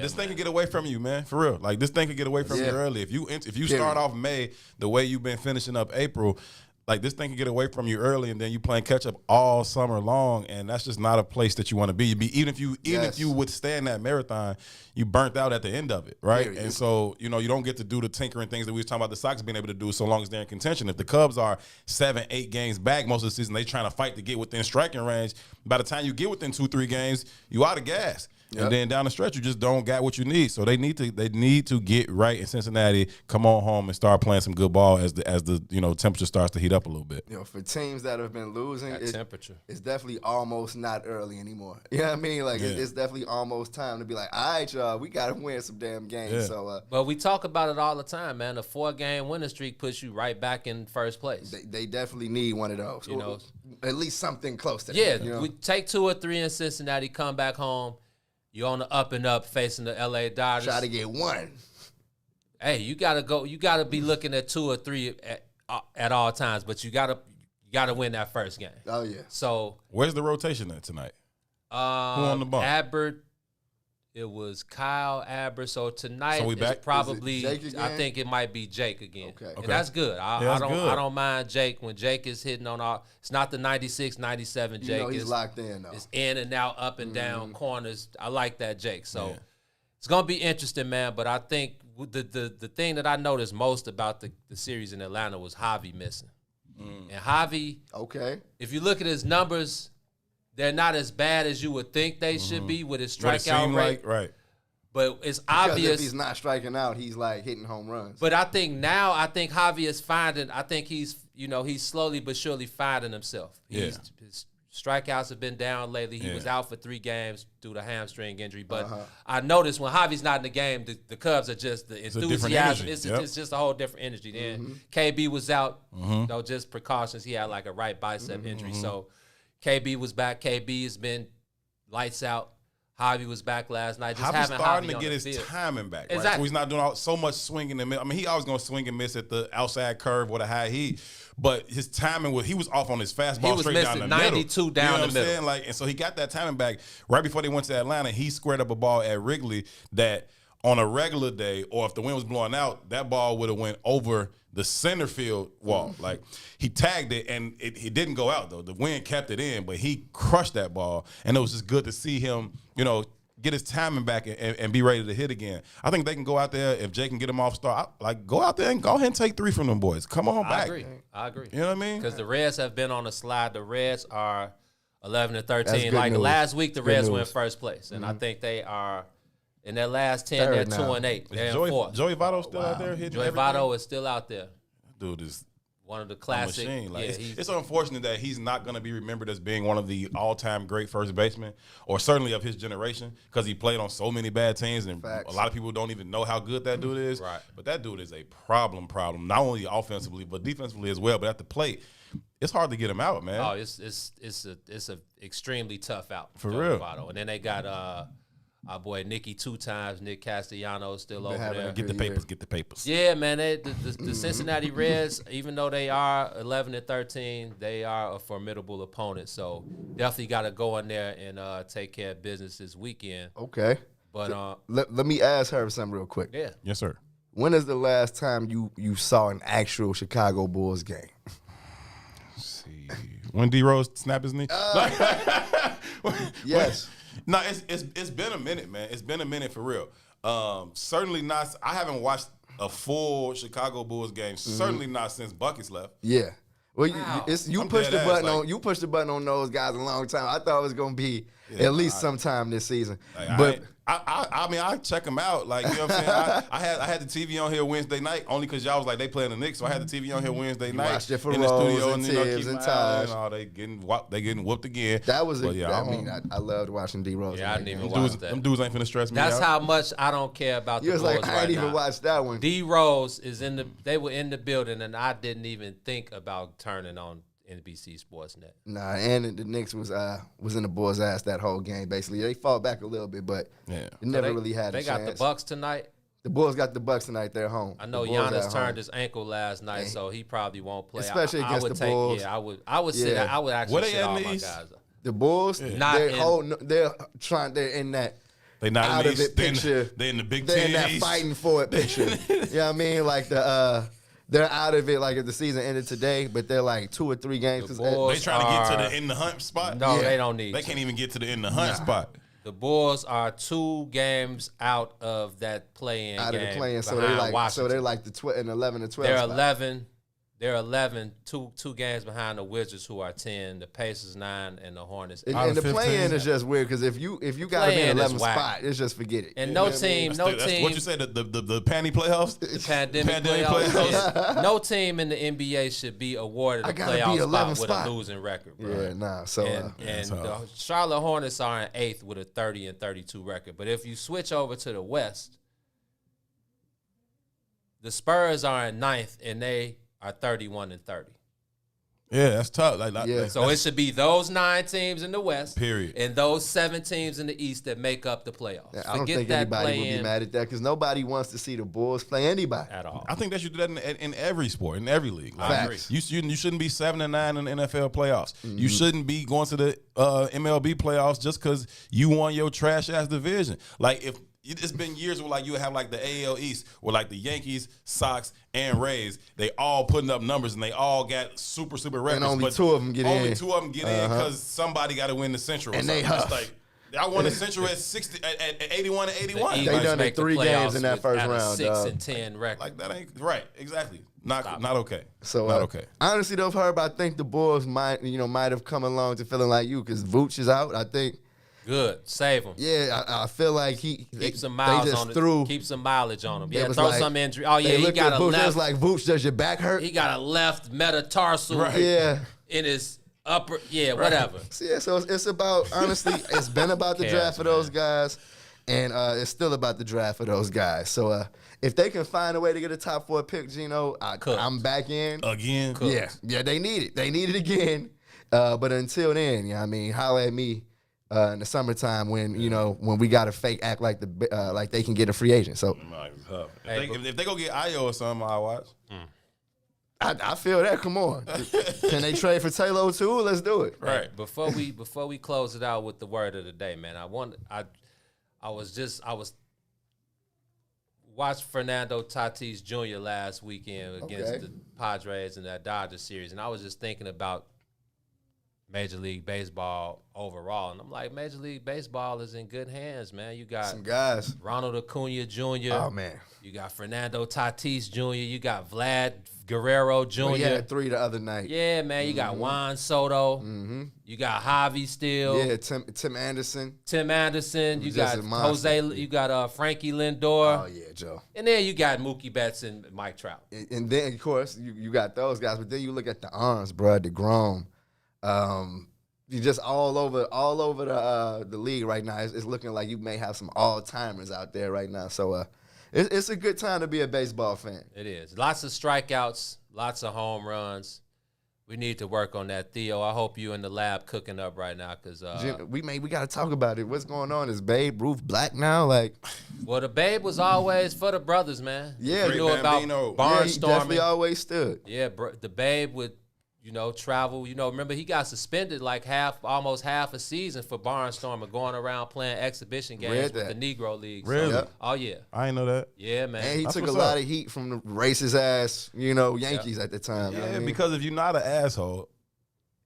This thing can get away from you, man. For real. Like, this thing can get away from you early. If you start off May the way you've been finishing up April, like, this thing can get away from you early, and then you playing catch up all summer long, and that's just not a place that you want to be. Even if you withstand that marathon, you burnt out at the end of it, right? And so, you don't get to do the tinkering things that we was talking about the Sox being able to do so long as they're in contention. If the Cubs are 7-8 games back most of the season, they trying to fight to get within striking range. By the time you get within 2-3 games, you out of gas. Yep. And then down the stretch, you just don't got what you need. So they need to get right in Cincinnati, come on home and start playing some good ball as the temperature starts to heat up a little bit. For teams that have been losing, temperature, it's definitely almost not early anymore. You know what I mean? Like it's definitely almost time to be like, all right, y'all, we got to win some damn games. Yeah. So, but we talk about it all the time, man. The 4-game winning streak puts you right back in first place. They definitely need one of those. At least something close to that. Yeah, we take 2 or 3 in Cincinnati, come back home. You're on the up and up facing the LA Dodgers. Try to get 1. Hey, you gotta go. You gotta be looking at 2 or 3 at all times, but you gotta win that first game. Oh yeah. So where's the rotation at tonight? Who on the bump? Adbert. It was Kyle Adbert. So tonight it's probably. I think it might be Jake again. Okay. And that's good. I don't mind Jake when Jake is hitting on all. It's not the 96, 97 Jake. He's locked in though. It's in and out, up and down corners. I like that Jake. So it's gonna be interesting, man. But I think the thing that I noticed most about the series in Atlanta was Javi missing. And Javi. Okay. If you look at his numbers, they're not as bad as you would think they should be with his strikeout rate. Right. But it's because obvious. If he's not striking out, he's like hitting home runs. But I think Javi is finding, I think he's slowly but surely finding himself. His strikeouts have been down lately. He was out for 3 games due to hamstring injury. But I noticed when Javi's not in the game, the Cubs are just the enthusiasm. It's just a whole different energy. Then KB was out, just precautions. He had like a right bicep injury. So KB was back. KB has been lights out. Javi was back last night. Just having starting Javi to get his field. timing back. Right? Exactly. So he's not doing so much swinging and miss. I mean, he always going to swing and miss at the outside curve with a high heat. But his timing he was off on his fastball straight down the middle. 92 down the middle. Saying? Like, and so he got that timing back right before they went to Atlanta. He squared up a ball at Wrigley that on a regular day, or if the wind was blowing out, that ball would have went over the center field wall. Like, he tagged it, and it didn't go out, though. The wind kept it in, but he crushed that ball. And it was just good to see him, get his timing back and be ready to hit again. I think they can go out there, if Jay can get him off start, go out there and go ahead and take 3 from them boys. Come on back. I agree. You know what I mean? Because the Reds have been on a slide. The Reds are 11-13. Like last week, the Reds were in first place. And I think they are, in their last 10, they're 2-8. They're in 4th. Joey Votto's still out there hitting Joey Votto is still out there. dude is one of the a classic. machine. Like, Yeah, it's unfortunate that he's not going to be remembered as being one of the all-time great first basemen, or certainly of his generation, because he played on so many bad teams, and a lot of people don't even know how good that dude is. Right. But that dude is a problem, not only offensively but defensively as well. But at the plate, it's hard to get him out, man. Oh, it's a extremely tough out For Joey real. Votto. And then they got our boy Nicky 2 times, Nick Castellanos still over there. Get the papers. Yeah, man. The Cincinnati Reds, even though they are 11-13, they are a formidable opponent. So definitely got to go in there and take care of business this weekend. Okay. But let me ask her something real quick. Yeah. Yes, sir. When is the last time you saw an actual Chicago Bulls game? When D Rose snapped his knee. Yes. No, it's been a minute, man. It's been a minute for real. Certainly not. I haven't watched a full Chicago Bulls game. Certainly not since Buckets left. Yeah. Well, Wow. you I'm pushed the dead button ass, on you pushed the button on those guys a long time. I thought it was gonna be at least sometime this season. But I mean, I check them out. Like, you know what I'm saying? I had the TV on here Wednesday night only because y'all was like, they playing the Knicks, so I had the TV on here Wednesday night watched it for in the Rose studio and and Tibbs keep and my eye on Taj. it. Oh, they getting whooped again. that was But I loved watching D Rose. Yeah, I didn't even them watch dudes, that. them dudes ain't finna stress me That's out. how much I don't care about You the was Bulls like, I right ain't even now. watched that one. D Rose is they were in the building, and I didn't even think about turning on NBC Sportsnet. Nah, and the Knicks was in the Bulls' ass that whole game. Basically, they fought back a little bit, but they never really had a They chance. got the Bucks tonight. The Bulls got the Bucks tonight. They're home. I know The Bulls Giannis at turned home. his ankle last night, so he probably won't play. Especially I against would the Bulls. Yeah, I would sit. Yeah. I would actually Where they sit at all in the my East? guys. The Bulls, Not they're in- they're in that. They not out in of the it East. They picture. in the Big They're Ten in that East. fighting for it picture. You know what I mean? Like they're out of it. Like if the season ended today, but they're like 2 or 3 games. They trying to get to the in the hunt spot. No, they don't need. They can't even get to the in the hunt spot. The Bulls are 2 games out of that play-in out of the game playing. So behind they like Washington. they're like an 11 to 12. They're spot. 11. They're 11, two games behind the Wizards, who are 10. The Pacers 9, and the Hornets. And the play-in is just weird because if you got to be in Play-in is 11th whack. spot, it's just forget it. And You no know what I mean? team, That's what you say, the panty playoffs? The pandemic playoffs. Yeah. No team in the NBA should be awarded a gotta be playoff 11th spot with spot. a losing record, bro. Yeah, nah. So and the Charlotte Hornets are in 8th with a 30-32 record. But if you switch over to the West, the Spurs are in 9th and they are 31-30. Yeah, that's tough. So it should be those 9 teams in the West, period, and those 7 teams in the East that make up the playoffs. I don't think anybody would be mad at that because nobody wants to see the Bulls play anybody at all. I think they should do that in every sport, in every league. Like, I agree. You shouldn't be 7-9 in the NFL playoffs. You shouldn't be going to the MLB playoffs just because you won your trash ass division. Like if. It's been years where like you have like the AL East where like the Yankees, Sox, and Rays, they all putting up numbers and they all got super records. And only but 2 of them get in. Only 2 of them get in because somebody got to win the Central. And or they something. huff. It's like I won the Central at 81 and 81. They done it 3 games in that first round. 6-10 record. Like that ain't right. Exactly. Not okay. So not okay. Honestly though, Herb, I think the Bulls might have come along to feeling like you because Vooch is out. I think. Good, save him. Yeah, I feel like keep some miles on it. Keep some mileage on him. Yeah, throw some injury. Oh yeah, he got a Vooch, left. It was like Vooch, does your back hurt? He got a left metatarsal. Right. Yeah. In his upper. Yeah, whatever. Yeah, so it's about honestly, it's been about the draft for those guys, and it's still about the draft for those guys. So if they can find a way to get a top 4 pick, Gino, I'm back in again. Yeah, they need it. They need it again. But until then, yeah, I mean, holler at me. In the summertime, when when we got to fake act like like they can get a free agent. So if they go get Ayo or something, I'll watch. I feel that. Come on, can they trade for Taylor too? Let's do it. Right. Before we close it out with the word of the day, man. I watched Fernando Tatis Jr. last weekend against the Padres in that Dodgers series, and I was just thinking about Major League Baseball overall. And I'm like, Major League Baseball is in good hands, man. You got some guys. Ronald Acuna Jr. Oh, man. You got Fernando Tatis Jr. You got Vlad Guerrero Jr. Well, he had 3 the other night. Yeah, man. You got Juan Soto. You got Javi still. Yeah, Tim Anderson. You got Jose. You got Frankie Lindor. Oh yeah, Joe. And then you got Mookie Betts and Mike Trout. And then of course you got those guys, but then you look at the arms, bro. DeGrom. You just all over the league right now. It's looking like you may have some all-timers out there right now. So it's a good time to be a baseball fan. It is. Lots of strikeouts, lots of home runs. We need to work on that, Theo. I hope you in the lab cooking up right now, because we got to talk about it. What's going on? Is Babe Ruth black now? Like, well, the Babe was always for the brothers, man. Yeah, you knew about barnstorming. He definitely always stood. Yeah, the Babe would, travel. Remember he got suspended like almost half a season for barnstorming, going around playing exhibition games with the Negro League. Really? So, oh yeah. I didn't know that. Yeah, man. And he took a lot of heat from the racist ass, Yankees at the time. Yeah, because if you're not an asshole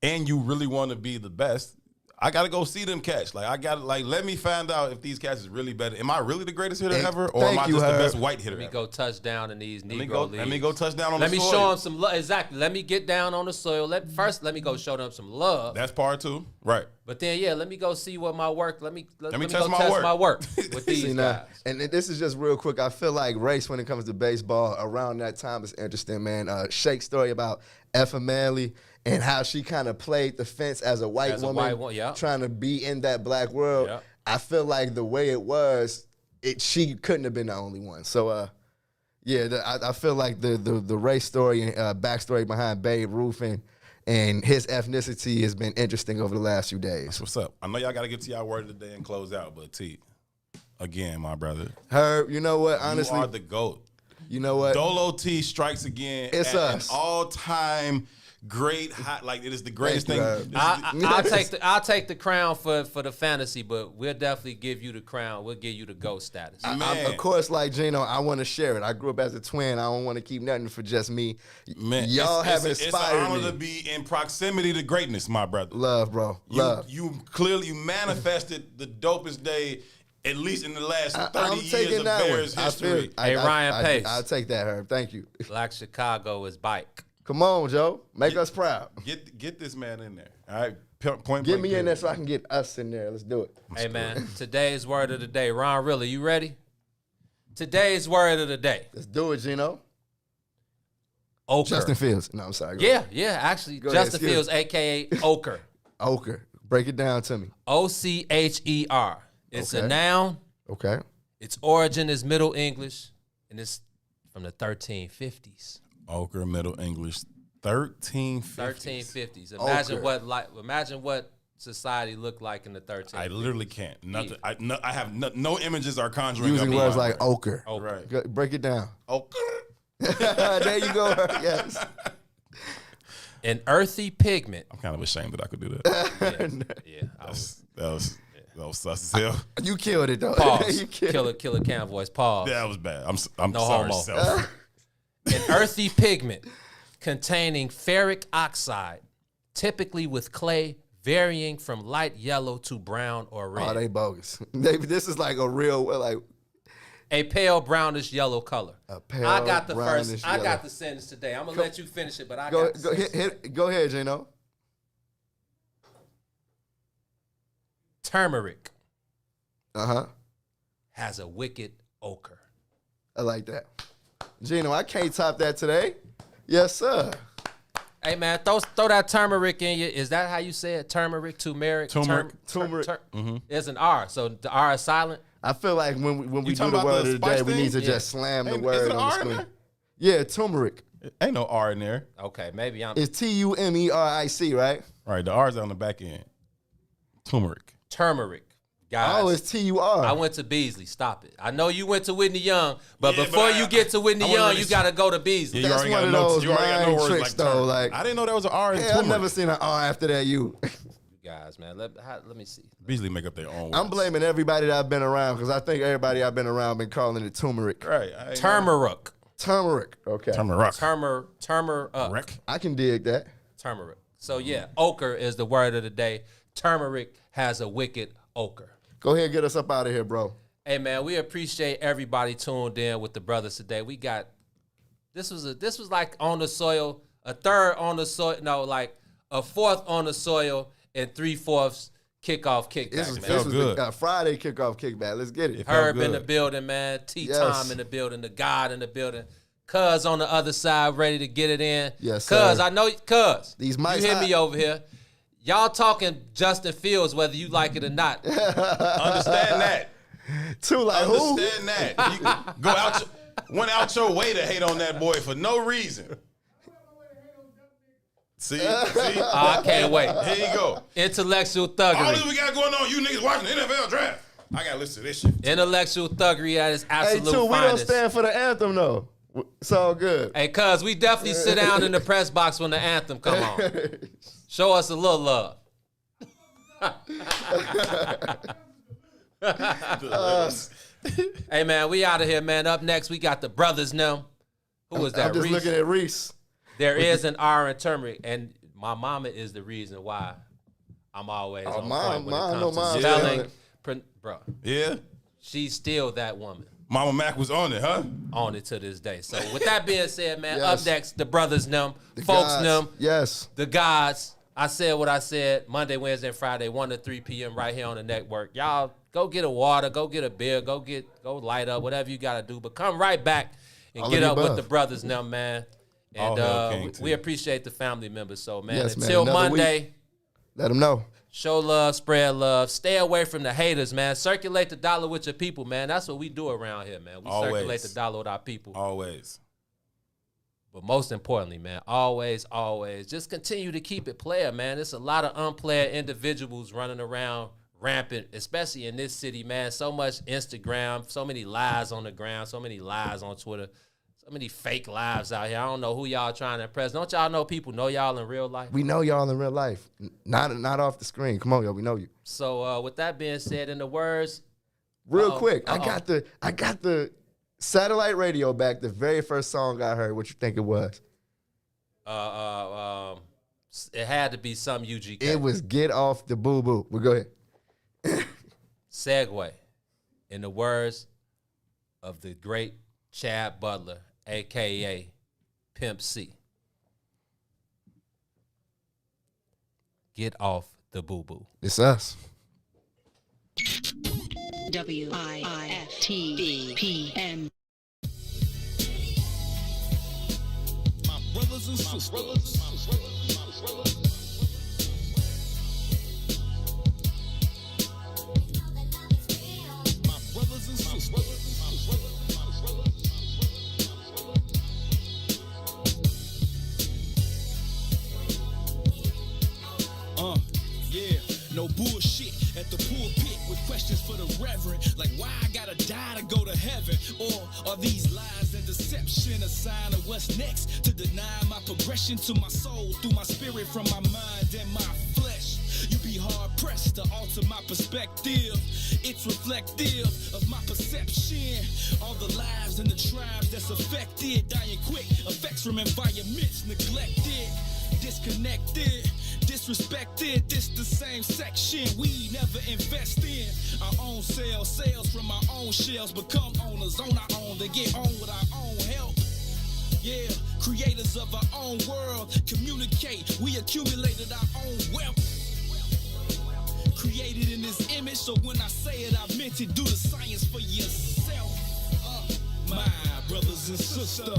and you really want to be the best, I gotta go see them catch. Let me find out if these cats is really better. Am I really the greatest hitter ever, or am I just the best white hitter? Let me go touchdown in these Negro leagues. Let me go touchdown on the soil. Let me show them some love. Exactly. Let me get down on the soil. Let me go show them some love. That's part 2, right? But then, let me go see what my work. Let me test my work with these guys. And this is just real quick. I feel like race when it comes to baseball around that time is interesting, man. Shake's story about Effa Manley and how she kind of played the fence as a white woman, trying to be in that black world. Yep. I feel like the way it was, she couldn't have been the only one. So, I feel like the race story and backstory behind Babe Ruth and his ethnicity has been interesting over the last few days. That's what's up. I know y'all got to get to y'all word of the day and close out, but T, again, my brother. Herb, you know what? Honestly, you are the GOAT. You know what? Dolo T strikes again. It's us. An all-time great hot, like it is the greatest thing. I'll take the crown for the fantasy, but we'll definitely give you the crown. We'll give you the GOAT status. Of course, like Gino, I want to share it. I grew up as a twin. I don't want to keep nothing for just me. Man, y'all have inspired me. It's an honor to be in proximity to greatness, my brother. Love, bro. Love. You clearly manifested the dopest day, at least in the last 30 years of Bears history. Ryan Pace. I'll take that, Herb. Thank you. Black Chicago is bike. Come on, Joe. Make us proud. Get this man in there. All right. Point get me in there so I can get us in there. Let's do it. Hey, man. Today's word of the day. Ron Rilla, you ready? Today's word of the day. Let's do it, Gino. Ochre. Justin Fields. No, I'm sorry. Yeah. Actually, Justin Fields, a.k.a. Ochre. Ochre. Break it down to me. Ocher. It's a noun. Okay. Its origin is Middle English, and it's from the 1350s. Ochre, Middle English, 1350s. Imagine what society looked like in the 1350s. I literally can't. Nothing. Yeah. I have no images are conjuring using up words like ochre. Right. Break it down. Ochre. There you go. Yes. An earthy pigment. I'm kind of ashamed that I could do that. Yeah. That was sus as hell. You killed it though. Pause. Killer Cam voice. Pause. Yeah, that was bad. I'm no sorry, homo. self. An earthy pigment containing ferric oxide, typically with clay, varying from light yellow to brown or red. Oh, they bogus. This is like a real a pale brownish yellow color. I got the sentence today. I'm gonna let you finish it, but go ahead, Gino. Turmeric. Has a wicked ochre. I like that. Gino, I can't top that today. Yes, sir. Hey, man, throw that turmeric in you. Is that how you say it? Turmeric. Turmeric. There's an R, so the R is silent. I feel like when we do the word of the day, we need to just slam the word on the screen. Yeah, turmeric. Ain't no R in there. Okay, maybe I'm. It's Tumeric, right? Right, the R's on the back end. Turmeric. Guys, oh, it's T-U-R. I went to Beasley. Stop it. I know you went to Whitney Young, but before you get to Whitney Young, you got to go to Beasley. Yeah, That's one of those mind words tricks, though. Like, I didn't know there was an R in turmeric. I've never seen an R after that, you. Guys, man, let me see. Beasley make up their own words. I'm blaming everybody that I've been around because I think everybody I've been around been calling it turmeric. Right. Turmeric. Okay. Turmeric. I can dig that. Turmeric. So, yeah, ochre is the word of the day. Turmeric has a wicked ochre. Go ahead and get us up out of here, bro. Hey, man, we appreciate everybody tuned in with the brothers today. We got This was like on the soil, a third on the soil, no, like a fourth on the soil and 3/4 kickoff kickback. This man. was the Friday kickoff kickback. Let's get it. Herb in the building, man. Tom in the building. The God in the building. Cuz on the other side, ready to get it in. Yes, Cuz, sir. I know, Cuz. These mics you hear hot. me over here. Y'all talking Justin Fields, whether you like it or not. Understand that. Understand that. You went out your way to hate on that boy for no reason. See? Oh, I can't wait. Here you go. Intellectual thuggery. All this we got going on, you niggas watching the NFL draft. I got to listen to this shit. Intellectual thuggery at its absolute Hey, we don't finest. stand for the anthem, though. It's all good. Hey, cuz, we definitely sit down in the press box when the anthem come on. Show us a little love. Hey, man, we out of here, man. Up next, we got the brothers now. Who was that, I'm just Reese? looking at Reese. There is an R in turmeric, and my mama is the reason why I'm always on point when it comes to spelling. Bro. Yeah? She's still that woman. Mama Mac was on it, huh? On it to this day. So with that being said, man, Yes. up next, the brothers them, The folks gods. them, Yes. the gods. I said what I said Monday, Wednesday, and Friday, 1 to 3 p.m. right here on the network. Y'all go get a water, go get a beer, go light up, whatever you got to do. But come right back and All get of the up with above. the brothers now, man. All hail King, And we appreciate the family members. So, man, Yes, man. until Another Monday, week. Let them know. show love, spread love. Stay away from the haters, man. Circulate the dollar with your people, man. That's what we do around here, man. We circulate the dollar with our people. Always. But most importantly, man, always, just continue to keep it player, man. There's a lot of unplayer individuals running around rampant, especially in this city, man. So much Instagram, so many lies on the ground, so many lies on Twitter, so many fake lives out here. I don't know who y'all trying to impress. Don't y'all know people know y'all in real life? We know y'all in real life. Not off the screen. Come on, yo. We know you. So with that being said, in the words, Real quick, I got the satellite radio back. The very first song I heard. What you think it was? It had to be some UGK. It was "Get Off the Boo Boo." Well, go ahead. Segue. In the words of the great Chad Butler, a.k.a. Pimp C. Get off the boo-boo. It's us. WIIFTBP. My brothers and sisters. My brothers and sisters. Yeah, no bullshit at the pulpit with questions for the reverend, like why I gotta die to go to heaven, or are these lies and deception a sign of what's next? To deny my progression to my soul through my spirit from my mind and my flesh. You be hard pressed to alter my perspective. It's reflective of my perception. All the lives and the tribes that's affected, dying quick, effects from environments neglected, disconnected, disrespected. This the same section we never invest in. Our own sales from our own shells, become owners on our own. They get on with our own help. Yeah, creators of our own world, communicate. We accumulated our own wealth. Created in this image, so when I say it, I meant it. Do the science for yourself. My brothers and sisters,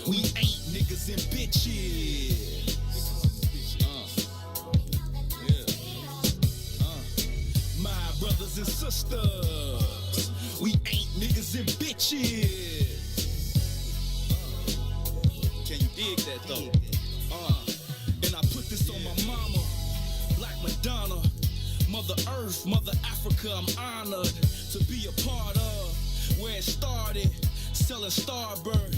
we ain't niggas and bitches. My brothers and sisters, we ain't niggas and bitches. Can you dig that though? And I put this on my mama, Black Madonna, Mother Earth, Mother Africa. I'm honored to be a part of where it started, selling Starburn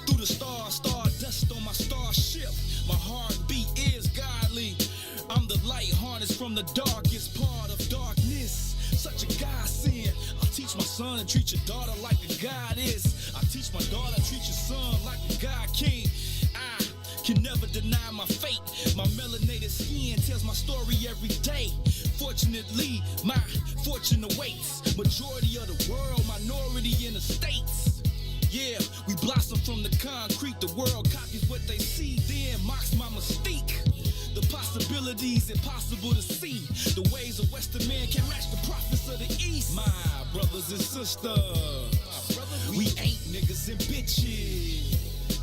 through the stardust on my starship. My heartbeat is godly. I'm the light harnessed from the darkest part of darkness. Such a godsend. I'll teach my son to treat your daughter like a goddess. I teach my daughter to treat your son like a god king. I can never deny my fate. My melanated skin tells my story every day. Fortunately, my fortune awaits. Majority of the world, minority in the States. Yeah, we blossom from the concrete. The world copies what they see, then mocks my mystique. The possibilities impossible to see. The ways of Western man can match the prophets of the East. My brothers and sisters, we ain't niggas and bitches.